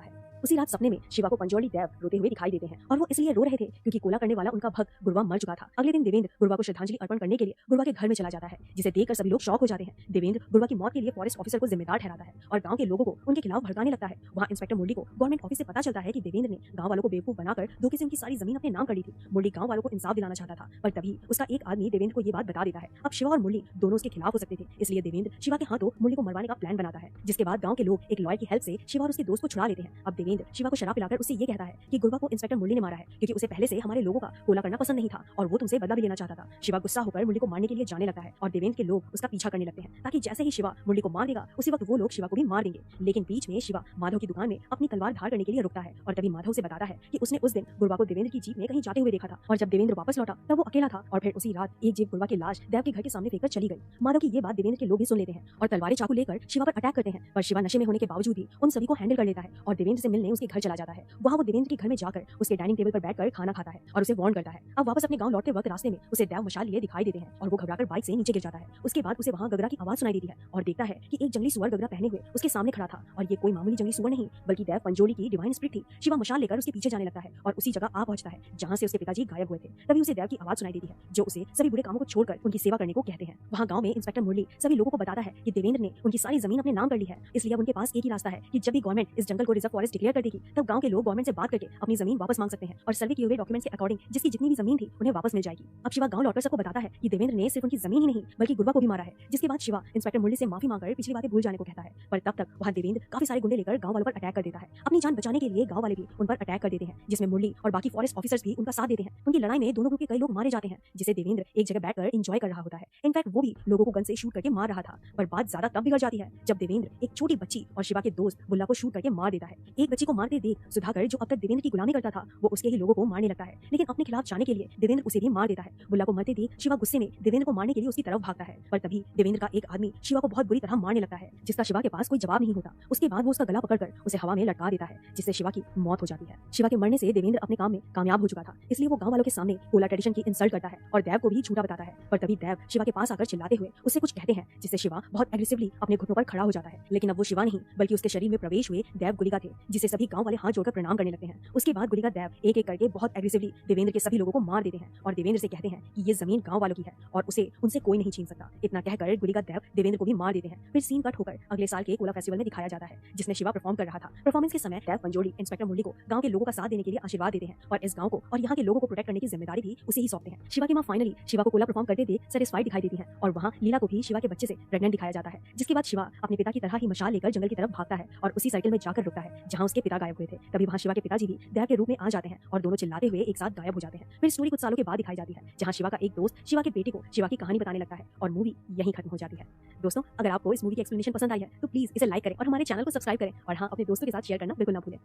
है। उसी रात सपने में शिवा को पंजोली दैव रोते हुए दिखाई देते हैं और वो इसलिए रो रहे थे क्योंकि कोला करने वाला उनका भक्त गुरवा मर चुका था। अगले दिन देवेंद्र गुरवा को श्रद्धांजलि अर्पण करने के लिए गुरवा के घर में चला जाता है, जिसे देखकर सभी लोग शॉक हो जाते हैं। देवेंद्र गुरवा की मौत के लिए फॉरेस्ट ऑफिसर को जिम्मेदार ठहराता है और गांव के लोगों को उनके खिलाफ भड़काने लगता है। वहाँ इंस्पेक्टर मुरली को गवर्नमेंट ऑफिस से पता चलता है कि देवेंद्र ने गांव वालों को बेवकूफ बनाकर धोखे से उनकी सारी जमीन अपने नाम कर ली थी। मुरली गांव वालों को इंसाफ दिलाना चाहता था, पर तभी उसका एक आदमी देवेंद्र को ये बात बता देता है। अब शिवा और मुरली दोनों उसके खिलाफ हो सकते थे, इसलिए देवेंद्र शिवा के हाथों मुरली को मरवाने का प्लान बनाता है, जिसके बाद गांव के लोग एक लॉयर की हेल्प से शिवा और उसके दोस्त को छुड़ा लेते हैं। अब देवेंद्र शिवा को शराब पिलाकर उससे ये कहता है कि गुरवा को इंस्पेक्टर मुरली ने मारा है क्योंकि उसे पहले से हमारे लोगों का कोला करना पसंद नहीं था और वो तुमसे बदला भी लेना चाहता था। शिवा गुस्सा होकर मुरली को मारने के लिए जाने लगता है और देवेंद्र के लोग उसका पीछा करने लगते हैं ताकि जैसे ही शिवा मुरली को मार देगा उसी वक्त वो लोग शिवा को भी मार देंगे। लेकिन बीच में शिवा माधव की दुकान में अपनी तलवार धार करने के लिए रुकता है और तभी माधव से बताता है कि उसने उस दिन गुरवा को देवेंद्र की जीप में कहीं जाते हुए देखा था और जब देवेंद्र वापस लौटा तब वो अकेला था और फिर उसी रात एक जीप गुरवा की लाश देव के घर के सामने फेंककर चली गई। माधव की ये बात देवेंद्र के लोग भी सुन लेते हैं और तलवारें चाकू लेकर शिवा पर अटैक करते हैं, पर शिवा नशे में होने के बावजूद भी उन सभी को हैंडल कर लेता है और देवेंद्र से मिलने उसके घर चला जाता है। वहाँ वो देवेंद्र के घर में जाकर उसके डाइनिंग टेबल पर बैठकर खाना खाता है और उसे वार्न करता है। अब वापस अपने गांव लौटते वक्त रास्ते में उसे देव मशाल लिए दिखाई देते हैं और वो घबराकर बाइक से नीचे गिर जाता है। उसके बाद उसे वहाँ गगरा की आवाज सुनाई देती है और देखता है कि एक जंगली सुअर गगरा पहने हुए उसके सामने खड़ा था और ये कोई मामूली जंगली सुअर नहीं बल्कि देव पंजोली की डिवाइन स्पिरिट थी। शिवा मशाल लेकर उसके पीछे जाने लगता है और उसी जगह आ पहुंचता है जहाँ से उसके पिताजी गायब हुए थे। तभी उसे देव की आवाज सुनाई देती है जो उसे सभी बुरे कामों को छोड़कर उनकी सेवा करने को कहते हैं। वहाँ गांव में इंस्पेक्टर मुरली सभी लोगों को बताता है कि देवेंद्र ने उनकी सारी जमीन अपने नाम कर ली है, इसलिए अब उनके पास एक ही रास्ता है कि जब भी गवर्नमेंट इस जंगल को रिजर्व फॉरेस्ट डिक्लेयर कर देगी तब गांव के लोग गवर्नमेंट से बात करके अपनी जमीन वापस मांग सकते हैं और सर्वे किए हुए डॉक्यूमेंट्स के अकॉर्डिंग जिसकी जितनी भी जमीन थी उन्हें वापस मिल जाएगी। अब शिवा गांव लौटकर सबको बताता है कि देवेंद्र ने सिर्फ उनकी जमीन ही नहीं बल्कि गुरवा को भी मारा है, जिसके बाद शिवा इंस्पेक्टर मुरली से माफी मांगकर पिछली बातें भूल जाने को कहता है। पर तब तक वहाँ देवेंद्र काफी सारे गुंडे लेकर गांव वालों पर अटैक कर देता है। अपनी जान बचाने के लिए गांव वाले भी उन पर अटैक कर देते हैं, जिसमें मुरली और बाकी फॉरेस्ट ऑफिसर्स भी उनका साथ देते हैं। उनकी लड़ाई में दोनों ग्रुप के कई लोग मारे जाते हैं, जिसे देवेंद्र एक जगह बैठकर एंजॉय कर रहा होता है। इनफैक्ट वो भी लोगों को गन से शूट करके मार रहा था। पर बात ज्यादा तब बिगड़ जाती है जब देवेंद्र एक छोटी बच्ची और शिवा के दोस्त बुल्ला को शूट करके मार देता है। एक बच्ची को मारते देख सुधाकर जो अब तक देवेंद्र की गुलामी करता था वो उसके ही लोगों को मारने लगता है, लेकिन अपने खिलाफ जाने के लिए देवेंद्र उसे भी मार देता है। बुल्ला को मरते देख शिवा गुस्से में देवेंद्र को मारने के लिए उसकी तरफ भागता है, पर तभी देवेंद्र का एक आदमी शिवा को बहुत बुरी तरह मारने लगता है, जिसका शिवा के पास कोई जवाब नहीं होता। उसके बाद वो उसका गला पकड़कर उसे हवा में लटका देता है, जिससे शिवा की मौत हो जाती है। शिवा के मरने से देवेंद्र अपने काम में कामयाब हो चुका था, इसलिए वो गांव वालों के सामने कोला ट्रेडिशन की इंसल्ट करता है और देव को भी झूठा बताता है। पर तभी देव शिवा के पास आकर चिल्लाते हुए उससे कुछ कहते हैं, जिससे शिवा बहुत एग्रेसिवली अपने घुटनों पर खड़ा हो जाता है। लेकिन अब वो शिवा नहीं बल्कि उसके शरीर में प्रवेश हुए देव गुलिका थे, जिसे सभी गांव वाले हाथ जोड़कर प्रणाम करने लगते हैं। उसके बाद गुलिका देव एक एक करके बहुत एग्रेसिवली देवेंद्र के सभी लोगों को मार देते हैं और देवेंद्र से कहते हैं कि ये जमीन गांव वालों की है और उसे उनसे कोई नहीं छीन सकता। इतना कहकर गुलिका देव देवेंद्र को भी मार देते हैं। फिर सीन कट होकर अगले साल के कोला फेस्टिवल में दिखाया जाता है, जिसमें शिवा परफॉर्म कर रहा था। परफॉर्मेंस के समय देव पंजोली इंस्पेक्टर मुरली को गांव के लोगों का साथ देने के लिए आशीर्वाद देते हैं और इस गांव को और यहाँ के लोगों को प्रोटेक्ट करने की जिम्मेदारी भी उसे ही सौंपते हैं। शिवा की मां फाइनली शिवा को कोला परफॉर्म करते देख सेटिस्फाइड दिखाई देती है और वहाँ लीला को भी शिवा के बच्चे से प्रेग्नेंट दिखाया जाता है, जिसके बाद शिवा अपने पिता की तरह ही मशाल लेकर जंगल की तरफ भागता है और उसी सर्किल में जाकर रुकता है जहाँ उसके पिता गायब हुए थे। तभी वहाँ शिवा के पिताजी भी देव के रूप में आ जाते हैं और दोनों चिल्लाते हुए एक साथ गायब हो जाते हैं। फिर स्टोरी कुछ सालों के बाद दिखाई जाती है, जहाँ शिवा का एक दोस्त शिवा के बेटे को शिवा की कहानी बताने लगता है और मूवी यहीं खत्म हो जाती है। दोस्तों, अगर आपको इस मूवी की एक्सप्लेनेशन पसंद आई है तो प्लीज इसे लाइक करें और हमारे चैनल को सब्सक्राइब करें और हाँ, अपने दोस्तों के साथ शेयर करना बिल्कुल ना भूलें।